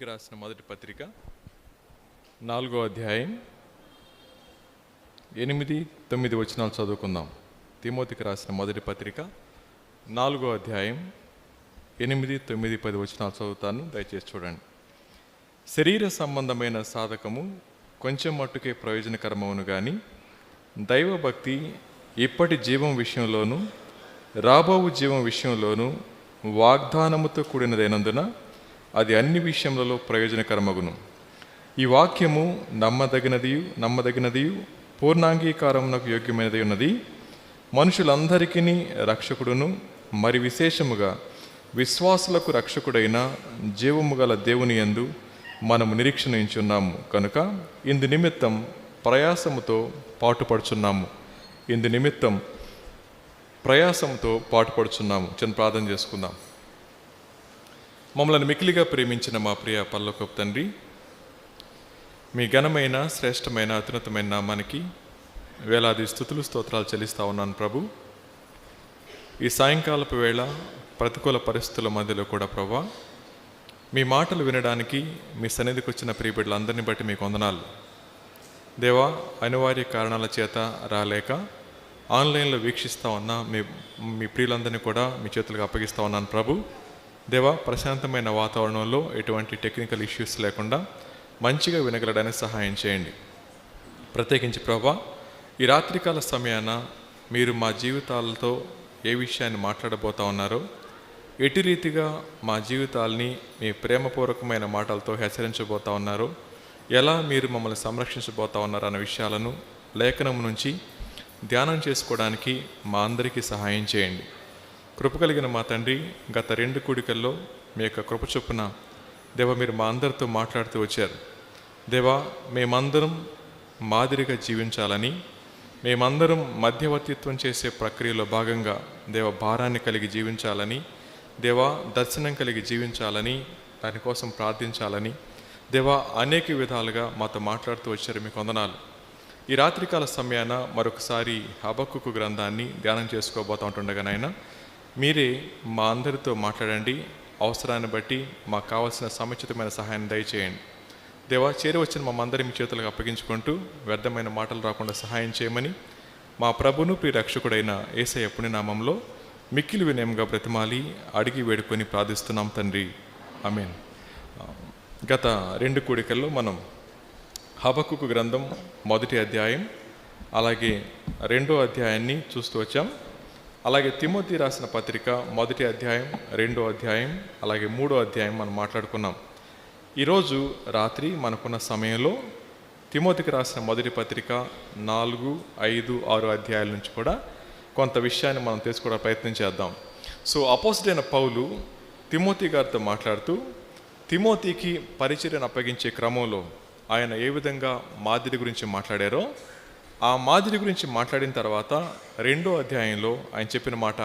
రాసిన మొదటి పత్రిక 4వ అధ్యాయం 8-9 వచనాలు చదువుకుందాం. తిమోతికి రాసిన మొదటి పత్రిక 4వ అధ్యాయం 8, 9, 10 వచనాలు చదువుతాను, దయచేసి చూడండి. శరీర సంబంధమైన సాధకము కొంచెం మట్టుకే ప్రయోజనకరమవును గాని దైవభక్తి ఇప్పటి జీవం విషయంలోనూ రాబోవు జీవం విషయంలోనూ వాగ్దానముతో కూడినదైనందున అది అన్ని విషయములలో ప్రయోజనకరమగును. ఈ వాక్యము నమ్మదగినదియు పూర్ణాంగీకారమునకు యోగ్యమైనది ఉన్నది. మనుషులందరికీ రక్షకుడును మరి విశేషముగా విశ్వాసులకు రక్షకుడైన జీవము గల దేవుని యందు మనము నిరీక్షణ ఉంచున్నాము కనుక ఇందు నిమిత్తం ప్రయాసముతో పాటుపడుచున్నాము. చిన్న ప్రార్థన చేసుకుందాం. మమ్మల్ని మిక్కిలిగా ప్రేమించిన మా ప్రియ పరలోకపు తండ్రి, మీ ఘనమైన శ్రేష్టమైన అత్యున్నతమైన నామానికి వేలాది స్తుతులు స్తోత్రాలు చెల్లిస్తా ఉన్నాను ప్రభు. ఈ సాయంకాలపు వేళ ప్రతికూల పరిస్థితుల మధ్యలో కూడా ప్రభా, మీ మాటలు వినడానికి మీ సన్నిధికి వచ్చిన ప్రియబిడ్డలందరినీ బట్టి మీకు వందనాలు దేవా. అనివార్య కారణాల చేత రాలేక ఆన్లైన్లో వీక్షిస్తూ ఉన్నా మీ ప్రియులందరినీ కూడా మీ చేతులకు అప్పగిస్తూ ఉన్నాను ప్రభు. దేవా, ప్రశాంతమైన వాతావరణంలో ఎటువంటి టెక్నికల్ ఇష్యూస్ లేకుండా మంచిగా వినగలడానికి సహాయం చేయండి. ప్రత్యేకించి ప్రభా, ఈ రాత్రికాల సమయాన మీరు మా జీవితాలతో ఏ విషయాన్ని మాట్లాడబోతా ఉన్నారో, ఎటు రీతిగా మా జీవితాల్ని మీ ప్రేమపూర్వకమైన మాటలతో హెచ్చరించబోతా ఉన్నారో, ఎలా మీరు మమ్మల్ని సంరక్షించబోతా ఉన్నారో అన్న విషయాలను లేఖనం నుంచి ధ్యానం చేసుకోవడానికి మా అందరికీ సహాయం చేయండి. కృప కలిగిన మా తండ్రి, గత 2 కూడికల్లో మీ యొక్క కృప చొప్పున దేవా మీరు మా అందరితో మాట్లాడుతూ వచ్చారు. దేవా, మేమందరం మాదిరిగా జీవించాలని, మేమందరం మధ్యవర్తిత్వం చేసే ప్రక్రియలో భాగంగా దేవ భారాన్ని కలిగి జీవించాలని, దేవా దర్శనం కలిగి జీవించాలని, దానికోసం ప్రార్థించాలని దేవా అనేక విధాలుగా మాతో మాట్లాడుతూ వచ్చారు. మీకు వందనాలు. ఈ రాత్రికాల సమయాన మరొకసారి హబక్కుకు గ్రంథాన్ని ధ్యానం చేసుకోబోతూ ఉంటుండగానైనా మీరే మా అందరితో మాట్లాడండి. అవసరాన్ని బట్టి మాకు కావాల్సిన సముచితమైన సహాయాన్ని దయచేయండి. దేవా, చేరి వచ్చిన మమ్మందరి మీ చేతులకు అప్పగించుకుంటూ వ్యర్థమైన మాటలు రాకుండా సహాయం చేయమని మా ప్రభును ప్రియ రక్షకుడైన యేసయ్య పుణ్యనామంలో మిక్కిలి వినయంగా బ్రతిమాలి అడిగి వేడుకొని ప్రార్థిస్తున్నాం తండ్రి, ఆమేన్. గత 2 కూడికల్లో మనం హబక్కుకు గ్రంథం 1వ అధ్యాయం అలాగే 2వ అధ్యాయాన్ని చూస్తూ వచ్చాం. అలాగే తిమోతి రాసిన పత్రిక 1వ అధ్యాయం 2వ అధ్యాయం అలాగే 3వ అధ్యాయం మనం మాట్లాడుకున్నాం. ఈరోజు రాత్రి మనకున్న సమయంలో తిమోతికి రాసిన మొదటి పత్రిక 4, 5, 6 అధ్యాయాల నుంచి కూడా కొంత విషయాన్ని మనం తెలుసుకోవడానికి ప్రయత్నం చేద్దాం. సో అపోస్తలుడైన పౌలు తిమోతి గారితో మాట్లాడుతూ తిమోతికి పరిచర్యను అప్పగించే క్రమంలో ఆయన ఏ విధంగా మాదిరి గురించి మాట్లాడారో, ఆ మాదిరి గురించి మాట్లాడిన తర్వాత 2వ అధ్యాయంలో ఆయన చెప్పిన మాట,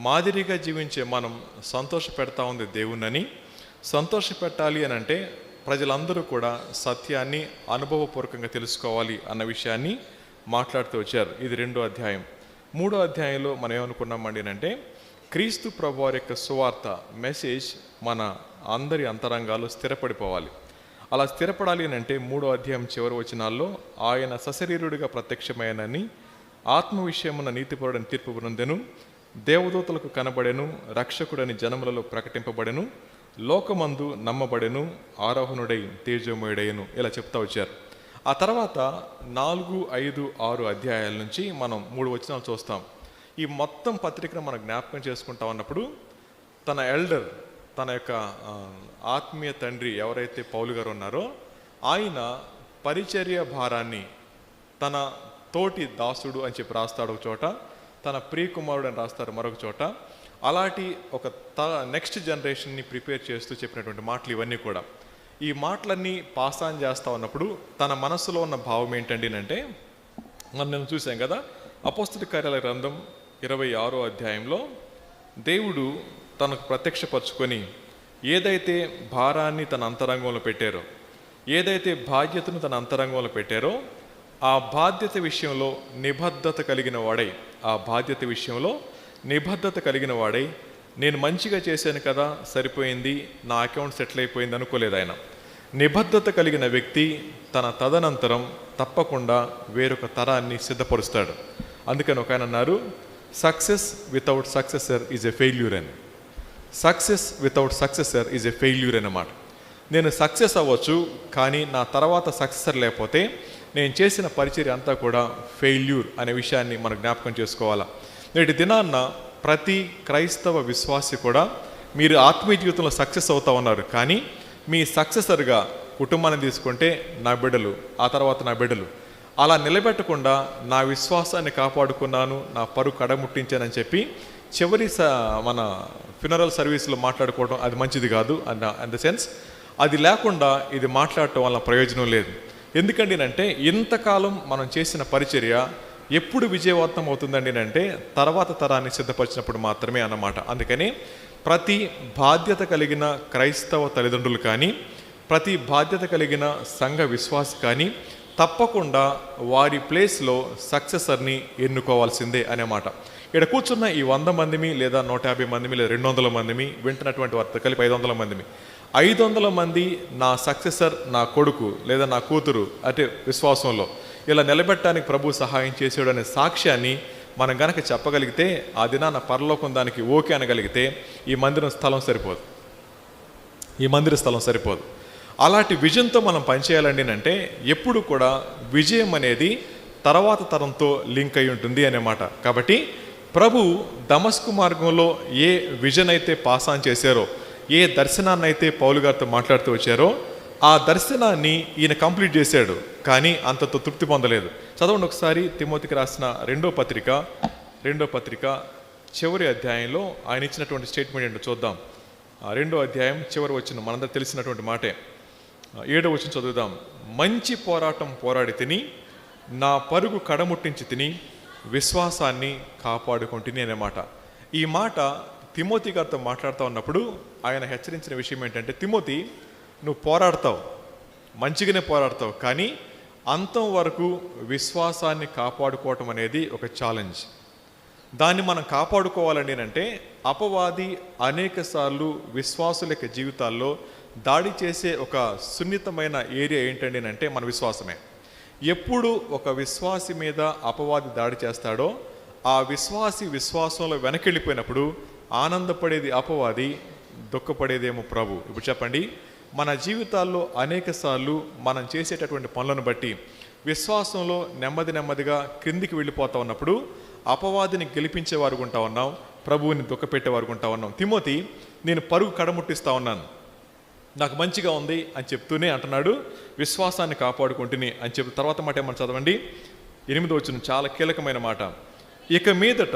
మాదిరిగా జీవించే మనం సంతోషపెడతా ఉంది దేవుణ్ణని. సంతోషపెట్టాలి అని అంటే ప్రజలందరూ కూడా సత్యాన్ని అనుభవపూర్వకంగా తెలుసుకోవాలి అన్న విషయాన్ని మాట్లాడుతూ వచ్చారు. ఇది 2వ అధ్యాయం. 3వ అధ్యాయంలో మనం ఏమనుకున్నామండి అంటే, క్రీస్తు ప్రభువారి యొక్క సువార్త మెసేజ్ మన అందరి అంతరంగాల్లో స్థిరపడిపోవాలి. అలా స్థిరపడాలి అని అంటే 3వ అధ్యాయం చివరి వచనాల్లో ఆయన సశరీరుడిగా ప్రత్యక్షమైనని, ఆత్మ విషయమున నీతిపరుడని తీర్పు పొందెను, దేవదూతలకు కనబడెను, రక్షకుడని జనములలో ప్రకటింపబడెను, లోకమందు నమ్మబడెను, ఆరోహణుడై తేజోమయుడైను, ఇలా చెప్తా వచ్చారు. ఆ తర్వాత 4, 5, 6 అధ్యాయాల నుంచి మనం 3 వచనాలు చూస్తాం. ఈ మొత్తం పత్రికను మనం జ్ఞాపకం చేసుకుంటా ఉన్నప్పుడు తన ఎల్డర్, తన యొక్క ఆత్మీయ తండ్రి ఎవరైతే పౌలు గారు ఉన్నారో ఆయన పరిచర్య భారాన్ని తన తోటి దాసుడు అని చెప్పి రాస్తాడు ఒక చోట, తన ప్రియకుమారుడు అని రాస్తారు మరొక చోట. అలాంటి ఒక నెక్స్ట్ జనరేషన్ని ప్రిపేర్ చేస్తూ చెప్పినటువంటి మాటలు ఇవన్నీ కూడా. ఈ మాటలన్నీ పాస్ ఆన్ చేస్తూ ఉన్నప్పుడు తన మనసులో ఉన్న భావం ఏంటండి అంటే, మనం చూసాం కదా అపోస్తలుల కార్యాల గ్రంథం 26వ అధ్యాయంలో దేవుడు తనకు ప్రత్యక్షపరచుకొని ఏదైతే భారాన్ని తన అంతరంగంలో పెట్టారో, ఏదైతే బాధ్యతను తన అంతరంగంలో పెట్టారో, ఆ బాధ్యత విషయంలో నిబద్ధత కలిగిన వాడై నేను మంచిగా చేశాను కదా సరిపోయింది, నా అకౌంట్ సెటిల్ అయిపోయింది అనుకోలేదు ఆయన. నిబద్ధత కలిగిన వ్యక్తి తన తదనంతరం తప్పకుండా వేరొక తరాన్ని సిద్ధపరుస్తాడు. అందుకని ఒక ఆయన అన్నారు, success without successor is a failure అని. Success without successor is a failure అన్నమాట. నేను సక్సెస్ అవ్వచ్చు, కానీ నా తర్వాత సక్సెసర్ లేకపోతే నేను చేసిన పరిచర్య అంతా కూడా ఫెయిల్యూర్ అనే విషయాన్ని మనం జ్ఞాపకం చేసుకోవాలా. నేటి దినాన్న ప్రతి క్రైస్తవ విశ్వాసి కూడా మీరు ఆత్మీయ జీవితంలో సక్సెస్ అవుతా ఉన్నారు, కానీ మీ సక్సెసర్గా కుటుంబాన్ని తీసుకుంటే నా బిడ్డలు, ఆ తర్వాత నా బిడ్డలు, అలా నిలబెట్టకుండా నా విశ్వాసాన్ని కాపాడుకున్నాను, నా పరుగు కడముట్టించానని చెప్పి చివరి మన ఫ్యూనరల్ సర్వీస్లో మాట్లాడుకోవడం అది మంచిది కాదు అన్ ద సెన్స్. అది లేకుండా ఇది మాట్లాడటం వల్ల ప్రయోజనం లేదు. ఎందుకండి అంటే ఇంతకాలం మనం చేసిన పరిచర్య ఎప్పుడు విజయవంతం అవుతుందండి అంటే తర్వాత తరాన్ని సిద్ధపరిచినప్పుడు మాత్రమే అన్నమాట. అందుకని ప్రతి బాధ్యత కలిగిన క్రైస్తవ తల్లిదండ్రులు కానీ, ప్రతి బాధ్యత కలిగిన సంఘ విశ్వాసి కానీ తప్పకుండా వారి ప్లేస్లో సక్సెసర్ని ఎన్నుకోవాల్సిందే అనేమాట. ఇక్కడ కూర్చున్న ఈ 100 మందిమి లేదా 150 మందిమి లేదా 200 మందిమి వింటున్నటువంటి వారితో కలిపి 500 మందిమి, 500 మంది నా సక్సెసర్ నా కొడుకు లేదా నా కూతురు అంటే విశ్వాసంలో ఇలా నిలబెట్టడానికి ప్రభు సహాయం చేసాడు అనే సాక్ష్యాన్ని మనం గనక చెప్పగలిగితే ఆ దినాన పరలోకం దానికి ఓకే అనగలిగితే ఈ మందిర స్థలం సరిపోదు. అలాంటి విజన్తో మనం పనిచేయాలండి అంటే ఎప్పుడు కూడా విజయం అనేది తర్వాత తరంతో లింక్ అయి ఉంటుంది అనేమాట. కాబట్టి ప్రభు దమస్కు మార్గంలో ఏ విజన్ అయితే పాస్ ఆన్ చేశారో, ఏ దర్శనాన్ని అయితే పౌలు గారితో మాట్లాడుతూ వచ్చారో ఆ దర్శనాన్ని ఈయన కంప్లీట్ చేశాడు, కానీ అంతతో తృప్తి పొందలేదు. చదవండి ఒకసారి తిమోతికి రాసిన రెండో పత్రిక చివరి అధ్యాయంలో ఆయన ఇచ్చినటువంటి స్టేట్మెంట్ ఏంటో చూద్దాం. 2వ అధ్యాయం చివరి వచ్చిన మనందరూ తెలిసినటువంటి మాటే. 7వ వచనం చదువుదాం. మంచి పోరాటం పోరాడి తిని, నా పరుగు కడముట్టించి తిని, విశ్వాసాన్ని కాపాడుకుంటుని అనేమాట. ఈ మాట తిమోతి గారితో మాట్లాడుతూ ఉన్నప్పుడు ఆయన హెచ్చరించిన విషయం ఏంటంటే, తిమోతి నువ్వు పోరాడతావు, మంచిగానే పోరాడతావు, కానీ అంతం వరకు విశ్వాసాన్ని కాపాడుకోవటం అనేది ఒక ఛాలెంజ్. దాన్ని మనం కాపాడుకోవాలండి అంటే అపవాది అనేక సార్లు విశ్వాసుల యొక్క జీవితాల్లో దాడి చేసే ఒక సున్నితమైన ఏరియా ఏంటండి అంటే మన విశ్వాసమే. ఎప్పుడు ఒక విశ్వాసి మీద అపవాది దాడి చేస్తాడో ఆ విశ్వాసంలో వెనకెళ్ళిపోయినప్పుడు ఆనందపడేది అపవాది, దుఃఖపడేదేమో ప్రభు. ఇప్పుడు చెప్పండి, మన జీవితాల్లో అనేక సార్లు మనం చేసేటటువంటి పనులను బట్టి విశ్వాసంలో నెమ్మదిగా క్రిందికి వెళ్ళిపోతా ఉన్నప్పుడు అపవాదిని గెలిపించేవారు ఉంటా ఉన్నాం, ప్రభువుని దుఃఖపెట్టేవారు ఉంటా ఉన్నాం. తిమోతి నేను పరుగు కడముట్టిస్తా ఉన్నాను, నాకు మంచిగా ఉంది అని చెప్తూనే అంటున్నాడు విశ్వాసాన్ని కాపాడుకుంటుని అని చెప్పి. తర్వాత మాట ఏమన్నా చదవండి, 8వ వచనం చాలా కీలకమైన మాట. ఇక మీదట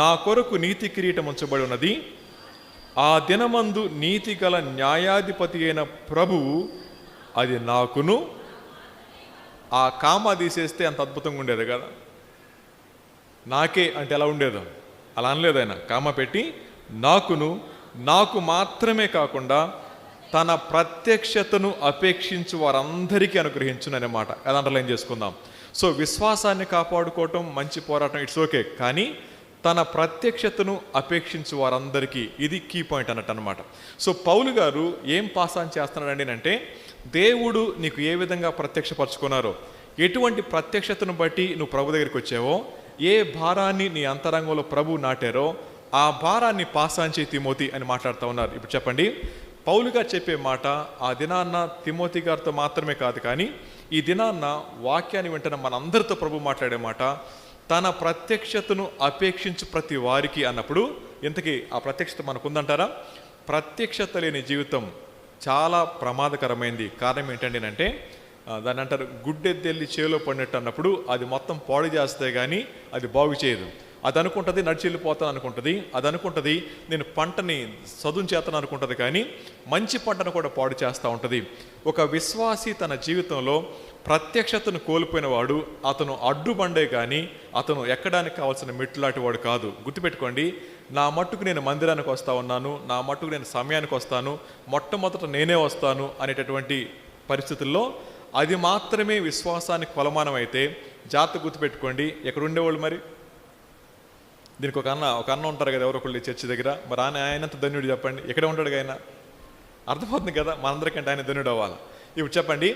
నా కొరకు నీతి కిరీటం ఉంచబడి ఉన్నది, ఆ దినమందు నీతి గల న్యాయాధిపతి అయిన ప్రభువు అది నాకును. ఆ కామా తీసేస్తే అంత అద్భుతంగా ఉండేది కదా, నాకే అంటే ఎలా ఉండేదో అలా అనలేదు ఆయన. కామా పెట్టి నాకును, నాకు మాత్రమే కాకుండా తన ప్రత్యక్షతను అపేక్షించు వారందరికీ అనుగ్రహించును అనే మాట. అది అండర్లైన్ చేసుకుందాం. సో విశ్వాసాన్ని కాపాడుకోవటం మంచి పోరాటం, ఇట్స్ ఓకే, కానీ తన ప్రత్యక్షతను అపేక్షించు వారందరికీ, ఇది కీ పాయింట్ అన్నట్టు అనమాట. సో పౌలు గారు ఏం పాస్ ఆన్ చేస్తున్నాడండి అంటే దేవుడు నీకు ఏ విధంగా ప్రత్యక్షపరచుకున్నారో, ఎటువంటి ప్రత్యక్షతను బట్టి నువ్వు ప్రభు దగ్గరికి వచ్చావో, ఏ భారాన్ని నీ అంతరంగంలో ప్రభు నాటారో ఆ భారాన్ని పాస్ ఆన్ చేయి తిమోతి అని మాట్లాడుతూ ఉన్నారు. ఇప్పుడు చెప్పండి, పౌలు గారు చెప్పే మాట ఆ దినాన్న తిమోతి గారితో మాత్రమే కాదు, కానీ ఈ దినాన్న వాక్యాన్ని వింటున్న మనందరితో ప్రభు మాట్లాడే మాట తన ప్రత్యక్షతను అపేక్షించు ప్రతి వారికి అన్నప్పుడు, ఇంతకీ ఆ ప్రత్యక్షత మనకుందంటారా? ప్రత్యక్షత లేని జీవితం చాలా ప్రమాదకరమైంది. కారణం ఏంటండి అంటే దాన్ని అంటారు గుడ్డెద్దెల్లి చేలో పడినట్టు అన్నప్పుడు అది మొత్తం పాడు చేస్తే కానీ అది బాగు చేయదు. అది అనుకుంటుంది నడిచి వెళ్ళిపోతాను అనుకుంటుంది, అది అనుకుంటుంది నేను పంటని చదువు చేస్తాను అనుకుంటుంది, కానీ మంచి పంటను కూడా పాడు చేస్తూ ఉంటుంది. ఒక విశ్వాసి తన జీవితంలో ప్రత్యక్షతను కోల్పోయిన వాడు అతను అడ్డుబండే కానీ అతను ఎక్కడానికి కావాల్సిన మెట్లాంటి వాడు కాదు. గుర్తుపెట్టుకోండి, నా మట్టుకు నేను మందిరానికి వస్తూ ఉన్నాను, నా మట్టుకు నేను సమయానికి వస్తాను, మొట్టమొదట నేనే వస్తాను అనేటటువంటి పరిస్థితుల్లో అది మాత్రమే విశ్వాసానికి కొలమానం అయితే జాగ్రత్త గుర్తుపెట్టుకోండి. ఎక్కడ ఉండేవాళ్ళు మరి దీనికి ఒక అన్న ఉంటారు కదా, ఎవరో ఒకళ్ళు చర్చి దగ్గర. మరి ఆయనంత ధన్యుడు చెప్పండి, ఎక్కడ ఉంటాడు ఆయన? అర్థమవుతుంది కదా, మనందరికంటే ఆయన ధన్యుడు అవ్వాలి. ఇప్పుడు చెప్పండి,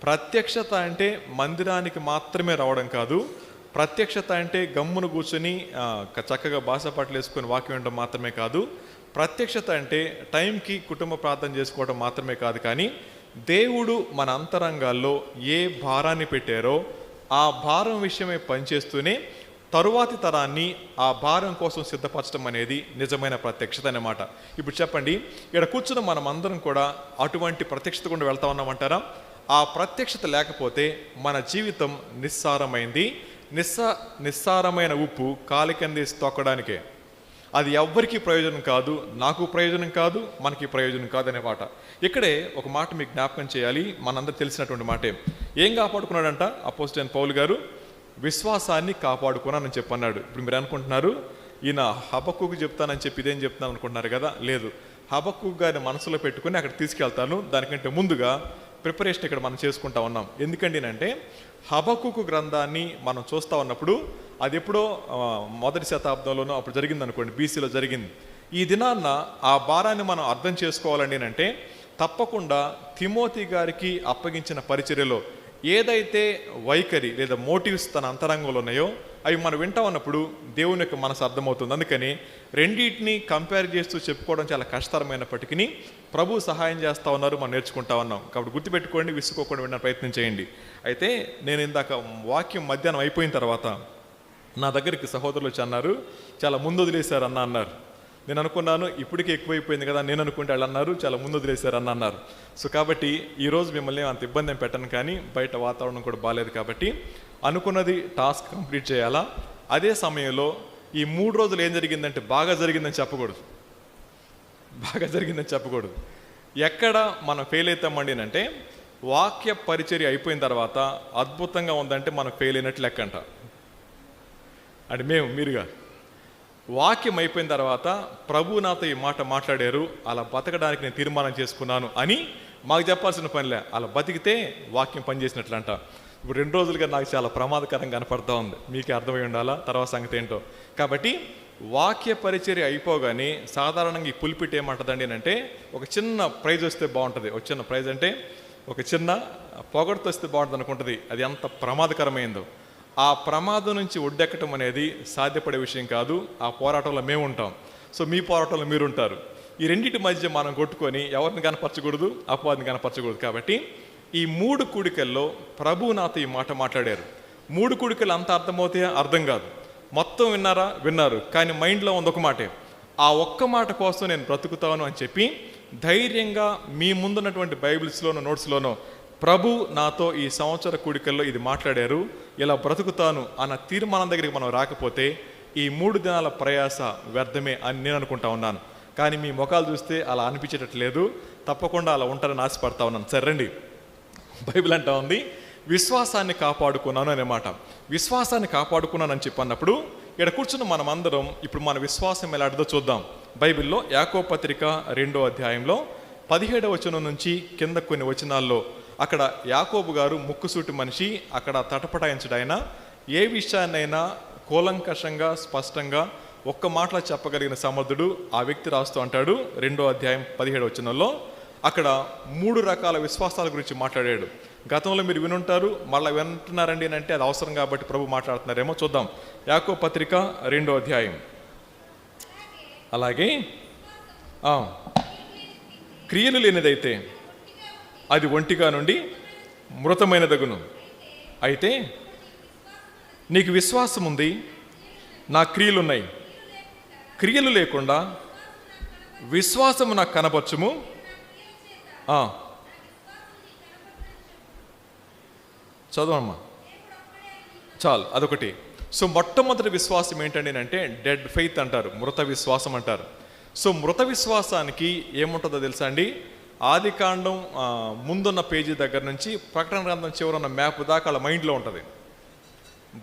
ప్రత్యక్షత అంటే మందిరానికి మాత్రమే రావడం కాదు. ప్రత్యక్షత అంటే గమ్మును కూర్చొని చక్కగా భాష పట్లు వేసుకొని వాక్యం వినడం మాత్రమే కాదు. ప్రత్యక్షత అంటే టైంకి కుటుంబ ప్రార్థన చేసుకోవడం మాత్రమే కాదు. కానీ దేవుడు మన అంతరంగాల్లో ఏ భారాన్ని పెట్టారో ఆ భారం విషయమే పనిచేస్తూనే తరువాతి తరాన్ని ఆ భారం కోసం సిద్ధపరచడం అనేది నిజమైన ప్రత్యక్షత అన్నమాట. ఇప్పుడు చెప్పండి, ఇక్కడ కూర్చున్న మనం అందరం కూడా అటువంటి ప్రత్యక్షత గుండా వెళ్తా ఉన్నామంటారా? ఆ ప్రత్యక్షత లేకపోతే మన జీవితం నిస్సారమైంది. నిస్సారమైన ఉప్పు కాలికందేసి తొక్కడానికే. అది ఎవ్వరికీ ప్రయోజనం కాదు, నాకు ప్రయోజనం కాదు, మనకి ప్రయోజనం కాదు అనే మాట. ఇక్కడే ఒక మాట మీకు జ్ఞాపకం చేయాలి, మనందరూ తెలిసినటువంటి మాటే. ఏం కాపాడుకున్నాడంట అపోస్తలుడైన పౌలు గారు? విశ్వాసాన్ని కాపాడుకున్నానని చెప్పన్నాడు. ఇప్పుడు మీరు అనుకుంటున్నారు, ఈయన హబక్కూకు చెప్తానని చెప్పి ఇదేం చెప్తాను అనుకుంటున్నారు కదా. లేదు, హబక్కూకు గారిని మనసులో పెట్టుకుని అక్కడ తీసుకెళ్తాను. దానికంటే ముందుగా ప్రిపరేషన్ ఇక్కడ మనం చేసుకుంటా ఉన్నాం. ఎందుకంటే అంటే హబక్కూకు గ్రంథాన్ని మనం చూస్తూ ఉన్నప్పుడు అది ఎప్పుడో 1వ శతాబ్దంలోనో అప్పుడు జరిగింది అనుకోండి, బీసీలో జరిగింది. ఈ దినాన్న ఆ భారాన్ని మనం అర్థం చేసుకోవాలండి అంటే తప్పకుండా తిమోతి గారికి అప్పగించిన పరిచర్యలో ఏదైతే వైఖరి లేదా మోటివ్స్ తన అంతరంగంలో ఉన్నాయో అవి మనం వింటా ఉన్నప్పుడు దేవుని యొక్క మనసు అర్థమవుతుంది. అందుకని రెండింటిని కంపేర్ చేస్తూ చెప్పుకోవడం చాలా కష్టతరమైనప్పటికీ ప్రభు సహాయం చేస్తూ ఉన్నారు, మనం నేర్చుకుంటా ఉన్నాం. కాబట్టి గుర్తుపెట్టుకోండి, విసుకోకుండా విన్న ప్రయత్నం చేయండి. అయితే నేను ఇందాక వాక్యం మధ్యాహ్నం అయిపోయిన తర్వాత నా దగ్గరికి సహోదరులు వచ్చి అన్నారు, చాలా ముందు వదిలేశారు అన్నారు. నేను అనుకున్నాను ఇప్పటికే ఎక్కువైపోయింది కదా, నేను అనుకుంటే వాళ్ళు అన్నారు చాలా ముందు వదిలేశారు అన్నారు. సో కాబట్టి ఈరోజు మిమ్మల్ని అంత ఇబ్బంది ఏం పెట్టను, కానీ బయట వాతావరణం కూడా బాగాలేదు కాబట్టి అనుకున్నది టాస్క్ కంప్లీట్ చేయాలా. అదే సమయంలో ఈ 3 రోజులు ఏం జరిగిందంటే బాగా జరిగిందని చెప్పకూడదు, బాగా జరిగిందని చెప్పకూడదు. ఎక్కడ మనం ఫెయిల్ అవుతామండి అంటే వాక్య పరిచర్య అయిపోయిన తర్వాత అద్భుతంగా ఉందంటే మనం ఫెయిల్ అయినట్లు లెక్కంట. అంటే మీరుగా వాక్యం అయిపోయిన తర్వాత ప్రభు నాతో ఈ మాట మాట్లాడారు, అలా బతకడానికి నేను తీర్మానం చేసుకున్నాను అని మాకు చెప్పాల్సిన పనిలే, అలా బతికితే వాక్యం పనిచేసినట్లంట. ఇప్పుడు 2 రోజులుగా నాకు చాలా ప్రమాదకరంగా కనపడతా ఉంది, మీకే అర్థమై ఉండాలా తర్వాత సంగతి ఏంటో. కాబట్టి వాక్య పరిచర్య అయిపోగానే సాధారణంగా ఈ పులిపిట్ ఏమంటుందండి అంటే ఒక చిన్న ప్రైజ్ వస్తే బాగుంటుంది. ఒక చిన్న ప్రైజ్ అంటే ఒక చిన్న పొగడుతో వస్తే బాగుంటుంది అనుకుంటుంది. అది ఎంత ప్రమాదకరమైందో. ఆ ప్రమాదం నుంచి ఒడ్డెక్కటం అనేది సాధ్యపడే విషయం కాదు. ఆ పోరాటంలో మేము ఉంటాం, సో మీ పోరాటంలో మీరు ఉంటారు. ఈ రెండింటి మధ్య మనం కొట్టుకొని ఎవరిని కనపరచకూడదు, అపవాదిని కనపరచకూడదు. కాబట్టి ఈ 3 కూడికల్లో ప్రభు నాతో ఈ మాట మాట్లాడారు. 3 కూడికలు అంత అర్థమవుతాయా? అర్థం కాదు. మొత్తం విన్నారా? విన్నారు. కానీ మైండ్లో ఉంది ఒక మాటే, ఆ ఒక్క మాట కోసం నేను బ్రతుకుతాను అని చెప్పి ధైర్యంగా మీ ముందున్నటువంటి బైబిల్స్లోనో నోట్స్లోనో ప్రభు నాతో ఈ సంవత్సర కూడికల్లో ఇది మాట్లాడారు, ఇలా బ్రతుకుతాను అన్న తీర్మానం దగ్గరికి మనం రాకపోతే ఈ 3 దినాల ప్రయాస వ్యర్థమే అని నేను అనుకుంటా ఉన్నాను. కానీ మీ ముఖాలు చూస్తే అలా అనిపించేటట్లేదు. తప్పకుండా అలా ఉంటారని ఆశపడతా ఉన్నాను. సరే రండి, బైబిల్ అంటా ఉంది విశ్వాసాన్ని కాపాడుకున్నాను అనే మాట. విశ్వాసాన్ని కాపాడుకున్నానని చెప్పన్నప్పుడు ఇక్కడ కూర్చున్న మనం అందరం ఇప్పుడు మన విశ్వాసం ఎలాంటిదో చూద్దాం. బైబిల్లో యాకోబు పత్రిక 2వ అధ్యాయంలో 17వ వచనం నుంచి కింద కొన్ని వచనాల్లో అక్కడ యాకోబు గారు ముక్కుసూటి మనిషి, అక్కడ తటపటాయించడైనా ఏ విషయాన్నైనా కూలంకషంగా స్పష్టంగా ఒక్క మాటలో చెప్పగలిగిన సమర్థుడు ఆ వ్యక్తి రాస్తూ అంటాడు 2వ అధ్యాయం 17వ వచనంలో. అక్కడ 3 రకాల విశ్వాసాల గురించి మాట్లాడాడు. గతంలో మీరు వినుంటారు, మళ్ళీ వింటున్నారండి అంటే అది అవసరం కాబట్టి ప్రభు మాట్లాడుతున్నారేమో. చూద్దాం యాకోబు పత్రిక 2వ అధ్యాయం. అలాగే క్రియలు లేనిదైతే అది ఒంటిగా నుండి మృతమైనదగును. అయితే నీకు విశ్వాసం ఉంది, నా క్రియలున్నాయి. క్రియలు లేకుండా విశ్వాసము నాకు కనపరచుము. చదవమ్మా చాలు, అదొకటి. సో మొట్టమొదటి విశ్వాసం ఏంటండి అంటే డెడ్ ఫెయిత్ అంటారు, మృత విశ్వాసం అంటారు. సో మృత విశ్వాసానికి ఏముంటుందో తెలుసా అండి? ఆదికాండం ముందున్న పేజీ దగ్గర నుంచి ప్రకటన గ్రంథం చివరన్న మ్యాప్ దాకా వాళ్ళ మైండ్లో ఉంటుంది.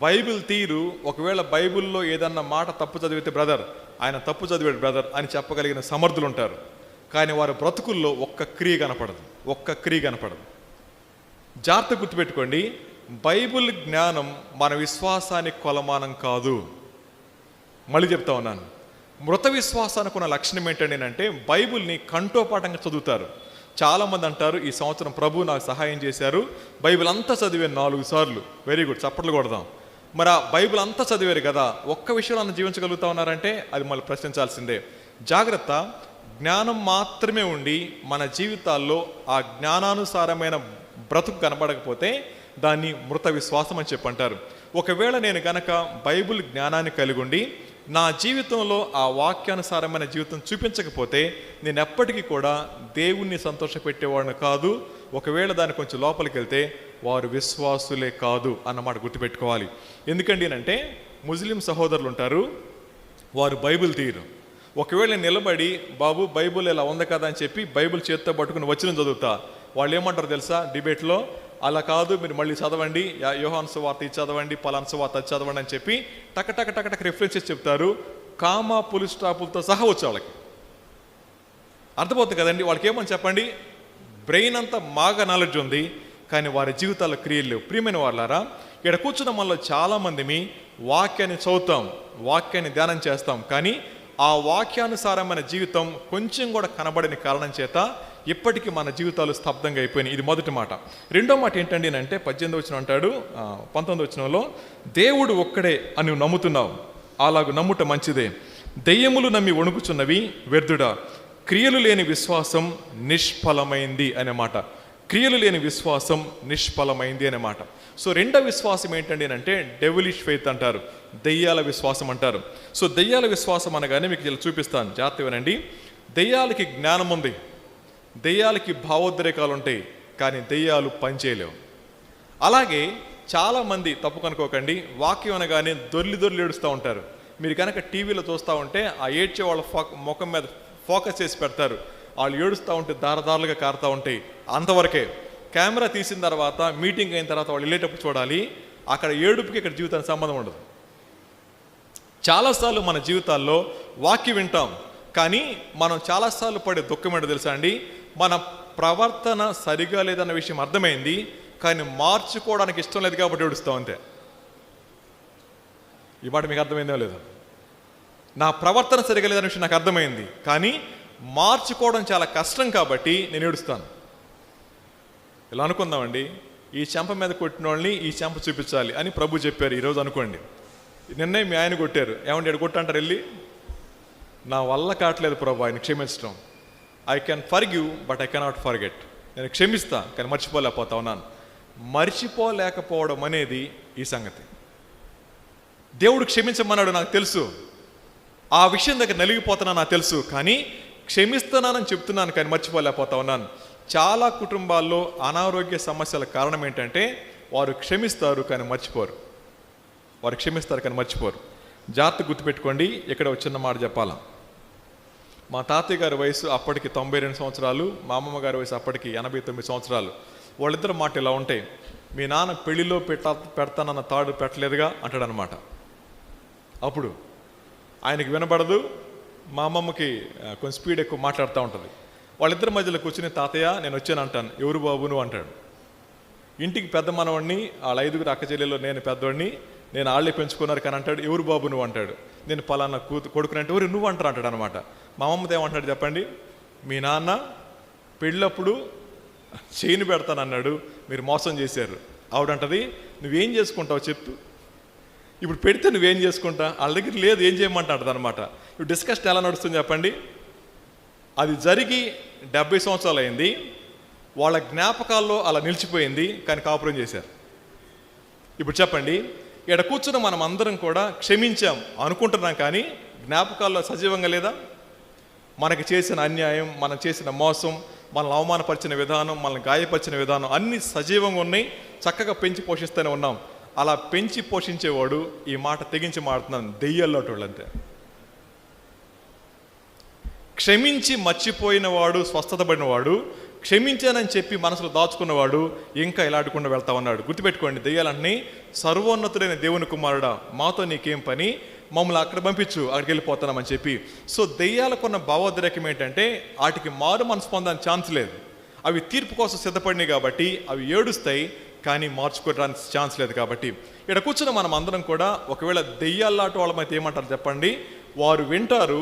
బైబిల్ తీరు, ఒకవేళ బైబిల్లో ఏదన్నా మాట తప్పు చదివితే బ్రదర్ ఆయన తప్పు చదివాడు బ్రదర్ అని చెప్పగలిగిన సమర్థులు ఉంటారు. కానీ వారి బ్రతుకుల్లో ఒక్క క్రియ కనపడదు. జాగ్రత్త గుర్తుపెట్టుకోండి, బైబిల్ జ్ఞానం మన విశ్వాసానికి కొలమానం కాదు. మళ్ళీ చెప్తా ఉన్నాను, మృత విశ్వాసానికి ఉన్న లక్షణం ఏంటండి అంటే బైబిల్ని కంఠోపాఠంగా చదువుతారు. చాలామంది అంటారు, ఈ సంవత్సరం ప్రభు నాకు సహాయం చేశారు, బైబిల్ అంతా చదివాను 4 సార్లు. వెరీ గుడ్, చప్పట్లు కొడదాం. మరి ఆ బైబిల్ అంతా చదివారు కదా, ఒక్క విషయంలో జీవించగలుగుతా ఉన్నారంటే అది మళ్ళీ ప్రశ్నించాల్సిందే. జాగ్రత్త, జ్ఞానం మాత్రమే ఉండి మన జీవితాల్లో ఆ జ్ఞానానుసారమైన బ్రతుకు కనబడకపోతే దాన్ని మృత విశ్వాసం అని చెప్పంటారు. ఒకవేళ నేను గనక బైబిల్ జ్ఞానాన్ని కలిగి ఉండి నా జీవితంలో ఆ వాక్యానుసారమైన జీవితం చూపించకపోతే నేను ఎప్పటికీ కూడా దేవుణ్ణి సంతోషపెట్టేవాడిని కాదు. ఒకవేళ దాన్ని కొంచెం లోపలికి వెళ్తే వారు విశ్వాసులే కాదు అన్నమాట గుర్తుపెట్టుకోవాలి. ఎందుకండి అంటే ముస్లిం సహోదరులు ఉంటారు, వారు బైబిల్ తీయరు. ఒకవేళ నిలబడి బాబు బైబిల్ ఇలా ఉంది కదా అని చెప్పి బైబిల్ చేత్తో పట్టుకుని వచనం చదువుతా, వాళ్ళు ఏమంటారు తెలుసా డిబేట్లో, అలా కాదు మీరు మళ్ళీ చదవండి, యోహాను సువార్త ఇది చదవండి, పలానా సువార్త అది చదవండి అని చెప్పి టక టక టక టక రెఫరెన్సెస్ చెప్తారు. కామా పులి స్టాపులతో సహా వచ్చే వాళ్ళకి అర్థమవుతుంది కదండి. వాళ్ళకి ఏమని చెప్పండి, బ్రెయిన్ అంతా బాగా నాలెడ్జ్ ఉంది కానీ వారి జీవితాల్లో క్రియలు లేవు. ప్రియమైన వాళ్ళారా, ఇక్కడ కూర్చున్న మనలో చాలామంది వాక్యాన్ని చదువుతాం, వాక్యాన్ని ధ్యానం చేస్తాం, కానీ ఆ వాక్యానుసారమైన జీవితం కొంచెం కూడా కనబడని కారణం చేత ఇప్పటికీ మన జీవితాలు స్తబ్దంగా అయిపోయినాయి. ఇది మొదటి మాట. రెండో మాట ఏంటండి అంటే 18వ వచనం అంటాడు, 19వ వచనంలో, దేవుడు ఒక్కడే అని నమ్ముతున్నావు, అలాగూ నమ్ముట మంచిదే. దెయ్యములు నమ్మి వణుకుచున్నవి వ్యర్థుడా, క్రియలు లేని విశ్వాసం నిష్ఫలమైంది అనే మాట. క్రియలు లేని విశ్వాసం నిష్ఫలమైంది అనే మాట. సో రెండో విశ్వాసం ఏంటండి అంటే డెవిలిష్ ఫెయిత్ అంటారు, దెయ్యాల విశ్వాసం అంటారు. సో దెయ్యాల విశ్వాసం అనగానే మీకు ఇలా చూపిస్తాను, జాగ్రత్త వినండి. దెయ్యాలకి జ్ఞానం ఉంది, దెయ్యాలకి భావోద్రేకాలు ఉంటాయి, కానీ దెయ్యాలు పనిచేయలేవు. అలాగే చాలామంది తప్పు కనుకోకండి, వాక్యం అనగానే దొర్లి ఏడుస్తూ ఉంటారు. మీరు కనుక టీవీలో చూస్తూ ఉంటే ఆ ఏడ్చే వాళ్ళ ముఖం మీద ఫోకస్ చేసి పెడతారు, వాళ్ళు ఏడుస్తూ ఉంటే దారదారులుగా కారుతూ ఉంటాయి, అంతవరకే. కెమెరా తీసిన తర్వాత మీటింగ్ అయిన తర్వాత వాళ్ళు వెళ్ళేటప్పుడు చూడాలి, అక్కడ ఏడుపుకి ఇక్కడ జీవితానికి సంబంధం ఉండదు. చాలాసార్లు మన జీవితాల్లో వాక్యం వింటాం, కానీ మనం చాలాసార్లు పడే దుఃఖం ఏంటో తెలుసా అండి, మన ప్రవర్తన సరిగా లేదన్న విషయం అర్థమైంది, కానీ మార్చుకోవడానికి ఇష్టం లేదు కాబట్టి ఏడుస్తాం అంతే. ఈ మాట మీకు అర్థమైందో లేదో, నా ప్రవర్తన సరిగా లేదన్న విషయం నాకు అర్థమైంది, కానీ మార్చుకోవడం చాలా కష్టం కాబట్టి నేను ఏడుస్తాను. ఇలా అనుకుందామండి, ఈ చెంప మీద కొట్టిన వాళ్ళని ఈ చెంప చూపించాలి అని ప్రభు చెప్పారు ఈరోజు అనుకోండి. నిన్నే మీ ఆయన కొట్టారు, ఏమంటే ఎక్కడ కొట్టంటారు వెళ్ళి, నా వల్ల కావట్లేదు ప్రభు ఆయన క్షమించడం. I can forgive but I cannot forget. నేను క్షమిస్తా కానీ మర్చిపోలేకపోతా ఉన్నాను. మర్చిపోలేకపోవడం అనేది ఈ సంగతి. దేవుడు క్షమించమన్నాడు నాకు తెలుసు, ఆ విషయం దగ్గర నలిగిపోతున్నా నాకు తెలుసు, కానీ క్షమిస్తున్నానని చెప్తున్నాను కానీ మర్చిపోలేకపోతా ఉన్నాను. చాలా కుటుంబాల్లో అనారోగ్య సమస్యల కారణం ఏంటంటే వారు క్షమిస్తారు కానీ మర్చిపోరు, వారు క్షమిస్తారు కానీ మర్చిపోరు. జాగ్రత్త గుర్తుపెట్టుకోండి. ఇక్కడ చిన్న మాట చెప్పాలా, మా తాతయ్య గారి వయసు అప్పటికి 92 సంవత్సరాలు, మా అమ్మమ్మ గారి వయసు అప్పటికి 89 సంవత్సరాలు. వాళ్ళిద్దరు మాట ఇలా ఉంటాయి, మీ నాన్న పెళ్లిలో పెడతానన్న తాడు పెట్టలేదుగా అంటాడనమాట. అప్పుడు ఆయనకి వినబడదు, మా అమ్మమ్మకి కొంచెం స్పీడ్ ఎక్కువ మాట్లాడుతూ ఉంటుంది. వాళ్ళిద్దరి మధ్యలో కూర్చుని తాతయ్య నేను వచ్చాను అంటాను, ఎవరు బాబు నువ్వు అంటాడు. ఇంటికి పెద్ద మనవాడిని, వాళ్ళ 5గురు అక్క చెల్లెల్లో నేను పెద్దవాడిని, నేను వాళ్ళే పెంచుకున్నారు కానీ అంటాడు ఎవరు బాబు నువ్వు అంటాడు. నేను పలానా కొడుకుని అంటే ఎవరు నువ్వు అంటారు అంటాడు అనమాట. మా అమ్మమ్మతో ఏమంటాడు చెప్పండి, మీ నాన్న పెళ్ళప్పుడు చేయిని పెడతానన్నాడు, మీరు మోసం చేశారు. ఆవిడంటది నువ్వేం చేసుకుంటావు చెప్పు, ఇప్పుడు పెడితే నువ్వేం చేసుకుంటా, వాళ్ళ దగ్గర లేదు ఏం చేయమంటాడు అనమాట. ఇప్పుడు డిస్కషన్ ఎలా నడుస్తుంది చెప్పండి. అది జరిగి 70 సంవత్సరాలు అయింది, వాళ్ళ జ్ఞాపకాల్లో అలా నిలిచిపోయింది, కానీ కాపురం చేశారు. ఇప్పుడు చెప్పండి, ఇక్కడ కూర్చున్న మనం అందరం కూడా క్షమించాం అనుకుంటున్నాం, కానీ జ్ఞాపకాల్లో సజీవంగా లేదా? మనకి చేసిన అన్యాయం, మనం చేసిన మోసం, మనల్ని అవమానపరిచిన విధానం, మనల్ని గాయపరిచిన విధానం అన్నీ సజీవంగా ఉన్నాయి, చక్కగా పెంచి పోషిస్తూనే ఉన్నాం. అలా పెంచి పోషించేవాడు ఈ మాట తెగించి మాడుతున్నాను, దెయ్యాల్లోటోళ్ళు అంతే. క్షమించి మర్చిపోయిన వాడు, స్వస్థత పడినవాడు, క్షమించానని చెప్పి మనసులో దాచుకున్నవాడు ఇంకా ఇలాడకుండా వెళ్తా ఉన్నాడు. గుర్తుపెట్టుకోండి, దెయ్యాలన్నీ సర్వోన్నతుడైన దేవుని కుమారుడా మాతో నీకేం పని, మమ్మల్ని అక్కడ పంపించు, అక్కడికి వెళ్ళిపోతున్నామని చెప్పి. సో దెయ్యాలకున్న భావోద్రేకం ఏంటంటే వాటికి మారు మనసు పొందడానికి ఛాన్స్ లేదు. అవి తీర్పు కోసం సిద్ధపడినాయి కాబట్టి అవి ఏడుస్తాయి, కానీ మార్చుకోవడానికి ఛాన్స్ లేదు. కాబట్టి ఇక్కడ కూర్చున్న మనం అందరం కూడా ఒకవేళ దెయ్యాల్లాంటి వాళ్ళమైతే ఏమంటారు చెప్పండి, వారు వింటారు,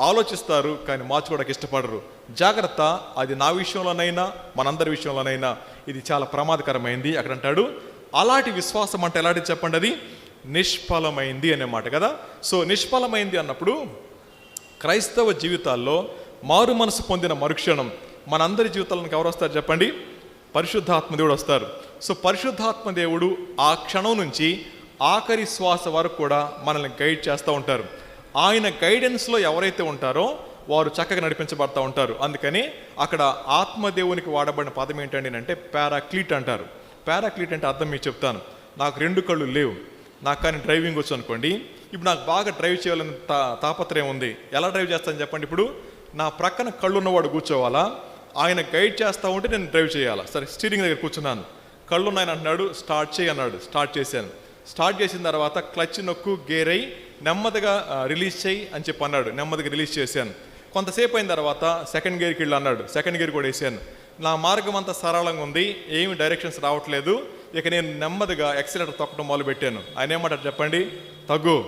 ఆలోచిస్తారు, కానీ మార్చుకోవడానికి ఇష్టపడరు. జాగ్రత్త, అది నా విషయంలోనైనా మనందరి విషయంలోనైనా ఇది చాలా ప్రమాదకరమైంది. అక్కడ అంటాడు అలాంటి విశ్వాసం అంటే ఎలాంటిది చెప్పండి, అది నిష్ఫలమైంది అనే మాట కదా. సో నిష్ఫలమైంది అన్నప్పుడు క్రైస్తవ జీవితాల్లో మారు మనసు పొందిన మరుక్షణం మనందరి జీవితాలకు ఎవరు వస్తారు చెప్పండి, పరిశుద్ధాత్మదేవుడు వస్తారు. సో పరిశుద్ధాత్మదేవుడు ఆ క్షణం నుంచి ఆఖరి శ్వాస వరకు కూడా మనల్ని గైడ్ చేస్తూ ఉంటారు. ఆయన గైడెన్స్లో ఎవరైతే ఉంటారో వారు చక్కగా నడిపించబడతా ఉంటారు. అందుకని అక్కడ ఆత్మదేవునికి వాడబడిన పదం ఏంటండి అంటే పారాక్లీట్ అంటారు. పారాక్లీట్ అంటే అర్థం మీకు చెప్తాను. నాకు 2 కళ్ళు లేవు, నాకు కానీ డ్రైవింగ్ వచ్చు అనుకోండి. ఇప్పుడు నాకు బాగా డ్రైవ్ చేయాలని తాపత్రయం ఉంది. ఎలా డ్రైవ్ చేస్తాను చెప్పండి. ఇప్పుడు నా ప్రక్కన కళ్ళు ఉన్నవాడు కూర్చోవాలా, ఆయన గైడ్ చేస్తూ ఉంటే నేను డ్రైవ్ చేయాలా. సరే, స్టీరింగ్ దగ్గర కూర్చున్నాను, కళ్ళు ఉన్నాయని అంటున్నాడు, స్టార్ట్ చేయి అన్నాడు, స్టార్ట్ చేశాను. స్టార్ట్ చేసిన తర్వాత క్లచ్ నొక్కు, గేర్ అయ్యి నెమ్మదిగా రిలీజ్ చేయి అని చెప్పి అన్నాడు, నెమ్మదిగా రిలీజ్ చేశాను. కొంతసేపు అయిన తర్వాత సెకండ్ గేర్కి వెళ్ళి అన్నాడు, సెకండ్ గేర్ కూడా వేసాను. నా మార్గం అంతా సరళంగా ఉంది, ఏమి డైరెక్షన్స్ రావట్లేదు. ఇక నేను నెమ్మదిగా యాక్సిలేటర్ తొక్కడం మొదలుపెట్టాను. ఆయన ఏమంటారు చెప్పండి, తగ్గు,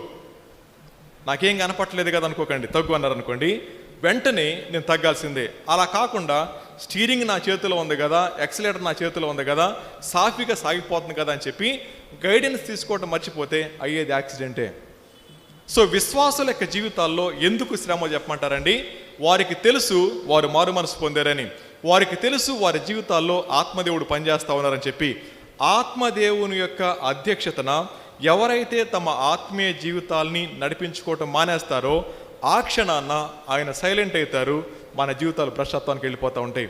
నాకేం కనపట్లేదు కదా అనుకోకండి, తగ్గు అన్నారు అనుకోండి, వెంటనే నేను తగ్గాల్సిందే. అలా కాకుండా స్టీరింగ్ నా చేతిలో ఉంది కదా, యాక్సిలేటర్ నా చేతిలో ఉంది కదా, సాఫీగా సాగిపోతుంది కదా అని చెప్పి గైడెన్స్ తీసుకోవడం మర్చిపోతే అయ్యేది యాక్సిడెంటే. సో విశ్వాసుల యొక్క జీవితాల్లో ఎందుకు శ్రమ చెప్పమంటారండి, వారికి తెలుసు వారు మారు మనసు పొందారని, వారికి తెలుసు వారి జీవితాల్లో ఆత్మదేవుడు పనిచేస్తా ఉన్నారని చెప్పి ఆత్మదేవుని యొక్క అధ్యక్షతన ఎవరైతే తమ ఆత్మీయ జీవితాల్ని నడిపించుకోవటం మానేస్తారో ఆ క్షణాన ఆయన సైలెంట్ అవుతారు, మన జీవితాలు భ్రష్టత్వానికి వెళ్ళిపోతూ ఉంటాయి.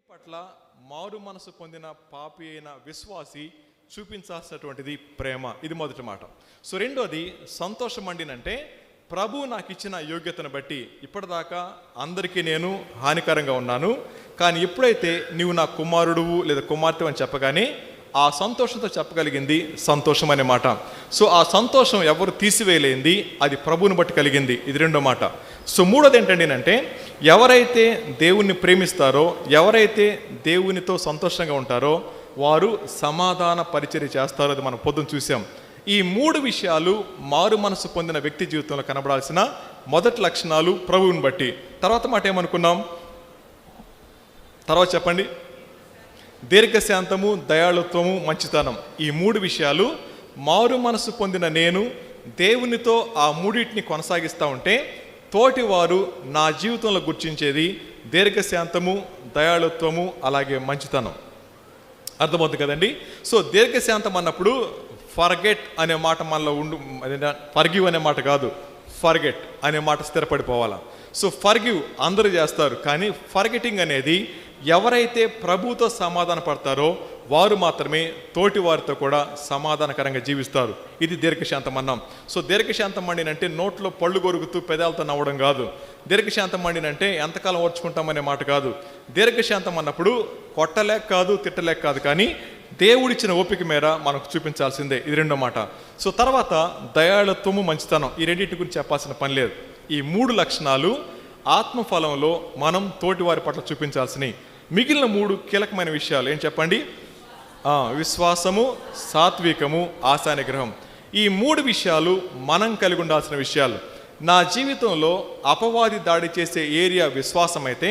పట్ల మారు మనసు పొందిన పాపి అయిన విశ్వాసి చూపించాల్సినటువంటిది ప్రేమ. ఇది మొదటి మాట. సో రెండోది సంతోషం అండినంటే ప్రభు నాకు ఇచ్చిన యోగ్యతను బట్టి ఇప్పటిదాకా అందరికీ నేను హానికరంగా ఉన్నాను, కానీ ఎప్పుడైతే నీవు నా కుమారుడువు లేదా కుమార్తె అని చెప్పగానే ఆ సంతోషంతో చెప్పగలిగింది సంతోషం అనే మాట. సో ఆ సంతోషం ఎవరు తీసివేయలేంది, అది ప్రభువుని బట్టి కలిగింది. ఇది రెండో మాట. సో మూడోది ఏంటండి అంటే ఎవరైతే దేవుణ్ణి ప్రేమిస్తారో, ఎవరైతే దేవునితో సంతోషంగా ఉంటారో వారు సమాధాన పరిచర్య చేస్తారో, అది మనం పొద్దున చూసాం. ఈ 3 విషయాలు మారు మనసు పొందిన వ్యక్తి జీవితంలో కనబడాల్సిన మొదటి లక్షణాలు ప్రభువుని బట్టి. తర్వాత మాట ఏమనుకున్నాం, తర్వాత చెప్పండి, దీర్ఘశాంతము, దయాళుత్వము, మంచితనం. ఈ 3 విషయాలు మారు మనసు పొందిన నేను దేవునితో ఆ 3టిని కొనసాగిస్తూ ఉంటే తోటి వారు నా జీవితంలో గుర్తించేది దీర్ఘశాంతము, దయాళుత్వము, అలాగే మంచితనం. అర్థమవుతుంది కదండి. సో దీర్ఘశాంతం అన్నప్పుడు ఫర్గెట్ అనే మాట మనలో ఫర్గివ్ అనే మాట కాదు, ఫర్గెట్ అనే మాట స్థిరపడిపోవాలా. సో ఫర్గివ్ అందరూ చేస్తారు, కానీ ఫర్గెటింగ్ అనేది ఎవరైతే ప్రభుతో సమాధాన పడతారో వారు మాత్రమే తోటి వారితో కూడా సమాధానకరంగా జీవిస్తారు. ఇది దీర్ఘశాంతం అన్నాం. సో దీర్ఘశాంతం మండినంటే నోట్లో పళ్ళు కొరుకుతూ పెదాలతో నవ్వడం కాదు. దీర్ఘశాంతం మండినంటే ఎంతకాలం ఓర్చుకుంటామనే మాట కాదు. దీర్ఘశాంతం అన్నప్పుడు కొట్టలేక కాదు, తిట్టలేక కాదు, కానీ దేవుడిచ్చిన ఓపిక మేర మనకు చూపించాల్సిందే. ఇది రెండో మాట. సో తర్వాత దయాళుత్వము, మంచితనం, ఈ రెండింటి గురించి చెప్పాల్సిన పని లేదు. ఈ 3 లక్షణాలు ఆత్మఫలంలో మనం తోటి వారి పట్ల చూపించాల్సినవి. మిగిలిన 3 కీలకమైన విషయాలు ఏం చెప్పండి, విశ్వాసము, సాత్వికము, ఆశానిగ్రహం. ఈ 3 విషయాలు మనం కలిగి ఉండాల్సిన విషయాలు. నా జీవితంలో అపవాది దాడి చేసే ఏరియా విశ్వాసం అయితే,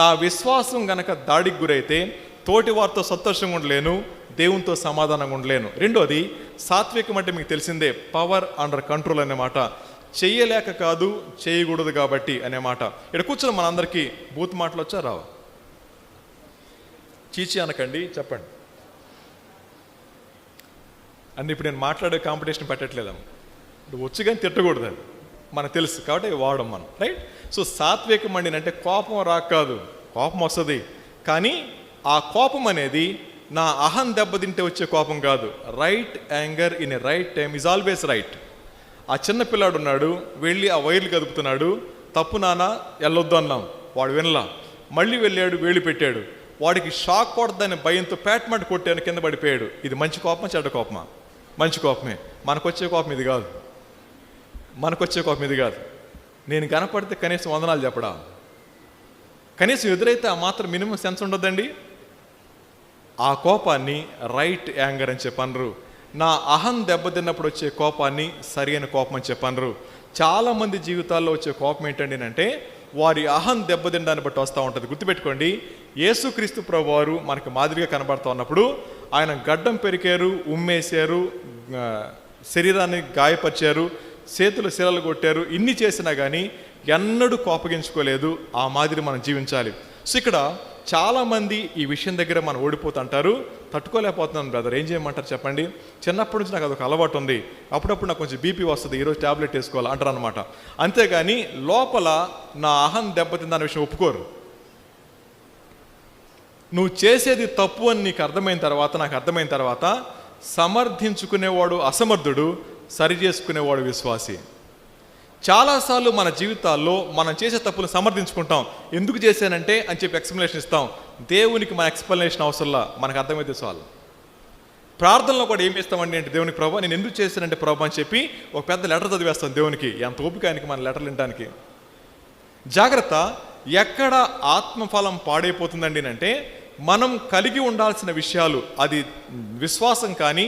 నా విశ్వాసం గనక దాడికి గురైతే తోటి వారితో సంతోషంగా ఉండలేను, దేవునితో సమాధానంగా ఉండలేను. రెండోది, సాత్వికం అంటే మీకు తెలిసిందే, పవర్ అండర్ కంట్రోల్ అనే మాట. చెయ్యలేక కాదు, చేయకూడదు కాబట్టి అనే మాట. ఇక్కడ కూర్చొని మనందరికీ బూత్ మాటలు వచ్చా రావా? చీచి అనకండి, చెప్పండి. అంటే ఇప్పుడు నేను మాట్లాడే కాంపిటీషన్ పెట్టట్లేదమ్మా. ఇప్పుడు వచ్చి కానీ తిట్టకూడదు, అది మనకు తెలుసు కాబట్టి వాడడం మనం, రైట్? సో సాత్వికం అండి అంటే కోపం రాక కాదు, కోపం వస్తుంది, కానీ ఆ కోపం అనేది నా అహం దెబ్బతింటే వచ్చే కోపం కాదు. Right anger in a right time is always right. ఆ చిన్న పిల్లాడు ఉన్నాడు, వెళ్ళి ఆ వైర్లు కదుపుతున్నాడు, తప్పు నాన్న వెళ్ళొద్దు అన్నాం, వాడు వినలా, మళ్ళీ వెళ్ళాడు, వేళ్ళు పెట్టాడు, వాడికి షాక్ కొడదని భయంతో పేట్మంట కొట్టాను, కింద పడిపోయాడు. ఇది మంచి కోపమా చెడ్డ కోపమా? మంచి కోపమే. మనకొచ్చే కోపం ఇది కాదు, మనకొచ్చే కోపం ఇది కాదు. నేను కనపడితే కనీసం వందనాలు చెప్పడా? కనీసం ఎదురైతే ఆ మాత్రం మినిమం సెన్స్ ఉండొద్దండి. ఆ కోపాన్ని రైట్ యాంగర్ అని చెప్పనరు. నా అహం దెబ్బతిన్నప్పుడు వచ్చే కోపాన్ని సరైన కోపం అని చెప్పనరు. చాలామంది జీవితాల్లో వచ్చే కోపం ఏంటండి అంటే వారి అహం దెబ్బతినడాన్ని బట్టి వస్తూ ఉంటుంది. గుర్తుపెట్టుకోండి, యేసుక్రీస్తు ప్రభువారు మనకు మాదిరిగా కనబడుతూ ఉన్నప్పుడు ఆయన గడ్డం పెరికారు, ఉమ్మేశారు, శరీరాన్ని గాయపరిచారు, చేతులు శిలలు కొట్టారు, ఇన్ని చేసినా కానీ ఎన్నడూ కోపగించుకోలేదు. ఆ మాదిరి మనం జీవించాలి. సో ఇక్కడ చాలామంది ఈ విషయం దగ్గర మనం ఓడిపోతుంటారు. తట్టుకోలేకపోతున్నాను బ్రదర్, ఏం చేయమంటారు చెప్పండి? చిన్నప్పటి నుంచి నాకు అదొక అలవాటు ఉంది, అప్పుడప్పుడు నాకు కొంచెం బీపీ వస్తుంది, ఈరోజు ట్యాబ్లెట్ వేసుకోవాలి అంటారు అనమాట. అంతేగాని లోపల నా అహం దెబ్బతిందన్న విషయం ఒప్పుకోరు. నువ్వు చేసేది తప్పు అని నీకు అర్థమైన తర్వాత, నాకు అర్థమైన తర్వాత, సమర్థించుకునేవాడు అసమర్థుడు, సరి చేసుకునేవాడు విశ్వాసి. చాలాసార్లు మన జీవితాల్లో మనం చేసే తప్పులు సమర్థించుకుంటాం. ఎందుకు చేశానంటే అని చెప్పి ఎక్స్ప్లెనేషన్ ఇస్తాం. దేవునికి మన ఎక్స్ప్లెనేషన్ అవసరంలా, మనకు అర్థమైతే చాలు. ప్రార్థనలో కూడా ఏం చేస్తామండి అంటే, దేవునికి ప్రభా నేను ఎందుకు చేశానంటే ప్రభా అని చెప్పి ఒక పెద్ద లెటర్ చదివేస్తాం దేవునికి. ఎంత ఓపిక ఆయనకి మన లెటర్లు వినడానికి. జాగ్రత్త, ఎక్కడ ఆత్మఫలం పాడైపోతుందండి అంటే మనం కలిగి ఉండాల్సిన విషయాలు, అది విశ్వాసం కానీ,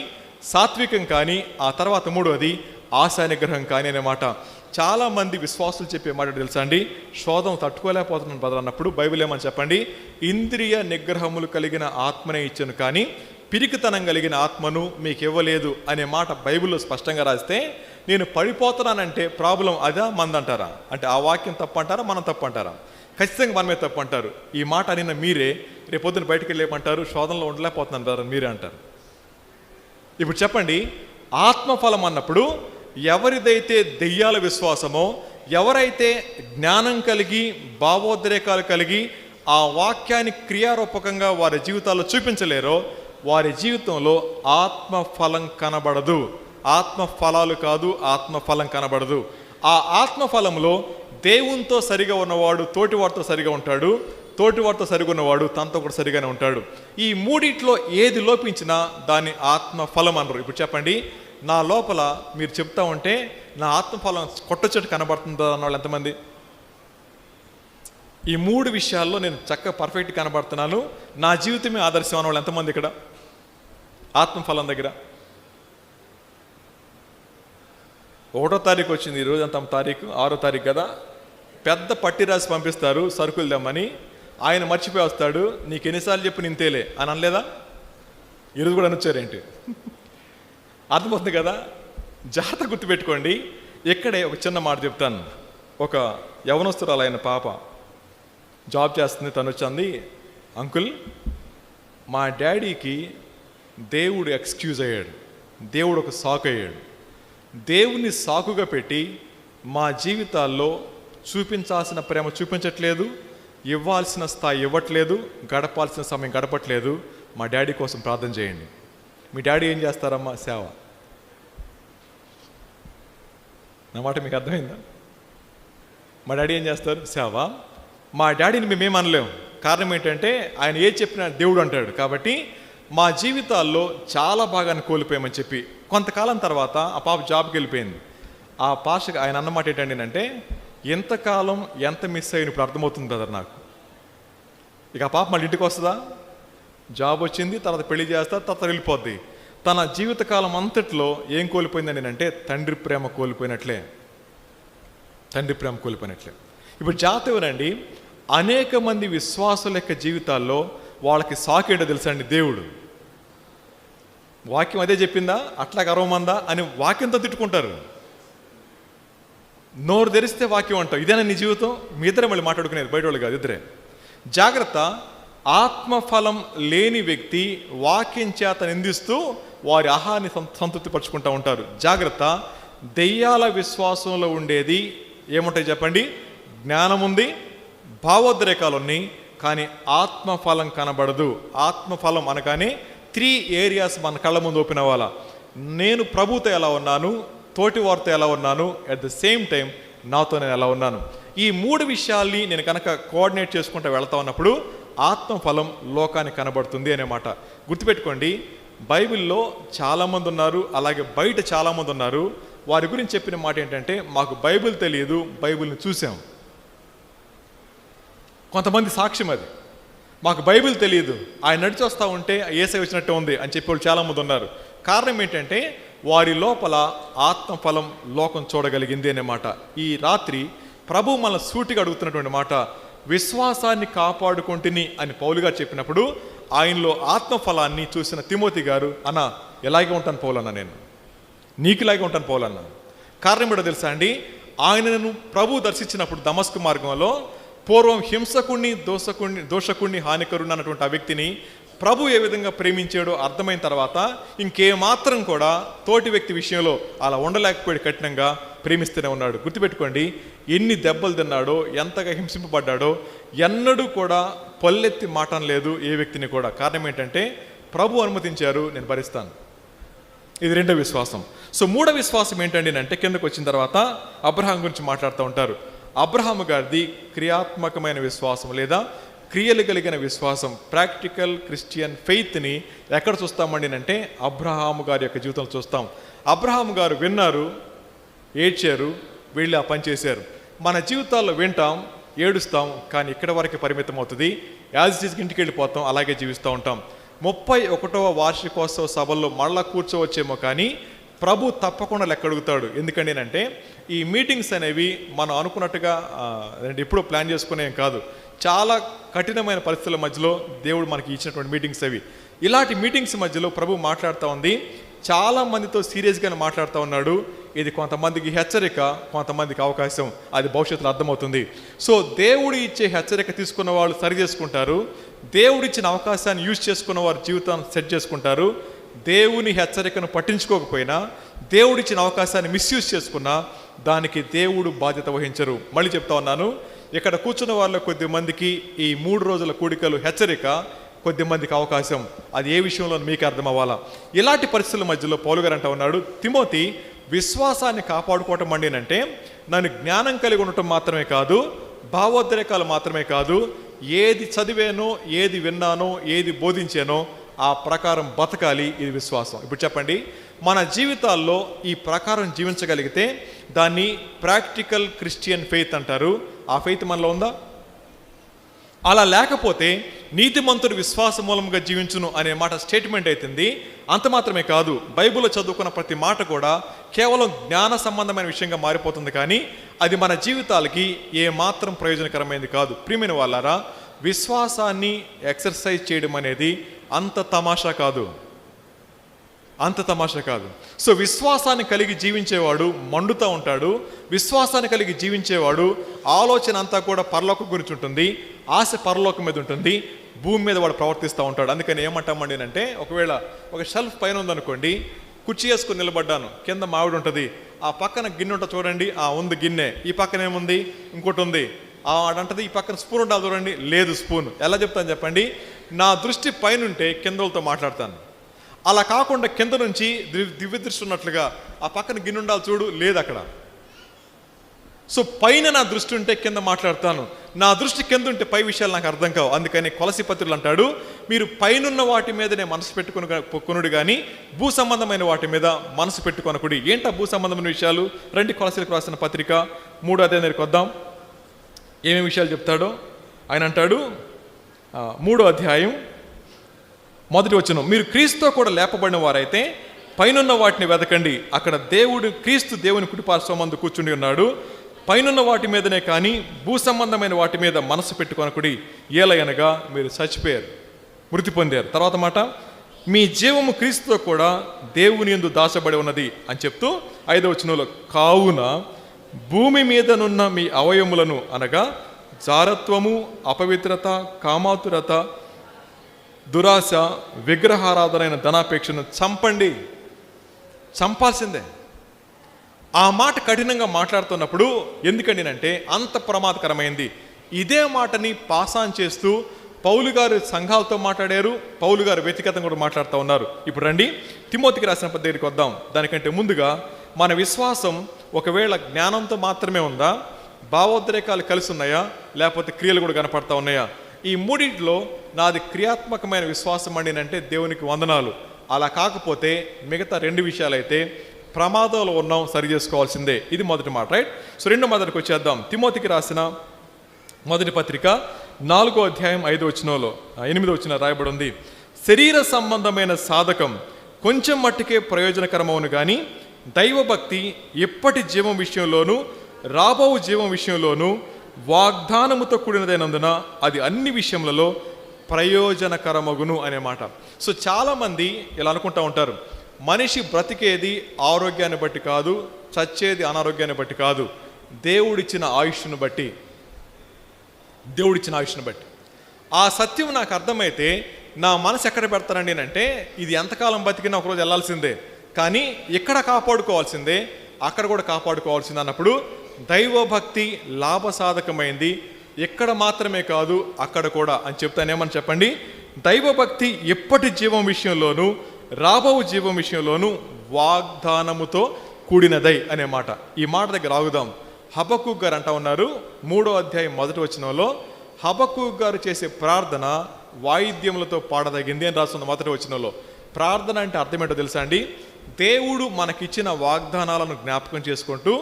సాత్వికం కానీ, ఆ తర్వాత మూడోది ఆశా నిగ్రహం కానీ అనే మాట. చాలామంది విశ్వాసులు చెప్పే మాట తెలుసా అండి, శోధం తట్టుకోలేకపోతున్నాను బ్రదర్ అన్నప్పుడు బైబిల్ ఏమని చెప్పండి, ఇంద్రియ నిగ్రహములు కలిగిన ఆత్మనే ఇచ్చాను కానీ పిరికితనం కలిగిన ఆత్మను మీకు ఇవ్వలేదు అనే మాట బైబిల్లో స్పష్టంగా రాస్తే, నేను పడిపోతున్నానంటే ప్రాబ్లం అదా మందంటారా? అంటే ఆ వాక్యం తప్పు అంటారా, మనం తప్పు అంటారా? ఖచ్చితంగా మనమే తప్పు అంటారు. ఈ మాట అనిన మీరే రేపొద్దున బయటకు వెళ్ళేమంటారు, శోధనలో ఉండలేకపోతున్నాను బ్రదర్ మీరే అంటారు. ఇప్పుడు చెప్పండి, ఆత్మఫలం అన్నప్పుడు ఎవరిదైతే దెయ్యాల విశ్వాసమో, ఎవరైతే జ్ఞానం కలిగి భావోద్రేకాలు కలిగి ఆ వాక్యాన్ని క్రియారూపకంగా వారి జీవితాల్లో చూపించలేరో వారి జీవితంలో ఆత్మఫలం కనబడదు. ఆత్మఫలాలు కాదు, ఆత్మఫలం కనబడదు. ఆ ఆత్మఫలంలో దేవునితో సరిగా ఉన్నవాడు తోటివాడితో సరిగా ఉంటాడు, తోటివాడితో సరిగా ఉన్నవాడు తనతో కూడా సరిగానే ఉంటాడు. ఈ మూడిట్లో ఏది లోపించినా దాన్ని ఆత్మఫలం అనరు. ఇప్పుడు చెప్పండి, నా లోపల మీరు చెప్తా ఉంటే నా ఆత్మఫలం కొట్టొచ్చట్టు కనబడుతుందా అన్న వాళ్ళు ఎంతమంది? ఈ మూడు విషయాల్లో నేను చక్కగా పర్ఫెక్ట్ కనబడుతున్నాను, నా జీవితమే ఆదర్శం అన్న వాళ్ళు ఎంతమంది ఇక్కడ ఆత్మఫలం దగ్గర? 1వ తారీఖు వచ్చింది, ఈరోజు అంత తారీఖు 6వ తారీఖు కదా, పెద్ద పట్టి రాసి పంపిస్తారు సరుకులు తెమ్మని. ఆయన మర్చిపోయి వస్తాడు, నీకు ఎన్నిసార్లు చెప్పు నేను తేలే అని అనలేదా? ఈరోజు కూడా అనొచ్చారేంటి? అర్థమవుతుంది కదా. జాగ్రత్త గుర్తుపెట్టుకోండి. ఇక్కడే ఒక చిన్న మాట చెప్తాను. ఒక యవనస్తురాలైన పాప జాబ్ చేస్తుంది. తను వచ్చింది, అంకుల్ మా డాడీకి దేవుడు ఎక్స్క్యూజ్ అయ్యాడు, దేవుడు ఒక సాకు అయ్యాడు. దేవుని సాకుగా పెట్టి మా జీవితాల్లో చూపించాల్సిన ప్రేమ చూపించట్లేదు, ఇవ్వాల్సిన స్థాయి ఇవ్వట్లేదు, గడపాల్సిన సమయం గడపట్లేదు. మా డాడీ కోసం ప్రార్థన చేయండి. మీ డాడీ ఏం చేస్తారమ్మా? సేవ. నా మాట మీకు అర్థమైందా? మా డాడీ ఏం చేస్తారు? సేవ. మా డాడీని మేమేం అనలేము. కారణం ఏంటంటే ఆయన ఏది చెప్పినా దేవుడు అంటాడు. కాబట్టి మా జీవితాల్లో చాలా భాగాన్ని కోల్పోయామని చెప్పి కొంతకాలం తర్వాత ఆ పాప జాబ్కి వెళ్ళిపోయింది. ఆ పాషకి ఆయన అన్నమాట ఏంటంటే, ఎంతకాలం ఎంత మిస్ అయ్యి ఇప్పుడు అర్థమవుతుంది బ్రదర్ నాకు. ఇక ఆ పాప మళ్ళీ ఇంటికి వస్తుందా? జాబ్ వచ్చింది, తర్వాత పెళ్లి చేస్తా, తర్వాత వెళ్ళిపోద్ది. తన జీవితకాలం అంతట్లో ఏం కోల్పోయిందని అంటే తండ్రి ప్రేమ కోల్పోయినట్లే, తండ్రి ప్రేమ కోల్పోయినట్లే. ఇప్పుడు జాతీయనండి, అనేక మంది విశ్వాసుల యొక్క జీవితాల్లో వాళ్ళకి సాకేంటో తెలుసా అండి? దేవుడు. వాక్యం అదే చెప్పిందా, అట్లా గర్వమందా అని వాక్యంతో తిట్టుకుంటారు. నోరు తెరిస్తే వాక్యం అంటావు. ఇదేనా నీ జీవితం? మీ ఇద్దరే మళ్ళీ మాట్లాడుకునేది, బయట వాళ్ళు కాదు, ఇద్దరే. జాగ్రత్త. ఆత్మఫలం లేని వ్యక్తి వాక్యం చేత నిందిస్తూ వారి ఆహాన్ని సంతృప్తిపరుచుకుంటూ ఉంటారు. జాగ్రత్త. దెయ్యాల విశ్వాసంలో ఉండేది ఏముంటాయి చెప్పండి? జ్ఞానం ఉంది, భావోద్రేకాలు ఉన్నాయి, కానీ ఆత్మఫలం కనబడదు. ఆత్మఫలం అనగానే 3 ఏరియాస్ మన కళ్ళ ముందు ఓపెన్ అవ్వాలా. నేను ప్రభుతో ఎలా ఉన్నాను, తోటి వారితో ఎలా ఉన్నాను, అట్ ద సేమ్ టైం నాతో నేను ఎలా ఉన్నాను. ఈ 3 విషయాల్ని నేను కనుక కోఆర్డినేట్ చేసుకుంటూ వెళ్తా ఉన్నప్పుడు ఆత్మఫలం లోకానికి కనబడుతుంది అనే మాట గుర్తుపెట్టుకోండి. బైబిల్లో చాలామంది ఉన్నారు, అలాగే బయట చాలామంది ఉన్నారు. వారి గురించి చెప్పిన మాట ఏంటంటే, మాకు బైబిల్ తెలియదు, బైబిల్ని చూసాం. కొంతమంది సాక్ష్యం అది. మాకు బైబిల్ తెలియదు, ఆయన నడిచి వస్తూ ఉంటే ఏసై వచ్చినట్టు ఉంది అని చెప్పేవాళ్ళు చాలామంది ఉన్నారు. కారణం ఏంటంటే వారి లోపల ఆత్మఫలం లోకం చూడగలిగింది అనే మాట. ఈ రాత్రి ప్రభు మన సూటిగా అడుగుతున్నటువంటి మాట, విశ్వాసాన్ని కాపాడుకుంటుని అని పౌలు గారు చెప్పినప్పుడు ఆయనలో ఆత్మఫలాన్ని చూసిన తిమోతి గారు, అన్న ఎలాగే ఉంటాను పౌలన్నా, నేను నీకులాగే ఉంటాను పౌలన్నా. కారణం ఏంటో తెలుసా అండి? ఆయనను ప్రభు దర్శించినప్పుడు దమస్కు మార్గంలో పూర్వం హింసకుణ్ణి, దోషకుణ్ణి, హానికరుణ్ణి అన్నటువంటి ఆ వ్యక్తిని ప్రభు ఏ విధంగా ప్రేమించాడో అర్థమైన తర్వాత ఇంకేమాత్రం కూడా తోటి వ్యక్తి విషయంలో అలా ఉండలేకపోయాడు, కఠినంగా ప్రేమిస్తూనే ఉన్నాడు. గుర్తుపెట్టుకోండి, ఎన్ని దెబ్బలు తిన్నాడో, ఎంతగా హింసింపబడ్డాడో, ఎన్నడూ కూడా పల్లెత్తి మాటం లేదు ఏ వ్యక్తిని కూడా. కారణం ఏంటంటే ప్రభు అనుమతించారు, నేను భరిస్తాను. ఇది 2వ విశ్వాసం. సో 3వ విశ్వాసం ఏంటండి అంటే, కిందకు వచ్చిన తర్వాత అబ్రహాం గురించి మాట్లాడుతూ ఉంటారు. అబ్రహాము గారిది క్రియాత్మకమైన విశ్వాసం లేదా క్రియలు కలిగిన విశ్వాసం, ప్రాక్టికల్ క్రిస్టియన్ ఫెయిత్ని ఎక్కడ చూస్తామండి అంటే అబ్రహాము గారి యొక్క జీవితంలో చూస్తాం. అబ్రహాము గారు విన్నారు, ఏడ్చారు, వెళ్ళి ఆ పని చేశారు. మన జీవితాల్లో వింటాం, ఏడుస్తాం, కానీ ఇక్కడ వరకు పరిమితం అవుతుంది. యాజ్ ఇట్ ఈజ్ ఇంటికి వెళ్ళిపోతాం, అలాగే జీవిస్తూ ఉంటాం. 31వ వార్షికోత్సవ సభల్లో మళ్ళా కూర్చోవచ్చేమో, కానీ ప్రభు తప్పకుండా లెక్క అడుగుతాడు. ఎందుకంటే అంటే ఈ మీటింగ్స్ అనేవి మనం అనుకున్నట్టుగా ఎప్పుడూ ప్లాన్ చేసుకునేం కాదు. చాలా కఠినమైన పరిస్థితుల మధ్యలో దేవుడు మనకి ఇచ్చినటువంటి మీటింగ్స్ అవి. ఇలాంటి మీటింగ్స్ మధ్యలో ప్రభు మాట్లాడుతూ ఉంది, చాలా మందితో సీరియస్గానే మాట్లాడుతూ ఉన్నాడు. ఇది కొంతమందికి హెచ్చరిక, కొంతమందికి అవకాశం, అది భవిష్యత్తులో అర్థమవుతుంది. సో దేవుడు ఇచ్చే హెచ్చరిక తీసుకున్న వాళ్ళు సరి చేసుకుంటారు, దేవుడిచ్చిన అవకాశాన్ని యూజ్ చేసుకున్న వారు జీవితాన్ని సెట్ చేసుకుంటారు. దేవుని హెచ్చరికను పట్టించుకోకపోయినా, దేవుడిచ్చిన అవకాశాన్ని మిస్యూజ్ చేసుకున్నా దానికి దేవుడు బాధ్యత వహించరు. మళ్ళీ చెప్తా ఉన్నాను, ఇక్కడ కూర్చున్న వాళ్ళ కొద్ది మందికి ఈ 3 రోజుల కూడికలు హెచ్చరిక, కొద్ది మందికి అవకాశం. అది ఏ విషయంలో మీకు అర్థం అవ్వాలా. ఇలాంటి పరిస్థితుల మధ్యలో పౌలు గారు అంటా ఉన్నాడు, తిమోతి విశ్వాసాన్ని కాపాడుకోవటం అంటే నన్ను జ్ఞానం కలిగి ఉండటం మాత్రమే కాదు, భావోద్రేకాలు మాత్రమే కాదు, ఏది చదివానో, ఏది విన్నానో, ఏది బోధించానో ఆ ప్రకారం బతకాలి. ఇది విశ్వాసం. ఇప్పుడు చెప్పండి, మన జీవితాల్లో ఈ ప్రకారం జీవించగలిగితే దాన్ని ప్రాక్టికల్ క్రిస్టియన్ ఫెయిత్ అంటారు. ఆ ఫెయిత్ మనలో ఉందా? అలా లేకపోతే నీతిమంతుడు విశ్వాస మూలంగా జీవించును అనే మాట స్టేట్మెంట్ అవుతుంది. అంత మాత్రమే కాదు, బైబిల్లో చదువుకున్న ప్రతి మాట కూడా కేవలం జ్ఞాన సంబంధమైన విషయంగా మారిపోతుంది, కానీ అది మన జీవితాలకి ఏమాత్రం ప్రయోజనకరమైనది కాదు. ప్రియమైన వాళ్ళారా, విశ్వాసాన్ని ఎక్సర్సైజ్ చేయడం అనేది అంత తమాషా కాదు, అంత తమాషా కాదు. సో విశ్వాసాన్ని కలిగి జీవించేవాడు మండుతూ ఉంటాడు. విశ్వాసాన్ని కలిగి జీవించేవాడు ఆలోచన అంతా కూడా పరలోకం గురించి ఉంటుంది, ఆశ పరలోకం మీద ఉంటుంది, భూమి మీద వాడు ప్రవర్తిస్తూ ఉంటాడు. అందుకని ఏమంటామండి అంటే, ఒకవేళ ఒక షెల్ఫ్ పైన ఉందనుకోండి, కుర్చీ వేసుకొని నిలబడ్డాను, కింద మామిడి ఉంటుంది, ఆ పక్కన గిన్నె ఉంటుంది చూడండి, ఉంది గిన్నె, ఈ పక్కన ఏముంది, ఇంకోటి ఉంది, అడంటది, ఈ పక్కన స్పూన్ ఉంటుంది చూడండి, లేదు స్పూన్. ఎలా చెప్తాను చెప్పండి? నా దృష్టి పైనుంటే కిందలతో మాట్లాడతాను. అలా కాకుండా కింద నుంచి దివ్య దృష్టి ఉన్నట్లుగా ఆ పక్కన గిన్నె ఉండాలి చూడు, లేదు అక్కడ. సో పైన నా దృష్టి ఉంటే కింద మాట్లాడతాను, నా దృష్టి కింద ఉంటే పై విషయాలు నాకు అర్థం కావు. అందుకని కొలసి పత్రులు అంటాడు, మీరు పైనున్న వాటి మీదనే మనసు పెట్టుకొనుడు కానీ భూ సంబంధమైన వాటి మీద మనసు పెట్టుకొనకుడి. ఏంటా భూ సంబంధమైన విషయాలు? రండి కొలసీలకు రాసిన పత్రిక 3వ అధ్యాయానికి వద్దాం. ఏమేమి విషయాలు చెప్తాడో ఆయన అంటాడు. 3వ అధ్యాయం 1వ వచనం, మీరు క్రీస్తుతో కూడా లేపబడిన వారైతే పైనున్న వాటిని వెతకండి, అక్కడ క్రీస్తు దేవుని కుడిపార్శ్వమందు కూర్చుండి ఉన్నాడు. పైనున్న వాటి మీదనే కానీ భూ సంబంధమైన వాటి మీద మనసు పెట్టుకొనకుడి, ఏలయనగా మీరు చచ్చిపోయారు, మృతి పొందారు. తర్వాత మాట, మీ జీవము క్రీస్తుతో కూడా దేవుని యందు దాచబడి ఉన్నది అని చెప్తూ 5వ వచనంలో, కావున భూమి మీదనున్న మీ అవయములను అనగా జారత్వము, అపవిత్రత, కామాతురత, దురాశ, విగ్రహారాధనైన ధనాపేక్షను చంపండి. చంపాల్సిందే. ఆ మాట కఠినంగా మాట్లాడుతున్నప్పుడు ఎందుకండి అంటే అంత ప్రమాదకరమైంది. ఇదే మాటని పాసాన్ చేస్తూ పౌలు గారు సంఘాలతో మాట్లాడారు, పౌలు గారు వ్యక్తిగతంగా కూడా మాట్లాడుతూ ఉన్నారు. ఇప్పుడు రండి తిమోతికి రాసిన దగ్గరికి వద్దాం. దానికంటే ముందుగా మన విశ్వాసం ఒకవేళ జ్ఞానంతో మాత్రమే ఉందా, భావోద్రేకాలు కలిసి ఉన్నాయా, లేకపోతే క్రియలు కూడా కనపడతా ఉన్నాయా? ఈ మూడింటిలో నాది క్రియాత్మకమైన విశ్వాసం అండి అంటే దేవునికి వందనాలు. అలా కాకపోతే మిగతా 2 విషయాలైతే ప్రమాదంలో ఉన్నాం, సరి చేసుకోవాల్సిందే. ఇది మొదటి మాట, రైట్? సో రెండో మొదటికి వచ్చేద్దాం. తిమోతికి రాసిన మొదటి పత్రిక 4వ అధ్యాయం 5వ వచనంలో 8వ వచనం రాయబడి ఉంది, శరీర సంబంధమైన సాధకం కొంచెం మట్టుకే ప్రయోజనకరమవును కానీ దైవభక్తి ఎప్పటి జీవం విషయంలోనూ రాబో జీవం విషయంలోనూ వాగ్దానముతో కూడినదైనందున అది అన్ని విషయములలో ప్రయోజనకరమగును అనే మాట. సో చాలామంది ఇలా అనుకుంటూ ఉంటారు, మనిషి బ్రతికేది ఆరోగ్యాన్ని బట్టి కాదు, చచ్చేది అనారోగ్యాన్ని బట్టి కాదు, దేవుడిచ్చిన ఆయుష్ను బట్టి. ఆ సత్యం నాకు అర్థమైతే నా మనసు ఎక్కడ పెడతానండి అంటే ఇది ఎంతకాలం బతికినా ఒకరోజు వెళ్ళాల్సిందే, కానీ ఇక్కడ కాపాడుకోవాల్సిందే, అక్కడ కూడా కాపాడుకోవాల్సిందే అన్నప్పుడు దైవభక్తి లాభసాధకమైంది. ఎక్కడ మాత్రమే కాదు అక్కడ కూడా అని చెప్తానేమని చెప్పండి. దైవభక్తి ఎప్పటి జీవం విషయంలోనూ రాబో జీవం విషయంలోనూ వాగ్దానముతో కూడినదై అనే మాట. ఈ మాట దగ్గర ఆగుదాం. హబక్కూకు గారు అంటా ఉన్నారు 3వ అధ్యాయం 1వ వచనంలో, హబక్కూకు గారు చేసే ప్రార్థన వాయిద్యములతో పాడదగింది అని రాస్తున్న 1వ వచనంలో. ప్రార్థన అంటే అర్థం ఏంటో తెలుసా అండి? దేవుడు మనకిచ్చిన వాగ్దానాలను జ్ఞాపకం చేసుకుంటూ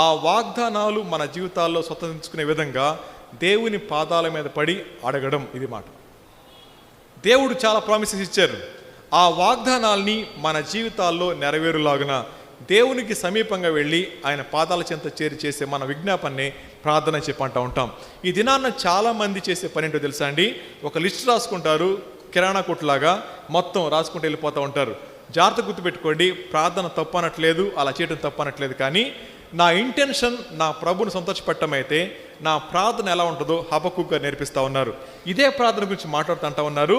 ఆ వాగ్దానాలు మన జీవితాల్లో స్వతంత్రించుకునే విధంగా దేవుని పాదాల మీద పడి అడగడం. ఇది మాట. దేవుడు చాలా ప్రామిసెస్ ఇచ్చారు. ఆ వాగ్దానాల్ని మన జీవితాల్లో నెరవేరులాగున దేవునికి సమీపంగా వెళ్ళి ఆయన పాదాల చెంత చేరి చేసే మన విజ్ఞాపనని ప్రార్థన చెప్పంటూ ఉంటాం. ఈ దినాన్న చాలామంది చేసే పని ఏంటో తెలుసా అండి? ఒక లిస్ట్ రాసుకుంటారు, కిరాణా కొట్టులాగా మొత్తం రాసుకుంటూ వెళ్ళిపోతూ ఉంటారు. జాగ్రత్త గుర్తుపెట్టుకోండి, ప్రార్థన తప్పు అనట్లేదు, అలా చేయడం తప్పు అనట్లేదు, కానీ నా ఇంటెన్షన్ నా ప్రభుని సంతోషపెట్టడం అయితే నా ప్రార్థన ఎలా ఉంటుందో హబక్కూకు గారు నేర్పిస్తూ ఉన్నారు. ఇదే ప్రార్థన గురించి మాట్లాడుతూ ఉన్నారు.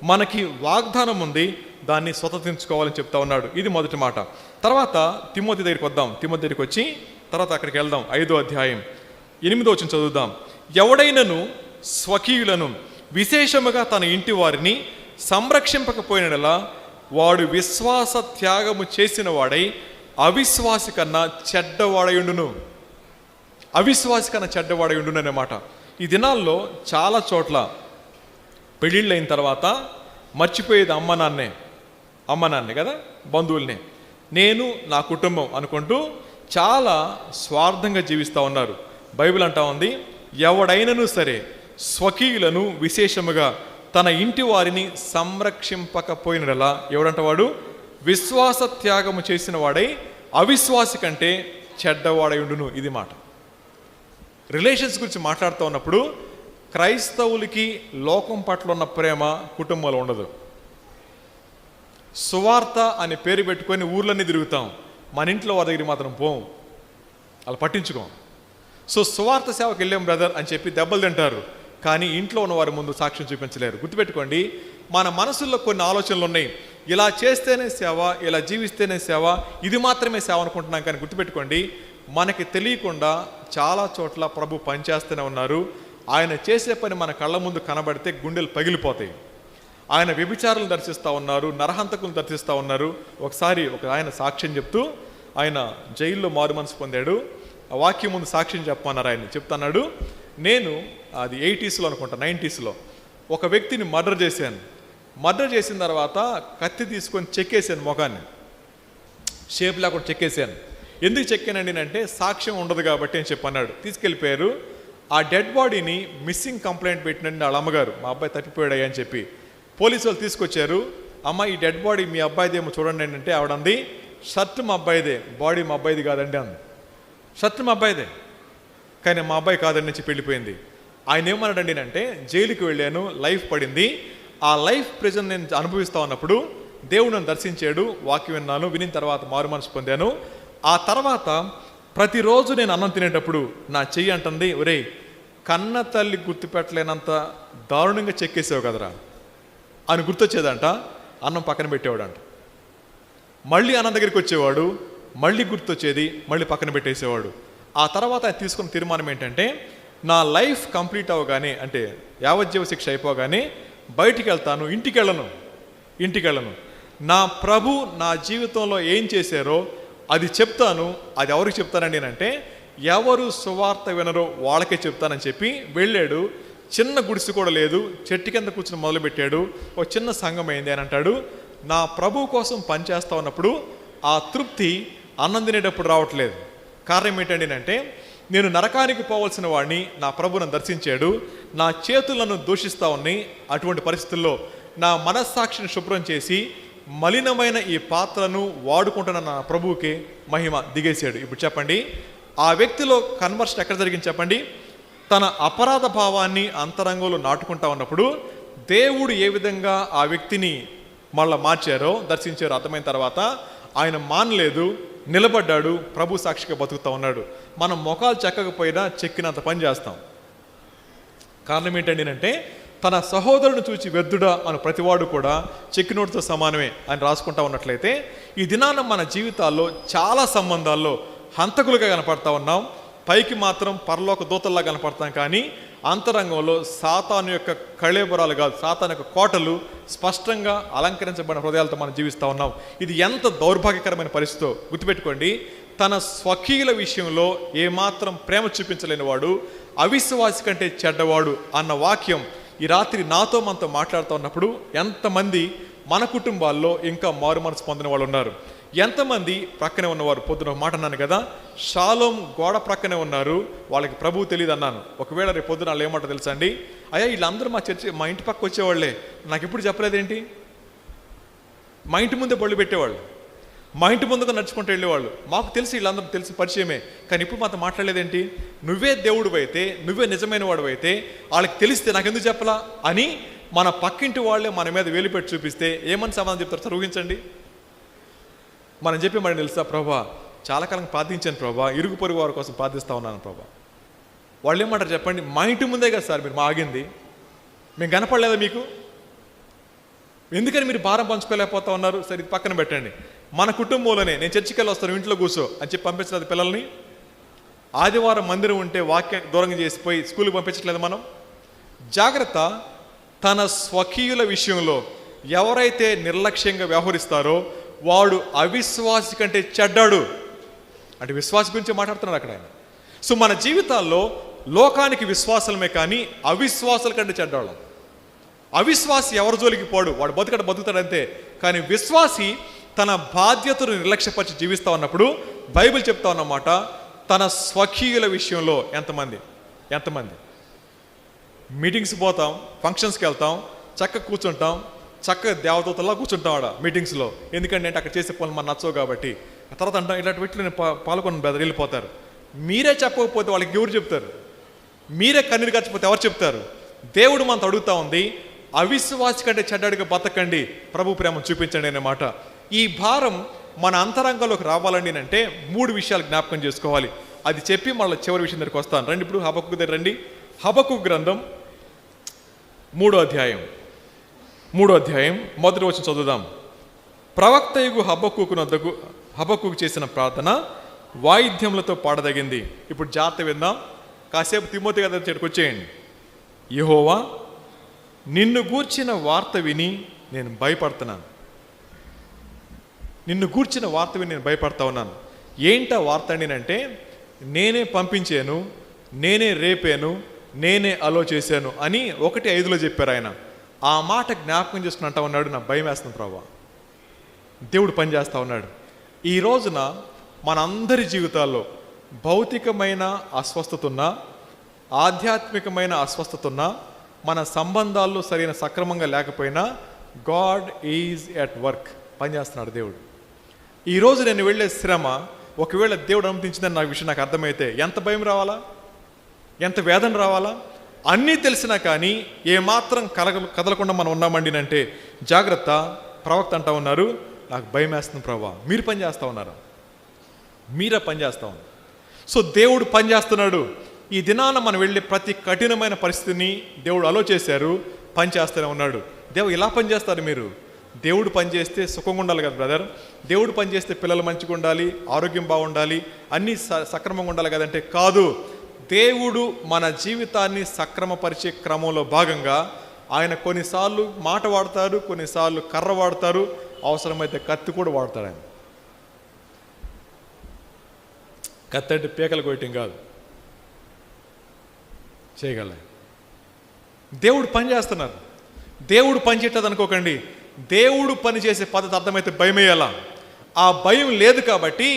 మనకి వాగ్దానం ఉంది, దాన్ని స్వతంత్రించుకోవాలని చెప్తా ఉన్నాడు. ఇది మొదటి మాట. తర్వాత తిమోతి దగ్గరికి వద్దాం. తిమోతి దగ్గరికి వచ్చి తర్వాత అక్కడికి వెళ్దాం. 5వ అధ్యాయం 8వ వచనం చదువుదాం. ఎవడైనను స్వకీయులను విశేషముగా తన ఇంటి వారిని సంరక్షింపకపోయినలా వాడు విశ్వాస త్యాగము చేసిన వాడై అవిశ్వాసి కన్నా చెడ్డవాడయుండును. అవిశ్వాసి కన్నా చెడ్డవాడయుండును అనే మాట. ఈ దినాల్లో చాలా చోట్ల పెళ్ళిళ్ళు అయిన తర్వాత మర్చిపోయేది అమ్మ నాన్నే కదా, బంధువుల్నే, నేను నా కుటుంబం అనుకుంటూ చాలా స్వార్థంగా జీవిస్తూ ఉన్నారు. బైబిల్ అంటా ఉంది, ఎవడైనను సరే స్వకీయులను విశేషముగా తన ఇంటి వారిని సంరక్షింపకపోయినలా ఎవడంటవాడు విశ్వాస త్యాగము చేసిన వాడై అవిశ్వాసి కంటే చెడ్డవాడయుండును. ఇది మాట. రిలేషన్స్ గురించి మాట్లాడుతూ ఉన్నప్పుడు క్రైస్తవులకి లోకం పట్ల ఉన్న ప్రేమ కుటుంబంలో ఉండదు. సువార్త అనే పేరు పెట్టుకొని ఊర్లన్నీ తిరుగుతాం, మన ఇంట్లో వారి దగ్గరికి మాత్రం పోం, అలా పట్టించుకోం. సో సువార్త సేవకి వెళ్ళాం బ్రదర్ అని చెప్పి దెబ్బలు తింటారు, కానీ ఇంట్లో ఉన్న వారి ముందు సాక్ష్యం చూపించలేరు. గుర్తుపెట్టుకోండి, మన మనసుల్లో కొన్ని ఆలోచనలు ఉన్నాయి. ఇలా చేస్తేనే సేవ, ఇలా జీవిస్తేనే సేవ, ఇది మాత్రమే సేవ అనుకుంటున్నాం. కానీ గుర్తుపెట్టుకోండి, మనకి తెలియకుండా చాలా చోట్ల ప్రభు పనిచేస్తూనే ఉన్నారు. ఆయన చేసే పని మన కళ్ళ ముందు కనబడితే గుండెలు పగిలిపోతాయి. ఆయన వ్యభిచారులను దర్శిస్తూ ఉన్నారు, నరహంతకులను దర్శిస్తూ ఉన్నారు. ఒకసారి ఆయన సాక్ష్యం చెప్తూ, ఆయన జైల్లో మారు మనసు పొందాడు. ఆ వాక్యం ముందు సాక్ష్యం చెప్పమన్నారు. ఆయన చెప్తున్నాడు, నేను అది 80s అనుకుంటా, 90s ఒక వ్యక్తిని మర్డర్ చేశాను. మర్డర్ చేసిన తర్వాత కత్తి తీసుకొని చెక్కేసాను, మొఖాన్ని షేప్ లేకుండా చెక్కేసాను. ఎందుకు చెక్కానండి అంటే సాక్ష్యం ఉండదు కాబట్టి అని చెప్పన్నాడు. తీసుకెళ్ళిపోయారు. ఆ డెడ్ బాడీని మిస్సింగ్ కంప్లైంట్ పెట్టినండి వాళ్ళ అమ్మగారు, మా అబ్బాయి తప్పిపోయాడు అని చెప్పి పోలీసు వాళ్ళు తీసుకొచ్చారు. అమ్మ ఈ డెడ్ బాడీ మీ అబ్బాయిదేమో చూడండి అంటే ఆవిడంది, షర్ట్ మా అబ్బాయిదే, బాడీ మా అబ్బాయిది కాదండి అంది. షర్ట్ మా అబ్బాయిదే కానీ మా అబ్బాయి కాదని చెప్పి వెళ్ళిపోయింది. ఆయన ఏమన్నాడండి అంటే జైలుకి వెళ్ళాను, లైఫ్ పడింది, ఆ లైఫ్ ప్రెజెంట్ నేను అనుభవిస్తూ ఉన్నప్పుడు దేవుడు నన్ను దర్శించాడు, వాక్యం విన్నాను, వినిన తర్వాత మారు మనసు పొందాను. ఆ తర్వాత ప్రతిరోజు నేను అన్నం తినేటప్పుడు నా చెయ్యి అంటుంది, ఒరే కన్న తల్లి గుర్తుపెట్టలేనంత దారుణంగా చెక్కేసావు కదరా అని గుర్తొచ్చేదంట. అన్నం పక్కన పెట్టేవాడంట. మళ్ళీ అన్నం దగ్గరికి వచ్చేవాడు, మళ్ళీ గుర్తొచ్చేది, మళ్ళీ పక్కన పెట్టేసేవాడు. ఆ తర్వాత ఆయన తీసుకున్న తీర్మానం ఏంటంటే, నా లైఫ్ కంప్లీట్ అవగానే, అంటే యావజ్జీవ శిక్ష అయిపోగానే బయటికి వెళ్తాను, ఇంటికి వెళ్ళను. నా ప్రభు నా జీవితంలో ఏం చేశారో అది చెప్తాను. అది ఎవరికి చెప్తానండి అంటే, ఎవరు సువార్త వినరో వాళ్ళకే చెప్తానని చెప్పి వెళ్ళాడు. చిన్న గుడిసి కూడా లేదు, చెట్టు కింద కూర్చుని మొదలుపెట్టాడు. ఒక చిన్న సంఘం అయింది అని అంటాడు. నా ప్రభు కోసం పనిచేస్తా ఉన్నప్పుడు ఆ తృప్తి అన్నం తినేటప్పుడు రావట్లేదు. కారణం ఏంటండి అంటే, నేను నరకానికి పోవాల్సిన వాడిని నా ప్రభు నన్ను దర్శించాడు. నా చేతులను దూషిస్తూ ఉన్నాయి. అటువంటి పరిస్థితుల్లో నా మనస్సాక్షిని శుభ్రం చేసి మలినమైన ఈ పాత్రను వాడుకుంటున్న నా ప్రభువుకి మహిమ దిగేశాడు. ఇప్పుడు చెప్పండి, ఆ వ్యక్తిలో కన్వర్షన్ ఎక్కడ జరిగింది చెప్పండి? తన అపరాధ భావాన్ని అంతరంగంలో నాటుకుంటా ఉన్నప్పుడు దేవుడు ఏ విధంగా ఆ వ్యక్తిని మళ్ళా మార్చారో, దర్శించారో అర్థమైన తర్వాత ఆయన మానలేదు, నిలబడ్డాడు, ప్రభు సాక్షిగా బతుకుతూ ఉన్నాడు. మనం మొఖాలు చెక్కకపోయినా చెక్కినంత పని చేస్తాం. కారణం ఏంటండి అంటే, తన సహోదరుని చూచి వెద్దుడా అని ప్రతివాడు కూడా చెక్కినోటితో సమానమే అని రాసుకుంటా ఉన్నట్లయితే, ఈ దినాన మన జీవితాల్లో చాలా సంబంధాల్లో హంతకులుగా కనపడతా ఉన్నాం. పైకి మాత్రం పరలోక దూతల్లా కనపడతాం, కానీ అంతరంగంలో సాతాను యొక్క కళేబరాలు కాదు, సాతాను యొక్క కోటలు స్పష్టంగా అలంకరించబడిన హృదయాలతో మనం జీవిస్తూ ఉన్నాం. ఇది ఎంత దౌర్భాగ్యకరమైన పరిస్థితో గుర్తుపెట్టుకోండి. తన స్వకీయుల విషయంలో ఏమాత్రం ప్రేమ చూపించలేని వాడు అవిశ్వాసి కంటే చెడ్డవాడు అన్న వాక్యం ఈ రాత్రి నాతో మనతో మాట్లాడుతూ ఉన్నప్పుడు ఎంతమంది మన కుటుంబాల్లో ఇంకా మారు మనసు పొందిన వాళ్ళు ఉన్నారు? ఎంతమంది ప్రక్కనే ఉన్నవారు? పొద్దున మాట అన్నాను కదా, షాలోం గోడ ప్రక్కనే ఉన్నారు, వాళ్ళకి ప్రభువు తెలియదు అన్నాను. ఒకవేళ రేపు పొద్దున వాళ్ళు ఏమంటారు తెలుసా అండి? అయ్యా వీళ్ళందరూ మా ఇంటి పక్క వచ్చేవాళ్లే, నాకు ఎప్పుడు చెప్పలేదేంటి? మా ఇంటి ముందే బళ్ళు పెట్టేవాళ్ళు, మా ఇంటి ముందుగా నడుచుకుంటూ వెళ్ళేవాళ్ళు, మాకు తెలిసి వీళ్ళందరూ తెలిసి పరిచయమే, కానీ ఇప్పుడు మాతో మాట్లాడలేదేంటి? నువ్వే దేవుడు అయితే, నువ్వే నిజమైన వాడు అయితే వాళ్ళకి తెలిస్తే నాకెందుకు చెప్పలా అని మన పక్కింటి వాళ్ళే మన మీద వేలిపెట్టి చూపిస్తే ఏమని సమాధానం చెప్తారు సార్? ఊహించండి. మనం చెప్పి మరి తెలుసా, ప్రభా చాలా కాలం ప్రార్థించాను ప్రభా, ఇరుగు పొరుగు వారి కోసం ప్రార్థిస్తూ ఉన్నాను ప్రభా. వాళ్ళు ఏమంటారు చెప్పండి? మా ఇంటి ముందే కదా సార్ మీరు మా ఆగింది, మేము కనపడలేదా మీకు? ఎందుకని మీరు భారం పంచుకోలేకపోతా ఉన్నారు? సరే ఇది పక్కన పెట్టండి. మన కుటుంబంలోనే నేను చర్చికి వెళ్ళి వస్తాను, ఇంట్లో కూర్చో అని చెప్పి పంపించలేదు పిల్లల్ని. ఆదివారం మందిరం ఉంటే వాక్యం దూరంగా చేసిపోయి స్కూల్కి పంపించట్లేదు మనం. జాగ్రత్త. తన స్వకీయుల విషయంలో ఎవరైతే నిర్లక్ష్యంగా వ్యవహరిస్తారో వాడు అవిశ్వాసి కంటే చెడ్డాడు. అంటే విశ్వాసి గురించి మాట్లాడుతున్నాడు అక్కడ ఆయన. సో మన జీవితాల్లో లోకానికి విశ్వాసలమే కానీ అవిశ్వాసాల కంటే చెడ్డాళ్ళం. అవిశ్వాసి ఎవరి జోలికి పోడు, వాడు బతుకుతాడంతే. కానీ విశ్వాసి తన బాధ్యతను నిర్లక్ష్యపరిచి జీవిస్తూ ఉన్నప్పుడు బైబిల్ చెప్తా ఉన్నమాట, తన స్వకీయుల విషయంలో ఎంతమంది మీటింగ్స్ పోతాం, ఫంక్షన్స్కి వెళ్తాం, చక్కగా కూర్చుంటాం, చక్కగా దేవదూతల్లా కూర్చుంటాం ఆడ మీటింగ్స్లో. ఎందుకంటే అక్కడ చేసే పనులు మన నచ్చవు కాబట్టి. ఆ తర్వాత అంటాం ఇలాంటి వీటిలో నేను పాల్గొని వెళ్ళిపోతారు. మీరే చెప్పకపోతే వాళ్ళకి ఎవరు చెప్తారు? మీరే కన్నీరు కచ్చిపోతే ఎవరు చెప్తారు? దేవుడు మనతో అడుగుతా ఉంది, అవిశ్వాసి కంటే చెడ్డాడిగా బతకండి, ప్రభు ప్రేమ చూపించండి అనే మాట. ఈ భారం మన అంతరంగంలోకి రావాలండి అంటే 3 విషయాలు జ్ఞాపకం చేసుకోవాలి. అది చెప్పి మళ్ళీ చివరి విషయం దగ్గరికి వస్తాను. రండి, ఇప్పుడు హబక్కూకు దగ్గర రండి. హబక్కూకు గ్రంథం 3వ అధ్యాయం 1వ వచనం చదువుదాం. ప్రవక్తయగు హబక్కూకు చేసిన ప్రార్థన వాయిద్యములతో పాడదగింది. ఇప్పుడు జాగ్రత్త విందాం. కాసేపు తిమోతి గారి దగ్గరికి వచ్చేయండి. యెహోవా, నిన్ను గూర్చిన వార్త విని నేను భయపడుతున్నాను. నేను భయపడతా ఉన్నాను. ఏంటా వార్త అండి అంటే, నేనే పంపించాను, నేనే రేపాను, నేనే అలో చేశాను అని 1:5 చెప్పారు ఆయన. ఆ మాట జ్ఞాపకం చేసుకుని అంటా ఉన్నాడు, నా భయం వేస్తుంది ప్రభా. దేవుడు పనిచేస్తూ ఉన్నాడు. ఈ రోజున మనందరి జీవితాల్లో భౌతికమైన అస్వస్థత ఉన్నా, ఆధ్యాత్మికమైన అస్వస్థత ఉన్నా, మన సంబంధాల్లో సరైన సక్రమంగా లేకపోయినా గాడ్ ఈజ్ ఎట్ వర్క్, పనిచేస్తున్నాడు దేవుడు. ఈరోజు నేను వెళ్ళే శ్రమ ఒకవేళ దేవుడు అనుమతించిందని నాకు విషయం నాకు అర్థమైతే ఎంత భయం రావాలా, ఎంత వేదన రావాలా? అన్నీ తెలిసినా కానీ ఏమాత్రం కదలకుండా మనం ఉన్నామండి అంటే జాగ్రత్త. ప్రవక్త అంటా ఉన్నారు, నాకు భయం వేస్తుంది ప్రభా. మీరు పని చేస్తూ ఉన్నారు, మీరే పని చేస్తూ ఉన్నారు. సో దేవుడు పని చేస్తున్నాడు. ఈ దినాన మనం వెళ్ళే ప్రతి కఠినమైన పరిస్థితిని దేవుడు అలో చేశారు, పని చేస్తూనే ఉన్నాడు. దేవుడు ఇలా పని చేస్తారు. మీరు దేవుడు పని చేస్తే సుఖంగా ఉండాలి కదా బ్రదర్. దేవుడు పని చేస్తే పిల్లలు మంచిగా ఉండాలి, ఆరోగ్యం బాగుండాలి, అన్నీ సక్రమంగా ఉండాలి కదంటే కాదు. దేవుడు మన జీవితాన్ని సక్రమపరిచే క్రమంలో భాగంగా ఆయన కొన్నిసార్లు మాట వాడతారు, కొన్నిసార్లు కర్ర వాడతారు, అవసరమైతే కత్తి కూడా వాడతాడు. ఆయన కత్తి అంటే పీకలు కొట్టడం కాదు, చేయగల. దేవుడు పని చేస్తున్నారు. దేవుడు పని చేయట్లేదు అనుకోకండి. దేవుడు పని చేసే పద్ధతి అర్థమైతే భయం వేయాలా. ఆ భయం లేదు కాబట్టి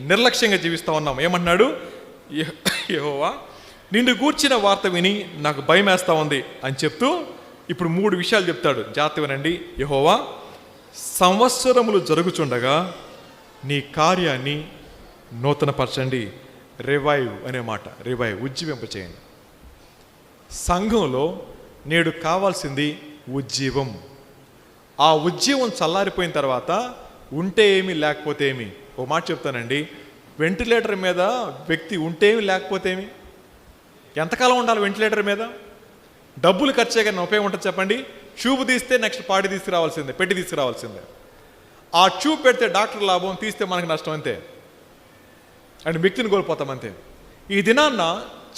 నిర్లక్ష్యంగా జీవిస్తూ ఉన్నాం. ఏమన్నాడు? యెహోవా నిన్ను గూర్చిన వార్త విని నాకు భయం వేస్తూ ఉంది అని చెప్తూ ఇప్పుడు 3 విషయాలు చెప్తాడు. జాగ్రత్త వినండి. యెహోవా సంవత్సరములు జరుగుచుండగా నీ కార్యాన్ని నూతనపరచండి. రివైవ్ అనే మాట, రివైవ్, ఉజ్జీవింప చేయండి. సంఘంలో నేడు కావాల్సింది ఉజ్జీవం. ఆ ఉజ్జీవం చల్లారిపోయిన తర్వాత ఉంటే ఏమి లేకపోతే ఏమి. ఓ మాట చెప్తానండి, వెంటిలేటర్ మీద వ్యక్తి ఉంటే ఏమి లేకపోతే ఏమి? ఎంతకాలం ఉండాలి వెంటిలేటర్ మీద? డబ్బులు ఖర్చు చేయగానే ఉపయోగం ఉంటుంది చెప్పండి. ట్యూబ్ తీస్తే నెక్స్ట్ పాడి తీసుకురావాల్సిందే, పెట్టి తీసుకురావాల్సిందే. ఆ ట్యూబ్ పెడితే డాక్టర్ లాభం, తీస్తే మనకు నష్టం అంతే, అండ్ వ్యక్తిని కోల్పోతాం అంతే. ఈ దినాన్న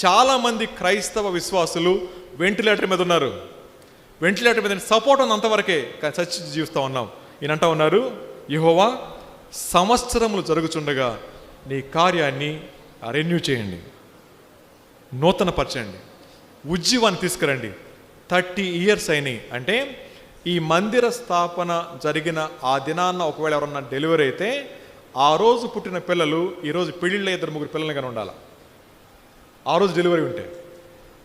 చాలామంది క్రైస్తవ విశ్వాసులు వెంటిలేటర్ మీద ఉన్నారు. వెంటిలేటర్ మీద సపోర్ట్ ఉంది అంతవరకే, కానీ చచ్చి జీవిస్తూ ఉన్నాం. ఈయనంటా ఉన్నారు, యెహోవా సంవత్సరములు జరుగుచుండగా నీ కార్యాన్ని రెన్యూ చేయండి, నూతనపరచండి, ఉజ్జీవాన్ని తీసుకురండి. 30 years అయినాయి అంటే ఈ మందిర స్థాపన జరిగిన ఆ దినాన్న ఒకవేళ ఎవరన్నా డెలివరీ అయితే ఆ రోజు పుట్టిన పిల్లలు ఈరోజు పెళ్ళిళ్ళ 2-3 పిల్లలు కానీ ఉండాలి. ఆ రోజు డెలివరీ ఉంటే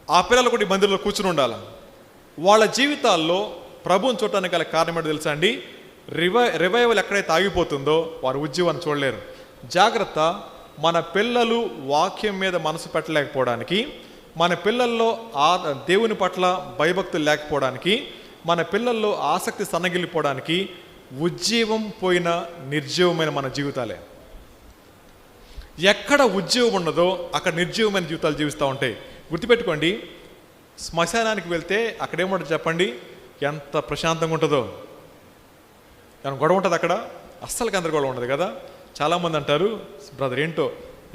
ఆ పిల్లలు కూడా ఈ మందిరంలో కూర్చుని ఉండాలి. వాళ్ళ జీవితాల్లో ప్రభువుని చూడటానికి గల కారణం ఏంటో తెలుసా అండి? రివైవల్ ఎక్కడైతే ఆగిపోతుందో వారు ఉజ్జీవాన్ని చూడలేరు. జాగ్రత్త. మన పిల్లలు వాక్యం మీద మనసు పెట్టలేకపోవడానికి, మన పిల్లల్లో దేవుని పట్ల భయభక్తులు లేకపోవడానికి, మన పిల్లల్లో ఆసక్తి సన్నగిల్లిపోవడానికి ఉజ్జీవం పోయిన నిర్జీవమైన మన జీవితాలే. ఎక్కడ ఉజ్జీవం ఉండదో అక్కడ నిర్జీవమైన జీవితాలు జీవిస్తూ ఉంటాయి. గుర్తుపెట్టుకోండి, శ్మశానానికి వెళ్తే అక్కడేముంటుంది చెప్పండి? ఎంత ప్రశాంతంగా ఉంటుందో. ఏమైనా గొడవ ఉంటుంది అక్కడ? అస్సలు గందరగోళం ఉండదు కదా. చాలామంది అంటారు, బ్రదర్ ఏంటో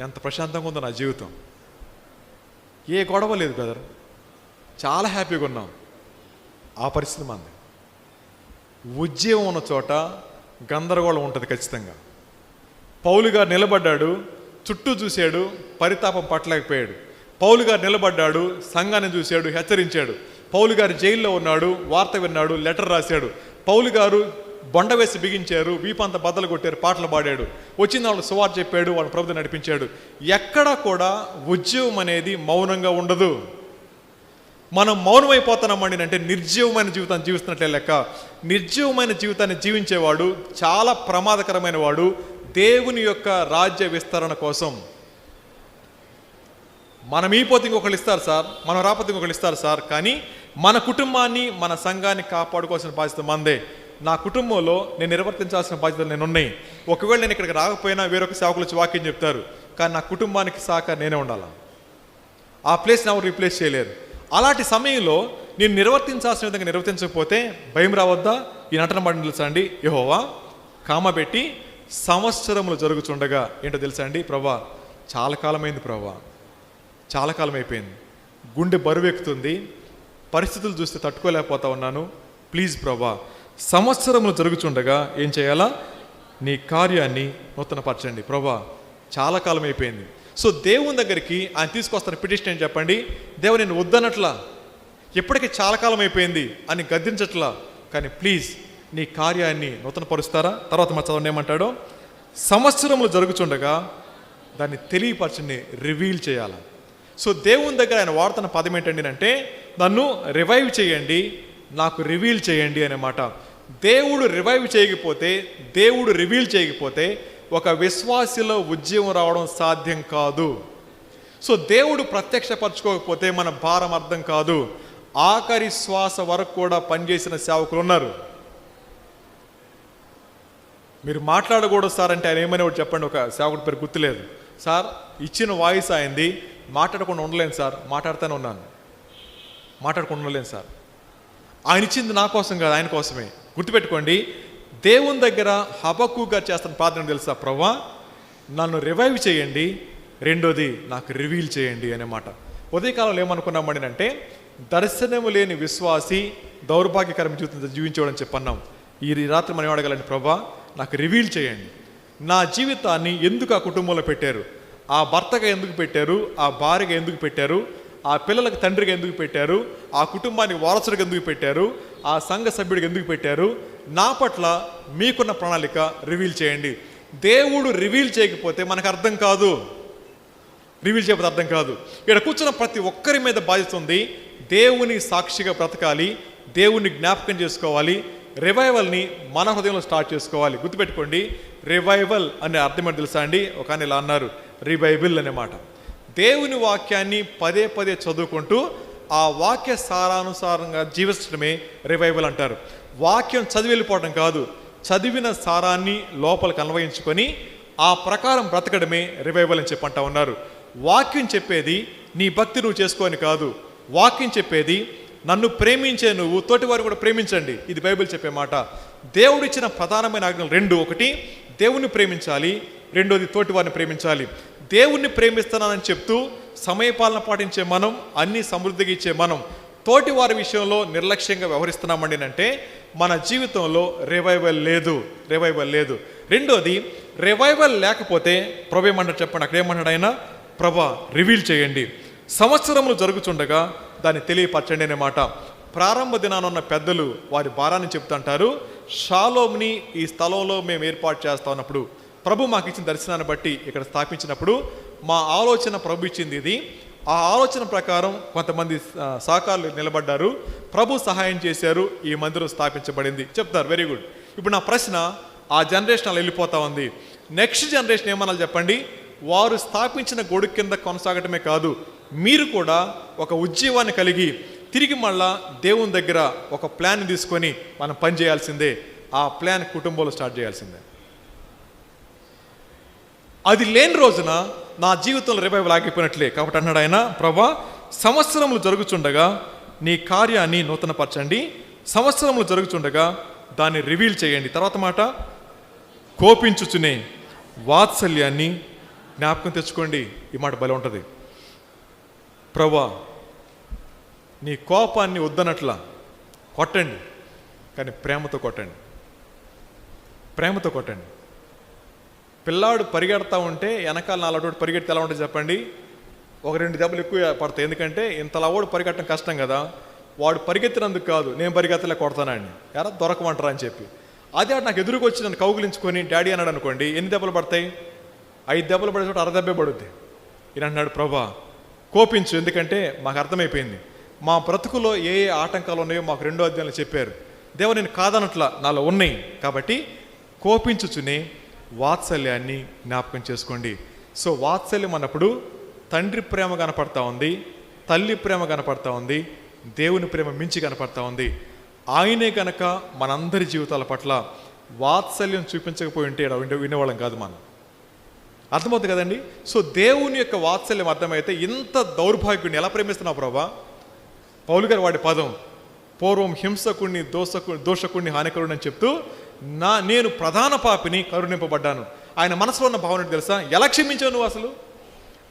ఎంత ప్రశాంతంగా ఉందో నా జీవితం, ఏ గొడవ లేదు బ్రదర్, చాలా హ్యాపీగా ఉన్నాం. ఆ పరిస్థితి మంది. ఉజ్జీవం ఉన్న చోట గందరగోళం ఉంటుంది ఖచ్చితంగా. పౌలు గారు నిలబడ్డాడు, చుట్టూ చూశాడు, పరితాపం పట్టలేకపోయాడు. పౌలు గారు నిలబడ్డాడు, సంఘాన్ని చూశాడు, హెచ్చరించాడు. పౌలు గారు జైల్లో ఉన్నాడు, వార్త విన్నాడు, లెటర్ రాశాడు. పౌలు గారు బొండ వేసి బిగించారు, వీపంత బద్దలు కొట్టారు, పాటలు పాడాడు. వచ్చిన వాళ్ళు సువార్త చెప్పాడు, వాళ్ళ ప్రభుత్వం నడిపించాడు. ఎక్కడ కూడా ఉజ్జీవం అనేది మౌనంగా ఉండదు. మనం మౌనమైపోతున్నామండి అంటే నిర్జీవమైన జీవితాన్ని జీవిస్తున్నట్లే లెక్క. నిర్జీవమైన జీవితాన్ని జీవించేవాడు చాలా ప్రమాదకరమైన వాడు దేవుని యొక్క రాజ్య విస్తరణ కోసం. మనం ఈపోతే ఇంకొకళ్ళు ఇస్తారు సార్, మనం రాకపోతే ఇంకొకళ్ళు ఇస్తారు సార్, కానీ మన కుటుంబాన్ని మన సంఘాన్ని కాపాడుకోవాల్సిన బాధ్యత మందే. నా కుటుంబంలో నేను నిర్వర్తించాల్సిన బాధ్యతలు నేను ఉన్నాయి. ఒకవేళ నేను ఇక్కడికి రాకపోయినా వేరొక సేవకులు వచ్చి వాక్యం చెప్తారు, కానీ నా కుటుంబానికి సహకారం నేనే ఉండాలి. ఆ ప్లేస్ని ఎవరు రీప్లేస్ చేయలేరు. అలాంటి సమయంలో నేను నిర్వర్తించాల్సిన విధంగా నిర్వర్తించకపోతే భయం రావద్దా? ఈ నటన పడిన తెలుసా అండి? యెహోవా కామబెట్టి సంవత్సరములు జరుగుతుండగా ఏంటో తెలుసా అండి? ప్రభా చాలా కాలమైంది, ప్రభా చాలా కాలం అయిపోయింది, గుండె బరువెక్కుతుంది, పరిస్థితులు చూస్తే తట్టుకోలేకపోతా ఉన్నాను, ప్లీజ్ ప్రభా సంవత్సరములు జరుగుతుండగా ఏం చేయాలా? నీ కార్యాన్ని నూతనపరచండి ప్రభా, చాలా కాలం అయిపోయింది. సో దేవుని దగ్గరికి ఆయన తీసుకొస్తున్న పిటిషన్ ఏం చెప్పండి? దేవుడు నేను వద్దనట్లా, ఎప్పటికీ చాలా కాలం అయిపోయింది అని గద్దించట్లా, కానీ ప్లీజ్ నీ కార్యాన్ని నూతనపరుస్తారా? తర్వాత మా చదవండి ఏమంటాడో, సంవత్సరములు జరుగుతుండగా దాన్ని తెలియపరచండి, రివీల్ చేయాలి. సో దేవుని దగ్గర ఆయన వాడుతున్న పదం ఏంటండి అంటే, నన్ను రివైవ్ చేయండి, నాకు రివీల్ చేయండి అనే మాట. దేవుడు రివైవ్ చేయకపోతే, దేవుడు రివీల్ చేయకపోతే ఒక విశ్వాసిలో ఉజ్జీవం రావడం సాధ్యం కాదు. సో దేవుడు ప్రత్యక్షపరచుకోకపోతే మన భారం అర్థం కాదు. ఆఖరి శ్వాస వరకు కూడా పనిచేసిన సేవకులు ఉన్నారు. మీరు మాట్లాడకూడదు సార్ అంటే ఆయన ఏమైనా ఒకటి చెప్పండి. ఒక సేవకుడి పేరు గుర్తులేదు సార్, ఇచ్చిన వాయిస్ అయింది, మాట్లాడకుండా ఉండలేను సార్, మాట్లాడుతూనే ఉన్నాను, మాట్లాడకుండా ఉండలేను సార్. ఆయన ఇచ్చింది నా కోసం కాదు, ఆయన కోసమే. గుర్తుపెట్టుకోండి, దేవుని దగ్గర హబక్కుగా చేస్తున్న ప్రార్థన తెలుసా? ప్రభువా నన్ను రివైవ్ చేయండి, రెండోది నాకు రివీల్ చేయండి అనే మాట. ఉదయకాలంలో ఏమనుకున్నామని అంటే, దర్శనము లేని విశ్వాసి దౌర్భాగ్యకరమైన జీవితం జీవించడం చెప్పన్నాం. ఈ రాత్రి మనం అడగాలంటే, ప్రభువా నాకు రివీల్ చేయండి, నా జీవితాన్ని ఎందుకు ఆ కుటుంబంలో పెట్టారు, ఆ భర్తగా ఎందుకు పెట్టారు, ఆ భార్యగా ఎందుకు పెట్టారు, ఆ పిల్లలకు తండ్రిగా ఎందుకు పెట్టారు, ఆ కుటుంబానికి వారసుడిగా ఎందుకు పెట్టారు, ఆ సంఘ సభ్యుడికి ఎందుకు పెట్టారు, నా పట్ల మీకున్న ప్రణాళిక రివీల్ చేయండి. దేవుడు రివీల్ చేయకపోతే మనకు అర్థం కాదు, రివీల్ చేయకపోతే అర్థం కాదు. ఇక్కడ కూర్చున్న ప్రతి ఒక్కరి మీద బాధ్యత ఉంది. దేవుని సాక్షిగా బ్రతకాలి, దేవుని జ్ఞాపకం చేసుకోవాలి, రివైవల్ని మన హృదయంలో స్టార్ట్ చేసుకోవాలి. గుర్తుపెట్టుకోండి, రివైవల్ అనే అర్థం ఏంటో తెలుసా అండి? ఒక ఆయన ఇలా అన్నారు, రివైబుల్ అనే మాట. దేవుని వాక్యాన్ని పదే పదే చదువుకుంటూ ఆ వాక్య సారానుసారంగా జీవించడమే రివైవల్ అంటారు. వాక్యం చదివి వెళ్ళిపోవడం కాదు, చదివిన సారాన్ని లోపలికి అన్వయించుకొని ఆ ప్రకారం బ్రతకడమే రివైవల్ అని చెప్పంటా ఉన్నారు. వాక్యం చెప్పేది నీ భక్తి నువ్వు చేసుకోని కాదు, వాక్యం చెప్పేది నన్ను ప్రేమించే నువ్వు తోటి వారు కూడా ప్రేమించండి. ఇది బైబిల్ చెప్పే మాట. దేవుడు ఇచ్చిన ప్రధానమైన ఆజ్ఞలు రెండు: ఒకటి దేవుణ్ణి ప్రేమించాలి, రెండోది తోటి వారిని ప్రేమించాలి. దేవుణ్ణి ప్రేమిస్తున్నానని చెప్తూ సమయపాలన పాటించే మనం, అన్ని సమృద్ధిగా ఇచ్చే మనం తోటి వారి విషయంలో నిర్లక్ష్యంగా వ్యవహరిస్తున్నామండి అంటే మన జీవితంలో రివైవల్ లేదు, రివైవల్ లేదు. రెండోది, రివైవల్ లేకపోతే ప్రభు ఏమన్నాడు చెప్పండి? అక్కడ ఏమన్నాడు ఆయన? ప్రభా రివీల్ చేయండి, సంవత్సరములు జరుగుతుండగా దాన్ని తెలియపరచండి అనే మాట. ప్రారంభ దినాన ఉన్న పెద్దలు వారి భారాన్ని చెప్తుంటారు. షాలోమ్ని ఈ స్థలంలో మేము ఏర్పాటు చేస్తా ఉన్నప్పుడు, ప్రభు మాకు ఇచ్చిన దర్శనాన్ని బట్టి ఇక్కడ స్థాపించినప్పుడు మా ఆలోచన ప్రభు ఇచ్చింది ఇది. ఆ ఆలోచన ప్రకారం కొంతమంది సహకారులు నిలబడ్డారు, ప్రభు సహాయం చేశారు, ఈ మందిరం స్థాపించబడింది చెప్తారు. Very good. ఇప్పుడు నా ప్రశ్న, ఆ జనరేషన్ అలా వెళ్ళిపోతా ఉంది. నెక్స్ట్ జనరేషన్ ఏమన్నా చెప్పండి? వారు స్థాపించిన గొడుగు కింద కొనసాగటమే కాదు, మీరు కూడా ఒక ఉద్యోగాన్ని కలిగి తిరిగి మళ్ళా దేవుని దగ్గర ఒక ప్లాన్ తీసుకొని మనం పని చేయాల్సిందే. ఆ ప్లాన్ కుటుంబంలో స్టార్ట్ చేయాల్సిందే. అది లేని రోజున నా జీవితంలో రివైవల్ ఆగిపోయినట్లే. కాబట్టి అన్నాడు ఆయన, ప్రభా సంవత్సరములు జరుగుచుండగా నీ కార్యాన్ని నూతనపరచండి, సంవత్సరములు జరుగుచుండగా దాన్ని రివీల్ చేయండి. తర్వాత మాట, కోపించుచునే వాత్సల్యాన్ని జ్ఞాపకం తెచ్చుకోండి. ఈ మాట భలే ఉంటుంది. ప్రభా నీ కోపాన్ని వద్దనట్లా కొట్టండి, కానీ ప్రేమతో కొట్టండి, ప్రేమతో కొట్టండి. పిల్లాడు పరిగెడతా ఉంటే వెనకాల నాలుగు పరిగెడితే ఎలా ఉంటుంది చెప్పండి? ఒక 2 దెబ్బలు ఎక్కువ పడతాయి. ఎందుకంటే ఇంతలావాడు పరిగెట్టడం కష్టం కదా. వాడు పరిగెత్తినందుకు కాదు, నేను పరిగెత్తలే కొడతానండి, ఎరా దొరకమంటారా అని చెప్పి. అదే నాకు ఎదురుకు వచ్చి నన్ను కౌగులించుకొని డాడీ అన్నాడు అనుకోండి, ఎన్ని దెబ్బలు పడతాయి? 5 దెబ్బలు పడే చోట 1/2 దెబ్బే పడుద్ది. ఈయన అన్నాడు, ప్రభా కోపించు, ఎందుకంటే మాకు అర్థమైపోయింది మా బ్రతుకులో ఏ ఏ ఆటంకాలు ఉన్నాయో మాకు 2వ అధ్యాయంలో చెప్పారు. దేవుడు నేను కాదనట్లా, నాలో ఉన్నాయి. కాబట్టి కోపించుచునే వాత్సల్యాన్ని జ్ఞాపకం చేసుకోండి. సో వాత్సల్యం అన్నప్పుడు తండ్రి ప్రేమ కనపడతా ఉంది, తల్లి ప్రేమ కనపడతా ఉంది, దేవుని ప్రేమ మించి కనపడతా ఉంది. ఆయనే కనుక మనందరి జీవితాల పట్ల వాత్సల్యం చూపించకపోయి ఉంటే వినేవాళ్ళం కాదు మనం. అర్థమవుతుంది కదండి? సో దేవుని యొక్క వాత్సల్యం అర్థమైతే ఇంత దౌర్భాగ్యుడిని ఎలా ప్రేమిస్తున్నావు ప్రభా? పౌలు గారు వాడి పదం, పూర్వం హింసకుడిని దోషకుడిని హానికరుడిని అని చెప్తూ నేను ప్రధాన పాపిని కరుణింపబడ్డాను. ఆయన మనసులో ఉన్న భావన తెలుసా? ఎలా క్షమించావు నువ్వు అసలు?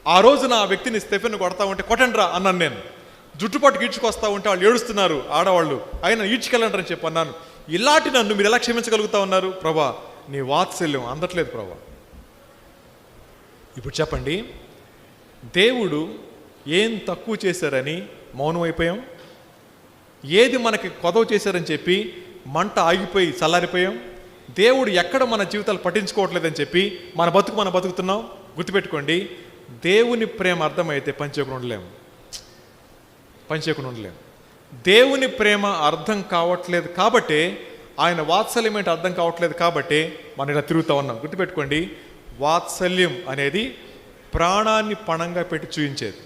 ఆ రోజున ఆ వ్యక్తిని స్టెఫెన్ కొడతా ఉంటే కొట్టండ్రా అన్నాను నేను. జుట్టుపాటు గీడ్చుకొస్తా ఉంటే వాళ్ళు ఏడుస్తున్నారు ఆడవాళ్ళు, ఆయన ఈడ్చుకెళ్ళంటారని చెప్పి అన్నాను. ఇలాంటి నన్ను మీరు ఎలా క్షమించగలుగుతా ఉన్నారు? ప్రభా నీ వాత్సల్యం అందట్లేదు ప్రభా. ఇప్పుడు చెప్పండి, దేవుడు ఏం తక్కువ చేశారని మౌనం అయిపోయాం? ఏది మనకి కొదవ చేశారని చెప్పి మంట ఆగిపోయి చల్లారిపోయాం? దేవుడు ఎక్కడ మన జీవితాలు పట్టించుకోవట్లేదని చెప్పి మన బతుకు మనం బతుకుతున్నాం? గుర్తుపెట్టుకోండి, దేవుని ప్రేమ అర్థమైతే పనిచేయకుండా ఉండలేము, పనిచేయకుండా ఉండలేము. దేవుని ప్రేమ అర్థం కావట్లేదు కాబట్టే, ఆయన వాత్సల్యం ఏంటి అర్థం కావట్లేదు కాబట్టే మనం ఇలా తిరుగుతూ ఉన్నాం. గుర్తుపెట్టుకోండి, వాత్సల్యం అనేది ప్రాణాన్ని పణంగా పెట్టి చూయించేది.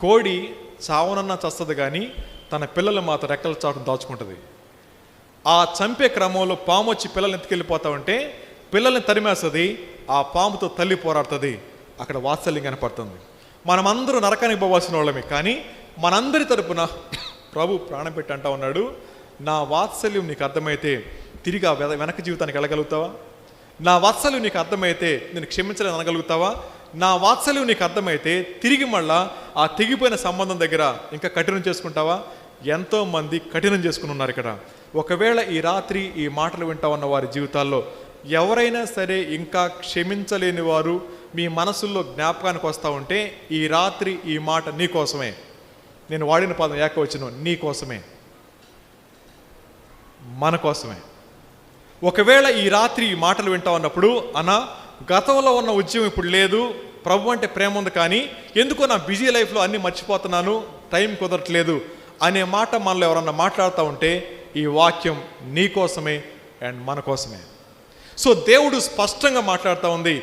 కోడి చావనన్నా చస్తుంది కానీ తన పిల్లలు మాత్రం రెక్కల చాటును దాచుకుంటుంది. ఆ చంపే క్రమంలో పాము వచ్చి పిల్లల్ని ఎత్తుకెళ్ళిపోతా ఉంటే పిల్లల్ని తరిమేస్తుంది, ఆ పాముతో తల్లి పోరాడుతుంది. అక్కడ వాత్సల్యం కనపడుతుంది. మనమందరూ నరకానికి పోవాల్సిన వాళ్ళమే, కానీ మనందరి తరపున ప్రభు ప్రాణం పెట్టి అంటా ఉన్నాడు, నా వాత్సల్యం నీకు అర్థమైతే తిరిగి ఆ వెనక జీవితానికి వెళ్ళగలుగుతావా? నా వాత్సల్యం నీకు అర్థమైతే నేను క్షమించలేని అనగలుగుతావా? నా వాత్సల్యం నీకు అర్థమైతే తిరిగి మళ్ళా ఆ తెగిపోయిన సంబంధం దగ్గర ఇంకా కఠినం చేసుకుంటావా? ఎంతోమంది కఠినం చేసుకుని ఉన్నారు ఇక్కడ. ఒకవేళ ఈ రాత్రి ఈ మాటలు వింటా ఉన్న వారి జీవితాల్లో ఎవరైనా సరే ఇంకా క్షమించలేని వారు మీ మనసుల్లో జ్ఞాపకానికి వస్తూ ఉంటే ఈ రాత్రి ఈ మాట నీ కోసమే. నేను వాడిన పదం ఏకవచనం, నీ కోసమే, మన కోసమే. ఒకవేళ ఈ రాత్రి ఈ మాటలు వింటా ఉన్నప్పుడు గతంలో ఉన్న ఉద్యమం ఇప్పుడు లేదు, ప్రభు అంటే ప్రేమ ఉంది, కానీ ఎందుకో నా బిజీ లైఫ్లో అన్నీ మర్చిపోతున్నాను, టైం కుదరట్లేదు అనే మాట మనలో ఎవరన్నా మాట్లాడుతూ ఉంటే ఈ వాక్యం నీ కోసమే అండ్ మన కోసమే. సో దేవుడు స్పష్టంగా మాట్లాడుతూ ఉంది,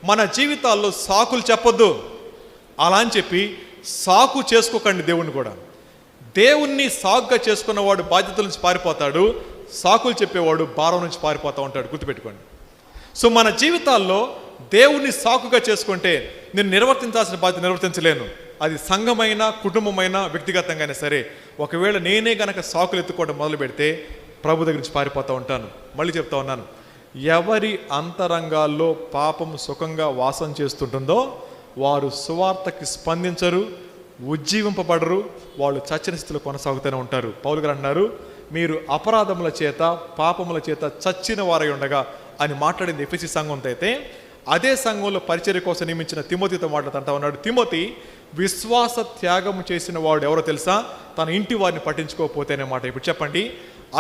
మన జీవితాల్లో సాకులు చెప్పొద్దు. అలా అని చెప్పి సాకు చేసుకోకండి దేవుణ్ణి కూడా. దేవుణ్ణి సాకుగా చేసుకున్నవాడు బాధ్యతల నుంచి పారిపోతాడు, సాకులు చెప్పేవాడు భారం నుంచి పారిపోతూ ఉంటాడు. గుర్తుపెట్టుకోండి. సో మన జీవితాల్లో దేవుణ్ణి సాకుగా చేసుకుంటే నేను నిర్వర్తించాల్సిన బాధ్యత నిర్వర్తించలేను. అది సంఘమైనా కుటుంబమైనా వ్యక్తిగతంగా అయినా సరే. ఒకవేళ నేనే గనక సాకులు ఎత్తుకోవడం మొదలు పెడితే ప్రభు దగ్గర నుంచి పారిపోతూ ఉంటాను. మళ్ళీ చెప్తా ఉన్నాను, ఎవరి అంతరంగాల్లో పాపం సుఖంగా వాసం చేస్తుంటుందో వారు సువార్తకి స్పందించరు, ఉజ్జీవింపబడరు, వాళ్ళు చచ్చిన స్థితిలో కొనసాగుతూనే ఉంటారు. పౌలు గారు అన్నారు, మీరు అపరాధముల చేత పాపముల చేత చచ్చిన వారై ఉండగా అని మాట్లాడింది ఎఫెసీ సంఘంతో. అయితే అదే సంఘంలో పరిచర్య కోసం నియమించిన తిమోతితో మాట్లాడుతూ ఉన్నాడు, తిమోతి విశ్వాస త్యాగం చేసిన వాడు ఎవరో తెలుసా? తన ఇంటి వారిని పట్టించుకోకపోతేనే మాట. ఇప్పుడు చెప్పండి,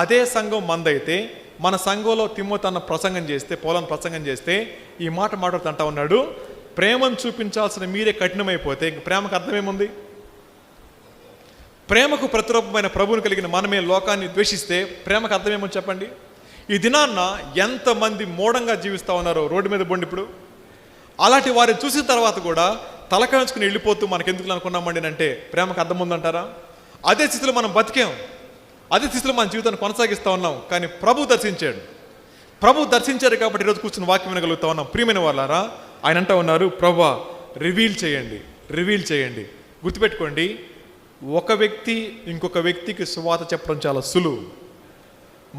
అదే సంఘం మందైతే మన సంఘంలో తిమోతి అన్న ప్రసంగం చేస్తే, పౌలను ప్రసంగం చేస్తే ఈ మాట మాట్లాడుతుంటా ఉన్నాడు, ప్రేమను చూపించాల్సిన మీరే కఠినమైపోతే ఇంక ప్రేమకు అర్థమేముంది? ప్రేమకు ప్రతిరూపమైన ప్రభువును కలిగిన మనమే లోకాన్ని ద్వేషిస్తే ప్రేమకు అర్థమేమని చెప్పండి. ఈ దినాన్న ఎంతమంది మూఢంగా జీవిస్తూ ఉన్నారో రోడ్డు మీద బొండి. ఇప్పుడు అలాంటి వారిని చూసిన తర్వాత కూడా తలకాంచుకుని వెళ్ళిపోతూ మనకెందుకు అనుకున్నామండి అంటే ప్రేమకు అర్థం ఉందంటారా? అదే స్థితిలో మనం బతికాం, అదే స్థితిలో మన జీవితాన్ని కొనసాగిస్తూ ఉన్నాం. కానీ ప్రభు దర్శించారు కాబట్టి ఈరోజు కూర్చుని వాక్యం వినగలుగుతా ఉన్నాం. ప్రియమైన వాళ్ళారా, ఆయన అంటూ ఉన్నారు, ప్రభువా రివీల్ చేయండి. గుర్తుపెట్టుకోండి, ఒక వ్యక్తి ఇంకొక వ్యక్తికి సువార్త చెప్పడం చాలా సులువు.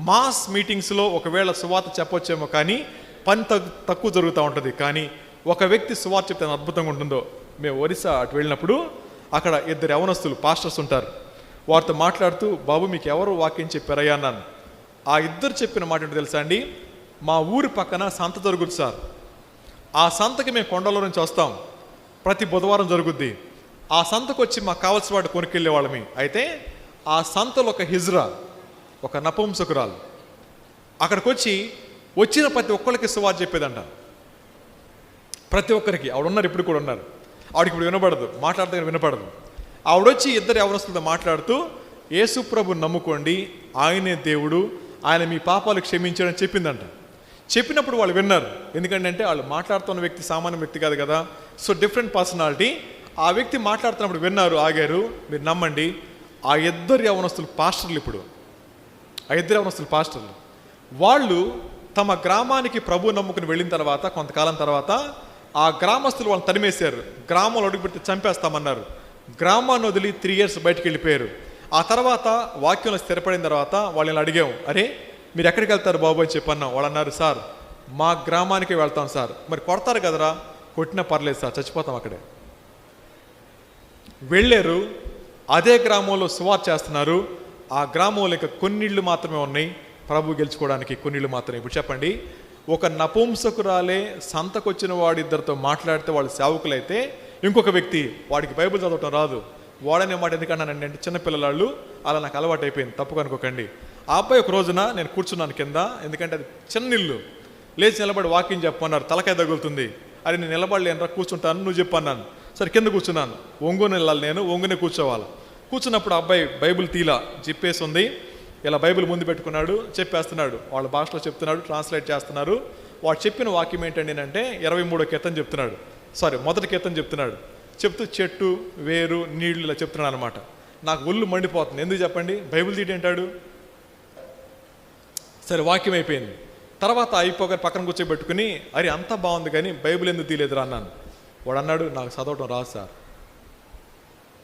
మాస్ మీటింగ్స్లో ఒకవేళ సువార్త చెప్పొచ్చేమో, కానీ పని తక్కువ జరుగుతూ ఉంటుంది. కానీ ఒక వ్యక్తి సువార్త చెప్తే అద్భుతంగా ఉంటుందో. మేము ఒరిస్సా అటు వెళ్ళినప్పుడు అక్కడ 2 యవనస్తులు పాస్టర్స్ ఉంటారు. వారితో మాట్లాడుతూ, బాబు మీకు ఎవరు వాక్యం చెప్పారయ్యా అన్నాను. ఆ 2 చెప్పిన మాట ఏంటో తెలుసా అండి? మా ఊరి పక్కన సంత జరుగుద్ది సార్, ఆ సంతకి మేము కొండలో నుంచి వస్తాం, ప్రతి బుధవారం జరుగుద్ది. ఆ సంతకు వచ్చి మాకు కావాల్సిన వాడు కొనుక్కెళ్ళే వాళ్ళమి. అయితే ఆ సంతలో ఒక హిజ్రా, ఒక నపుంసకురాలు అక్కడికి వచ్చి వచ్చిన ప్రతి ఒక్కరికి సువార్త చెప్పేదంట. ప్రతి ఒక్కరికి. ఆవిడ ఉన్నారు, ఇప్పుడు కూడా ఉన్నారు. ఆవిడకి ఇప్పుడు వినపడదు, మాట్లాడితే వినపడదు. ఆవిడొచ్చి 2 యవనస్తులతో మాట్లాడుతూ, యేసు ప్రభుని నమ్ముకోండి, ఆయనే దేవుడు, ఆయన మీ పాపాలు క్షమించాడని చెప్పిందంట. చెప్పినప్పుడు వాళ్ళు విన్నారు. ఎందుకంటే వాళ్ళు మాట్లాడుతున్న వ్యక్తి సామాన్య వ్యక్తి కాదు కదా. So different personality. ఆ వ్యక్తి మాట్లాడుతున్నప్పుడు విన్నారు, ఆగారు. మీరు నమ్మండి, ఆ 2 యవనస్తులు పాస్టర్లు. ఇప్పుడు ఆ 2 యవనస్తులు పాస్టర్లు. వాళ్ళు తమ గ్రామానికి ప్రభు నమ్ముకుని వెళ్ళిన తర్వాత కొంతకాలం తర్వాత ఆ గ్రామస్తులు వాళ్ళని తరిమేశారు. గ్రామంలో అడుగుపెట్టి చంపేస్తామన్నారు. గ్రామాన్ని వదిలి 3 years బయటికి వెళ్ళిపోయారు. ఆ తర్వాత వాక్యంలో స్థిరపడిన తర్వాత వాళ్ళని అడిగాం, అరే మీరు ఎక్కడికి వెళ్తారు బాబు అని చెప్పన్నాం. వాళ్ళు అన్నారు, సార్ మా గ్రామానికి వెళ్తాం సార్. మరి కొడతారు కదరా? కొట్టినా పర్లేదు సార్, చచ్చిపోతాం అక్కడే. వెళ్ళారు, అదే గ్రామంలో సువార్త చేస్తున్నారు. ఆ గ్రామంలో ఇంకా కొన్నిళ్ళు మాత్రమే ఉన్నాయి ప్రభు గెలుచుకోవడానికి, కొన్నిళ్ళు మాత్రమే. ఇప్పుడు చెప్పండి, ఒక నపుంసకురాలే సంతకొచ్చిన వాడి 2తో మాట్లాడితే వాళ్ళు సేవకులైతే, ఇంకొక వ్యక్తి వాడికి బైబిల్ చదవటం రాదు, వాడనే మాట ఎందుకన్నానండి అంటే చిన్నపిల్లలు అలా నాకు అలవాటు అయిపోయింది, తప్పుగా అనుకోకండి. ఆ అబ్బాయి ఒక రోజున నేను కూర్చున్నాను కింద, ఎందుకంటే అది చిన్న ఇల్లు. లేచి నిలబడి వాకింగ్ చెప్పన్నారు, తలకాయ తగులుతుంది. అది నేను నిలబడలేనరా, కూర్చుంటాను, నువ్వు చెప్పన్నాను. సరే కింద కూర్చున్నాను. ఒంగుని వెళ్ళాలి, నేను ఒంగునే కూర్చోవాలి. కూర్చున్నప్పుడు అబ్బాయి బైబిల్ తీలా జిప్పేసి ఉంది, ఇలా బైబిల్ ముందు పెట్టుకున్నాడు, చెప్పేస్తున్నాడు. వాళ్ళ భాషలో చెప్తున్నాడు, ట్రాన్స్లేట్ చేస్తున్నారు. వాడు చెప్పిన వాక్యం ఏంటండి అంటే 23వ కీర్తన చెప్తున్నాడు. మొదటి కీర్తన చెప్తున్నాడు. చెప్తూ చెట్టు, వేరు, నీళ్లు ఇలా చెప్తున్నాడు అనమాట. నాకు ఒళ్ళు మండిపోతుంది. ఎందుకు చెప్పండి? బైబిల్ తీయడం అంటాడు. సరే, వాక్యం అయిపోయింది. తర్వాత అయిపోగా పక్కన కూర్చోబెట్టుకుని, అరే అంతా బాగుంది కానీ బైబిల్ ఎందుకు తీయలేదురా అన్నాను. వాడు అన్నాడు, నాకు చదవటం రాదు సార్,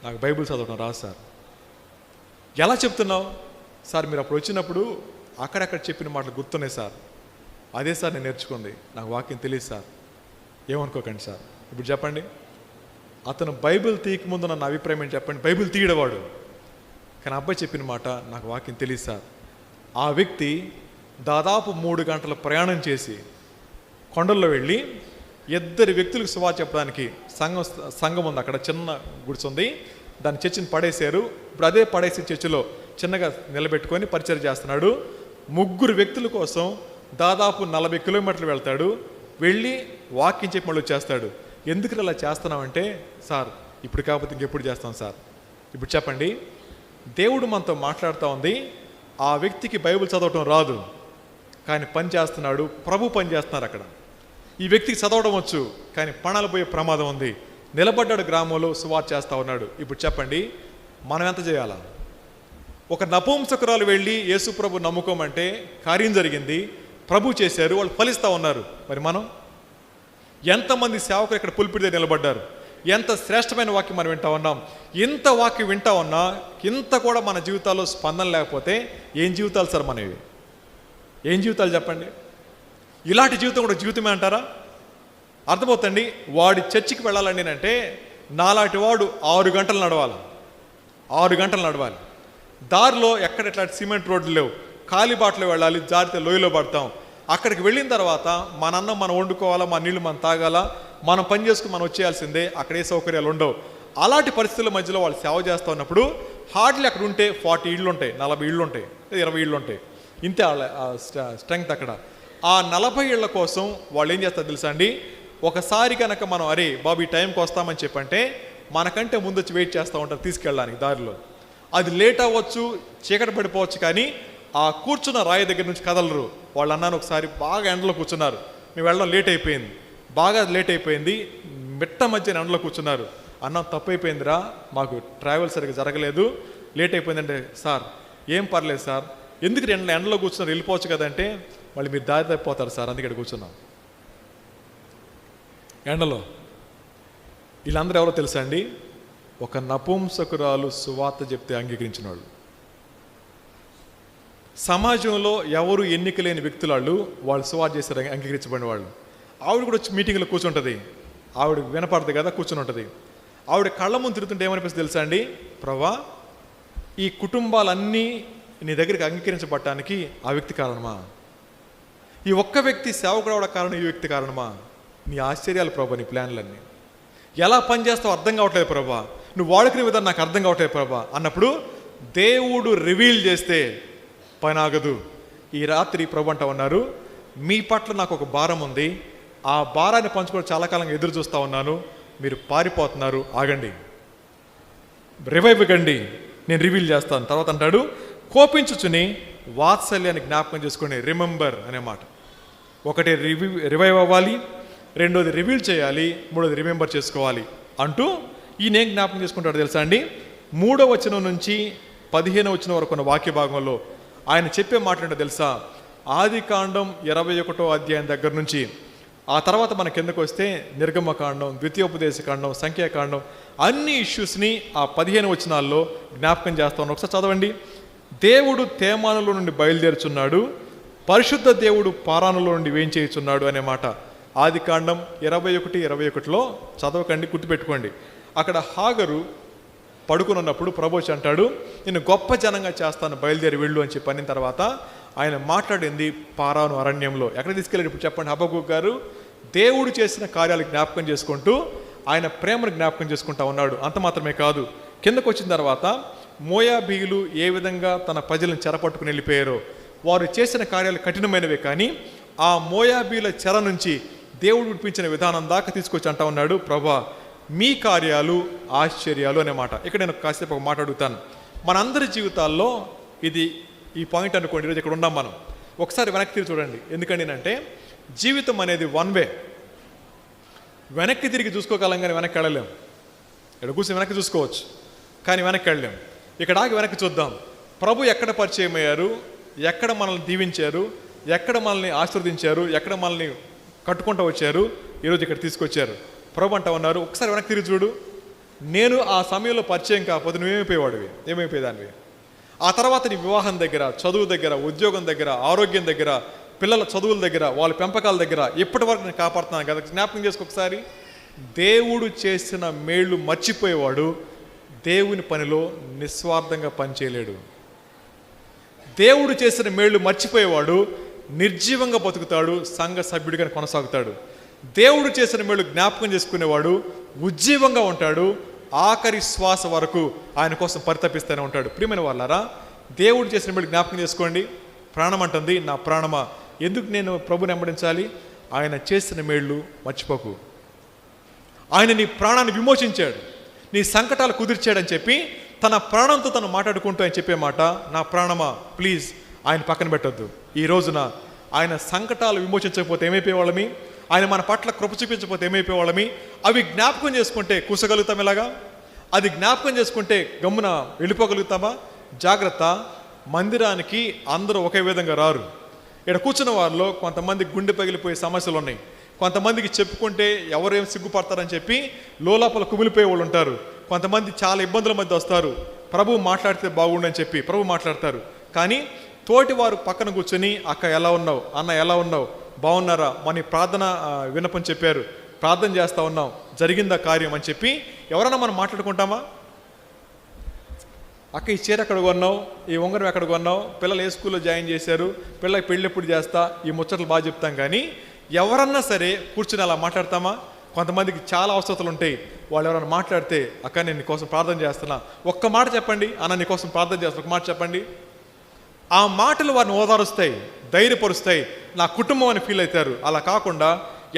నాకు బైబిల్ చదవటం రాదు సార్. ఎలా చెప్తున్నావు సార్? మీరు అప్పుడు వచ్చినప్పుడు అక్కడక్కడ చెప్పిన మాటలు గుర్తున్నాయి సార్. అదే సార్ నేను నేర్చుకుంది, నాకు వాక్యం తెలియదు సార్. ఏమనుకోకండి సార్. ఇప్పుడు చెప్పండి, అతను బైబిల్ తీయకముందు నన్ను అభిప్రాయం ఏంటి చెప్పండి? బైబిల్ తీయడవాడు. కానీ అబ్బాయి చెప్పిన మాట, నాకు వాక్యం తెలియదు సార్. ఆ వ్యక్తి దాదాపు 3 గంటల ప్రయాణం చేసి కొండల్లో వెళ్ళి 2 వ్యక్తులకు సువార్త చెప్పడానికి సంఘం ఉంది, అక్కడ చిన్న గుడిసె ఉంది, దాని చర్చిని పడేశారు. ఇప్పుడు అదే పడేసే చర్చిలో చిన్నగా నిలబెట్టుకొని పరిచయం చేస్తున్నాడు. 3 వ్యక్తుల కోసం దాదాపు 40 కిలోమీటర్లు వెళ్తాడు. వెళ్ళి వాక్యం చెప్పి మళ్ళీ వచ్చేస్తాడు. ఎందుకు అలా చేస్తున్నామంటే, సార్ ఇప్పుడు కాకపోతే ఇంకెప్పుడు చేస్తాం సార్. ఇప్పుడు చెప్పండి, దేవుడు మనతో మాట్లాడుతూ ఉంది. ఆ వ్యక్తికి బైబిల్ చదవటం రాదు, కానీ పని చేస్తున్నాడు, ప్రభు పని చేస్తున్నారు అక్కడ. ఈ వ్యక్తికి చదవడం వచ్చు, కానీ పణాలు పోయే ప్రమాదం ఉంది. నిలబడ్డాడు, గ్రామంలో సువార్త చేస్తూ ఉన్నాడు. ఇప్పుడు చెప్పండి, మనం ఎంత చేయాలా? ఒక నపుంసకురాలు వెళ్ళి యేసు ప్రభు నమ్ముకోమంటే కార్యం జరిగింది, ప్రభు చేశారు, వాళ్ళు ఫలిస్తూ ఉన్నారు. మరి మనం ఎంతమంది సేవకులు ఇక్కడ పులిపిడి దగ్గర నిలబడ్డారు? ఎంత శ్రేష్టమైన వాక్యం మనం వింటా ఉన్నాం. ఇంత వాక్యం వింటా ఉన్నా ఇంత కూడా మన జీవితాల్లో స్పందన లేకపోతే ఏం జీవితాలు సార్ మనవి? ఏం జీవితాలు చెప్పండి? ఇలాంటి జీవితం కూడా జీవితమే అంటారా? అర్థమవుతండి. వాడి చర్చికి వెళ్ళాలండి అంటే నాలాంటి వాడు 6 గంటలు నడవాలి, 6 గంటలు నడవాలి. దారిలో ఎక్కడ ఇట్లాంటి సిమెంట్ రోడ్లు లేవు, ఖాళీ బాటలో వెళ్ళాలి, జారితే లోయలో పడతాం. అక్కడికి వెళ్ళిన తర్వాత మన అన్నం మనం వండుకోవాలా, మన నీళ్ళు మనం తాగాలా, మనం పని చేసుకుని మనం వచ్చేయాల్సిందే. అక్కడ ఏ సౌకర్యాలు ఉండవు. అలాంటి పరిస్థితుల మధ్యలో వాళ్ళు సేవ చేస్తూ ఉన్నప్పుడు హార్డ్లీ అక్కడ ఉంటే 40 ఇళ్ళు ఉంటాయి, 40 ఇళ్ళు ఉంటాయి, 20 ఇళ్ళు ఉంటాయి. ఇంతే వాళ్ళ స్ట్రెంగ్త్ అక్కడ. ఆ 40 ఇళ్ల కోసం వాళ్ళు ఏం చేస్తారు తెలుసా అండి? ఒకసారి కనుక మనం అరే బాబు ఈ టైంకి వస్తామని చెప్పంటే మనకంటే ముందు వచ్చి వెయిట్ చేస్తూ ఉంటారు తీసుకెళ్ళడానికి దారిలో. అది లేట్ అవ్వచ్చు, చీకటి పడిపోవచ్చు, కానీ ఆ కూర్చున్న రాయి దగ్గర నుంచి కదలరు. వాళ్ళు అన్నాను, ఒకసారి బాగా ఎండలో కూర్చున్నారు, మేము వెళ్ళడం లేట్ అయిపోయింది, బాగా లేట్ అయిపోయింది, మిట్ట మధ్య ఎండలో కూర్చున్నారు. అన్నం తప్పైపోయిందిరా, మాకు ట్రావెల్ సరిగ్గా జరగలేదు, లేట్ అయిపోయిందంటే సార్ ఏం పర్లేదు సార్, ఎందుకు ఎండలో కూర్చున్నారు, వెళ్ళిపోవచ్చు కదంటే మళ్ళీ మీరు దారి తప్పిపోతారు సార్, అందుకే ఇక్కడ కూర్చున్నాం ఎండలో. వీళ్ళందరూ ఎవరో తెలుసా అండి? ఒక నపుంసకురాలు సువార్త చెప్తే అంగీకరించిన వాళ్ళు. సమాజంలో ఎవరు ఎన్నిక లేని వ్యక్తులు వాళ్ళు సువార్త చేస్తారు, అంగీకరించబడిన వాళ్ళు. ఆవిడ కూడా వచ్చి మీటింగ్లో కూర్చుంటుంది, ఆవిడ వినపడదు కదా, కూర్చుని ఉంటుంది. ఆవిడ కళ్ళ ముందు తిరుగుతుంటే ఏమనిపిస్తుంది తెలుసా అండి? ప్రభా, ఈ కుటుంబాలన్నీ నీ దగ్గరికి అంగీకరించబడటానికి ఆ వ్యక్తి కారణమా? ఈ ఒక్క వ్యక్తి సేవకుడు అవడం కారణం ఈ వ్యక్తి కారణమా? నీ ఆశ్చర్యాలు ప్రభా, నీ ప్లాన్లన్నీ ఎలా పనిచేస్తావు అర్థం కావట్లేదు ప్రభా, నువ్వు వాడుకునే విధానం నాకు అర్థం కావట్లేదు ప్రభా అన్నప్పుడు దేవుడు రివీల్ చేస్తే పని ఆగదు. ఈ రాత్రి ప్రభు అంటా ఉన్నారు, మీ పట్ల నాకు ఒక భారం ఉంది, ఆ భారాన్ని పంచుకోవడం చాలా కాలంగా ఎదురు చూస్తూ ఉన్నాను, మీరు పారిపోతున్నారు, ఆగండి, రివైవ్ కండి, నేను రివీల్ చేస్తాను. తర్వాత అంటాడు, కోపించుచుని వాత్సల్యాన్ని జ్ఞాపకం చేసుకోండి. రిమెంబర్ అనే మాట. ఒకటి రివైవ్ అవ్వాలి, రెండోది రివీల్ చేయాలి, మూడోది రిమెంబర్ చేసుకోవాలి అంటూ ఈయన జ్ఞాపకం చేసుకుంటాడు తెలుసా అండి? 3వ వచనం నుంచి 15వ వచనం వరకు ఉన్న వాక్య భాగంలో ఆయన చెప్పే మాట్లాడే తెలుసా? ఆదికాండం 21వ అధ్యాయం దగ్గర నుంచి ఆ తర్వాత మన కిందకు వస్తే నిర్గమకాండం, ద్వితీయోపదేశకాండం, సంఖ్యాకాండం, అన్ని ఇష్యూస్ని ఆ 15 వచనాల్లో జ్ఞాపకం చేస్తా ఉన్నాం. ఒకసారి చదవండి. దేవుడు తేమానులో నుండి బయలుదేరుచున్నాడు, పరిశుద్ధ దేవుడు పారానులో నుండి వేయించేయుచున్నాడు అనే మాట ఆదికాండం 21:21లో చదవకండి, గుర్తుపెట్టుకోండి. అక్కడ హాగరు పడుకుని ఉన్నప్పుడు ప్రభువు అంటాడు, నేను గొప్ప జనంగా చేస్తాను, బయలుదేరి వెళ్ళు అని చెప్పి అన్న తర్వాత ఆయన మాట్లాడింది పారాను అరణ్యంలో. ఎక్కడ తీసుకెళ్ళాడు ఇప్పుడు చెప్పండి? హబక్కూకు గారు దేవుడు చేసిన కార్యాలు జ్ఞాపకం చేసుకుంటూ ఆయన ప్రేమను జ్ఞాపకం చేసుకుంటా ఉన్నాడు. అంత మాత్రమే కాదు, కిందకు వచ్చిన తర్వాత మోయాబీయులు ఏ విధంగా తన ప్రజలను చెరపట్టుకుని వెళ్ళిపోయారో, వారు చేసిన కార్యాలు కఠినమైనవే, కానీ ఆ మోయాబీల చెర నుంచి దేవుడు విడిపించిన విధానం దాకా తీసుకొచ్చి అంటా ఉన్నాడు, ప్రభా మీ కార్యాలు ఆశ్చర్యాలు అనే మాట. ఇక్కడ నేను కాసేపు ఒక మాట అడుగుతాను. మనందరి జీవితాల్లో ఇది ఈ పాయింట్ అనుకోండి, ఈరోజు ఇక్కడ ఉన్నాం మనం. ఒకసారి వెనక్కి తిరిగి చూడండి. ఎందుకంటే జీవితం అనేది వన్ వే. వెనక్కి తిరిగి చూసుకోగలం కానీ వెనక్కి వెళ్ళలేం. ఇక్కడ కూర్చొని వెనక్కి చూసుకోవచ్చు కానీ వెనక్కి వెళ్ళలేం. ఇక్కడ ఆగి వెనక్కి చూద్దాం. ప్రభు ఎక్కడ పరిచయం అయ్యారు, ఎక్కడ మనల్ని దీవించారు, ఎక్కడ మనల్ని ఆశీర్వదించారు, ఎక్కడ మనల్ని కట్టుకుంటూ వచ్చారు, ఈరోజు ఇక్కడ తీసుకొచ్చారు. ప్రభు అంటా ఉన్నారు, ఒకసారి వెనక్కి తిరిగి చూడు. నేను ఆ సమయంలో పరిచయం కాకపోతే నువ్వేమైపోయేవాడివి, ఏమైపోయేదానివి. ఆ తర్వాత నీ వివాహం దగ్గర, చదువు దగ్గర, ఉద్యోగం దగ్గర, ఆరోగ్యం దగ్గర, పిల్లల చదువుల దగ్గర, వాళ్ళ పెంపకాల దగ్గర ఇప్పటి వరకు నేను కాపాడుతున్నాను కదా. జ్ఞాపకం చేసుకో ఒకసారి. దేవుడు చేసిన మేళ్ళు మర్చిపోయేవాడు దేవుని పనిలో నిస్వార్థంగా పనిచేయలేడు. దేవుడు చేసిన మేళ్ళు మర్చిపోయేవాడు నిర్జీవంగా బతుకుతాడు, సంఘ సభ్యుడిగా కొనసాగుతాడు. దేవుడు చేసిన మేళ్ళు జ్ఞాపకం చేసుకునేవాడు ఉజ్జీవంగా ఉంటాడు, ఆఖరి శ్వాస వరకు ఆయన కోసం పరితపిస్తూనే ఉంటాడు. ప్రియమైన వాళ్ళారా, దేవుడు చేసిన మేళ్ళు జ్ఞాపకం చేసుకోండి. ప్రాణం అంటుంది, నా ప్రాణమా ఎందుకు నేను ప్రభుని వెంబడించాలి? ఆయన చేసిన మేళ్ళు మర్చిపోకు. ఆయన నీ ప్రాణాన్ని విమోచించాడు, నీ సంకటాలు కుదిర్చాడని చెప్పి తన ప్రాణంతో తను మాట్లాడుకుంటూ ఆయన చెప్పే మాట, నా ప్రాణమా ప్లీజ్ ఆయన పక్కన పెట్టొద్దు. ఈ రోజున ఆయన సంకటాలు విమోచించకపోతే ఏమైపోయేవాళ్ళమి, ఆయన మన పట్ల కృప చూపించకపోతే ఏమైపోయేవాళ్ళమి. అవి జ్ఞాపకం చేసుకుంటే కూసగలుగుతాం ఇలాగా, అది జ్ఞాపకం చేసుకుంటే గమ్మున వెళ్ళిపోగలుగుతామా? జాగ్రత్త, మందిరానికి అందరూ ఒకే విధంగా రారు. ఇక్కడ కూర్చున్న వారిలో కొంతమంది గుండె పగిలిపోయే సమస్యలు ఉన్నాయి, కొంతమందికి చెప్పుకుంటే ఎవరేం సిగ్గుపడతారని చెప్పి లోపల కుమిలిపోయే వాళ్ళు ఉంటారు, కొంతమంది చాలా ఇబ్బందుల మధ్య వస్తారు. ప్రభు మాట్లాడితే బాగుండని చెప్పి ప్రభు మాట్లాడతారు. కానీ తోటి వారు పక్కన కూర్చొని, అక్క ఎలా ఉన్నావు, అన్న ఎలా ఉన్నావు, బాగున్నారా, మన ప్రార్థన విన్నపం చెప్పారు, ప్రార్థన చేస్తూ ఉన్నాం, జరిగిందా కార్యం అని చెప్పి ఎవరన్నా మనం మాట్లాడుకుంటామా? అక్క ఈ చీర ఎక్కడ కొన్నావు, ఈ ఉంగరం ఎక్కడ కొన్నావు, పిల్లలు ఏ స్కూల్లో జాయిన్ చేశారు, పిల్లలకి పెళ్ళి ఎప్పుడు చేస్తా, ఈ ముచ్చట్లు బాగా చెప్తాం. కానీ ఎవరన్నా సరే కూర్చుని అలా మాట్లాడతామా? కొంతమందికి చాలా అవసరాలు ఉంటాయి, వాళ్ళు ఎవరైనా మాట్లాడితే, అక్క నేను నీకోసం ప్రార్థన చేస్తున్నా, ఒక్క మాట చెప్పండి, అన్న నీకోసం ప్రార్థన చేస్తున్నా, ఒక మాట చెప్పండి. ఆ మాటలు వారిని ఓదారుస్తాయి, ధైర్యపరుస్తాయి, నా కుటుంబం అని ఫీల్ అవుతారు. అలా కాకుండా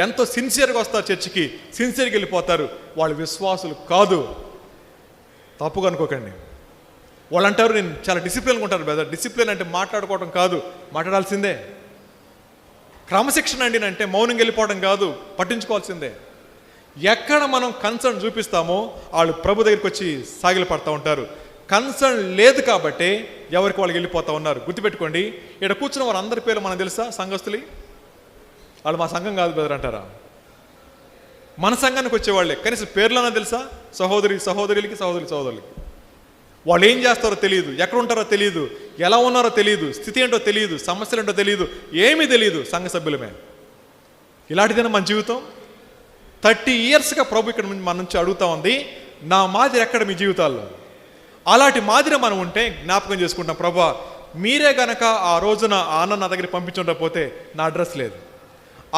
ఎంతో సిన్సియర్గా వస్తారు చర్చికి, సిన్సియర్గా వెళ్ళిపోతారు. వాళ్ళు విశ్వాసులు కాదు, తప్పుగా అనుకోకండి. వాళ్ళు అంటారు నేను చాలా డిసిప్లిన్గా ఉంటారు. బ్రదర్, డిసిప్లిన్ అంటే మాట్లాడుకోవడం కాదు, మాట్లాడాల్సిందే. క్రమశిక్షణ అండి అంటే మౌనంగా వెళ్ళిపోవడం కాదు, పట్టించుకోవాల్సిందే. ఎక్కడ మనం కన్సర్న్ చూపిస్తామో వాళ్ళు ప్రభు దగ్గరికి వచ్చి సాగిలు పడతా ఉంటారు. కన్సర్న్ లేదు కాబట్టి ఎవరికి వాళ్ళకి వెళ్ళిపోతా ఉన్నారు. గుర్తుపెట్టుకోండి, ఇక్కడ కూర్చున్న వారు అందరి పేర్లు మనకు తెలుసా? సంఘస్థులు. వాళ్ళు మా సంఘం కాదు బ్రదర్ అంటారా? మన సంఘానికి వచ్చేవాళ్ళే, కనీసం పేర్లన్నా తెలుసా? సహోదరులకి వాళ్ళు ఏం చేస్తారో తెలియదు, ఎక్కడ ఉంటారో తెలియదు, ఎలా ఉన్నారో తెలియదు, స్థితి ఏంటో తెలియదు, సమస్యలు ఏంటో తెలియదు, ఏమీ తెలియదు, సంఘ సభ్యులమే. ఇలాంటిదైనా మన జీవితం. 30 yearsగా ప్రభు ఇక్కడ మన నుంచి అడుగుతా ఉంది, నా మాదిరి ఎక్కడ మీ జీవితాల్లో? అలాంటి మాదిరి మనం ఉంటే జ్ఞాపకం చేసుకుంటాం, ప్రభా మీరే గనక ఆ రోజున ఆ అన్న నా దగ్గర పంపించకపోతే నా అడ్రస్ లేదు,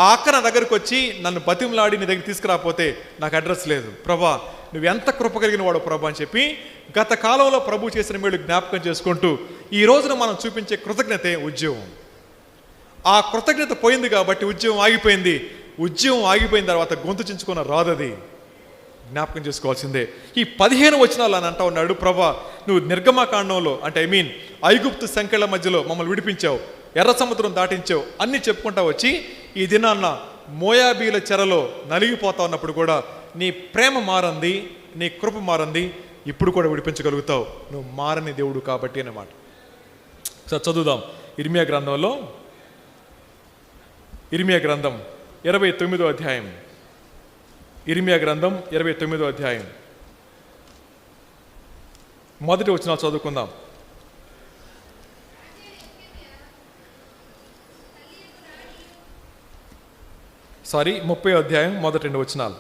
ఆ అక్క నా దగ్గరికి వచ్చి నన్ను బతిమలాడి నీ దగ్గర తీసుకురాకపోతే నాకు అడ్రస్ లేదు. ప్రభా నువ్వు ఎంత కృప కలిగిన వాడు ప్రభా అని చెప్పి గత కాలంలో ప్రభు చేసిన మేలు జ్ఞాపకం చేసుకుంటూ ఈ రోజున మనం చూపించే కృతజ్ఞతే ఉద్యోగం. ఆ కృతజ్ఞత పోయింది కాబట్టి ఉద్యోగం ఆగిపోయింది. ఉద్యోగం ఆగిపోయిన తర్వాత గొంతు చించుకున్న రాదది, జ్ఞాపకం చేసుకోవాల్సిందే. ఈ 15 వచనాలు అని అంటా ఉన్నాడు, ప్రభా నువ్వు నిర్గమకాండంలో అంటే ఐగుప్తు సంఖ్యల మధ్యలో మమ్మల్ని విడిపించావు, ఎర్ర సముద్రం దాటించావు, అన్నీ చెప్పుకుంటా వచ్చి ఈ దినాన్న మోయాబీల చెరలో నలిగిపోతా ఉన్నప్పుడు కూడా నీ ప్రేమ మారంది, నీ కృప మారంది, ఇప్పుడు కూడా విడిపించగలుగుతావు, నువ్వు మారని దేవుడు కాబట్టి అన్నమాట. సార్ చదువుదాం ఇర్మియా గ్రంథంలో, ఇర్మియా గ్రంథం 29వ అధ్యాయం, ఇర్మియా గ్రంథం 29వ అధ్యాయం మొదటి వచనాలు చదువుకుందాం. సారీ 30వ అధ్యాయం మొదటి 2 వచనాలు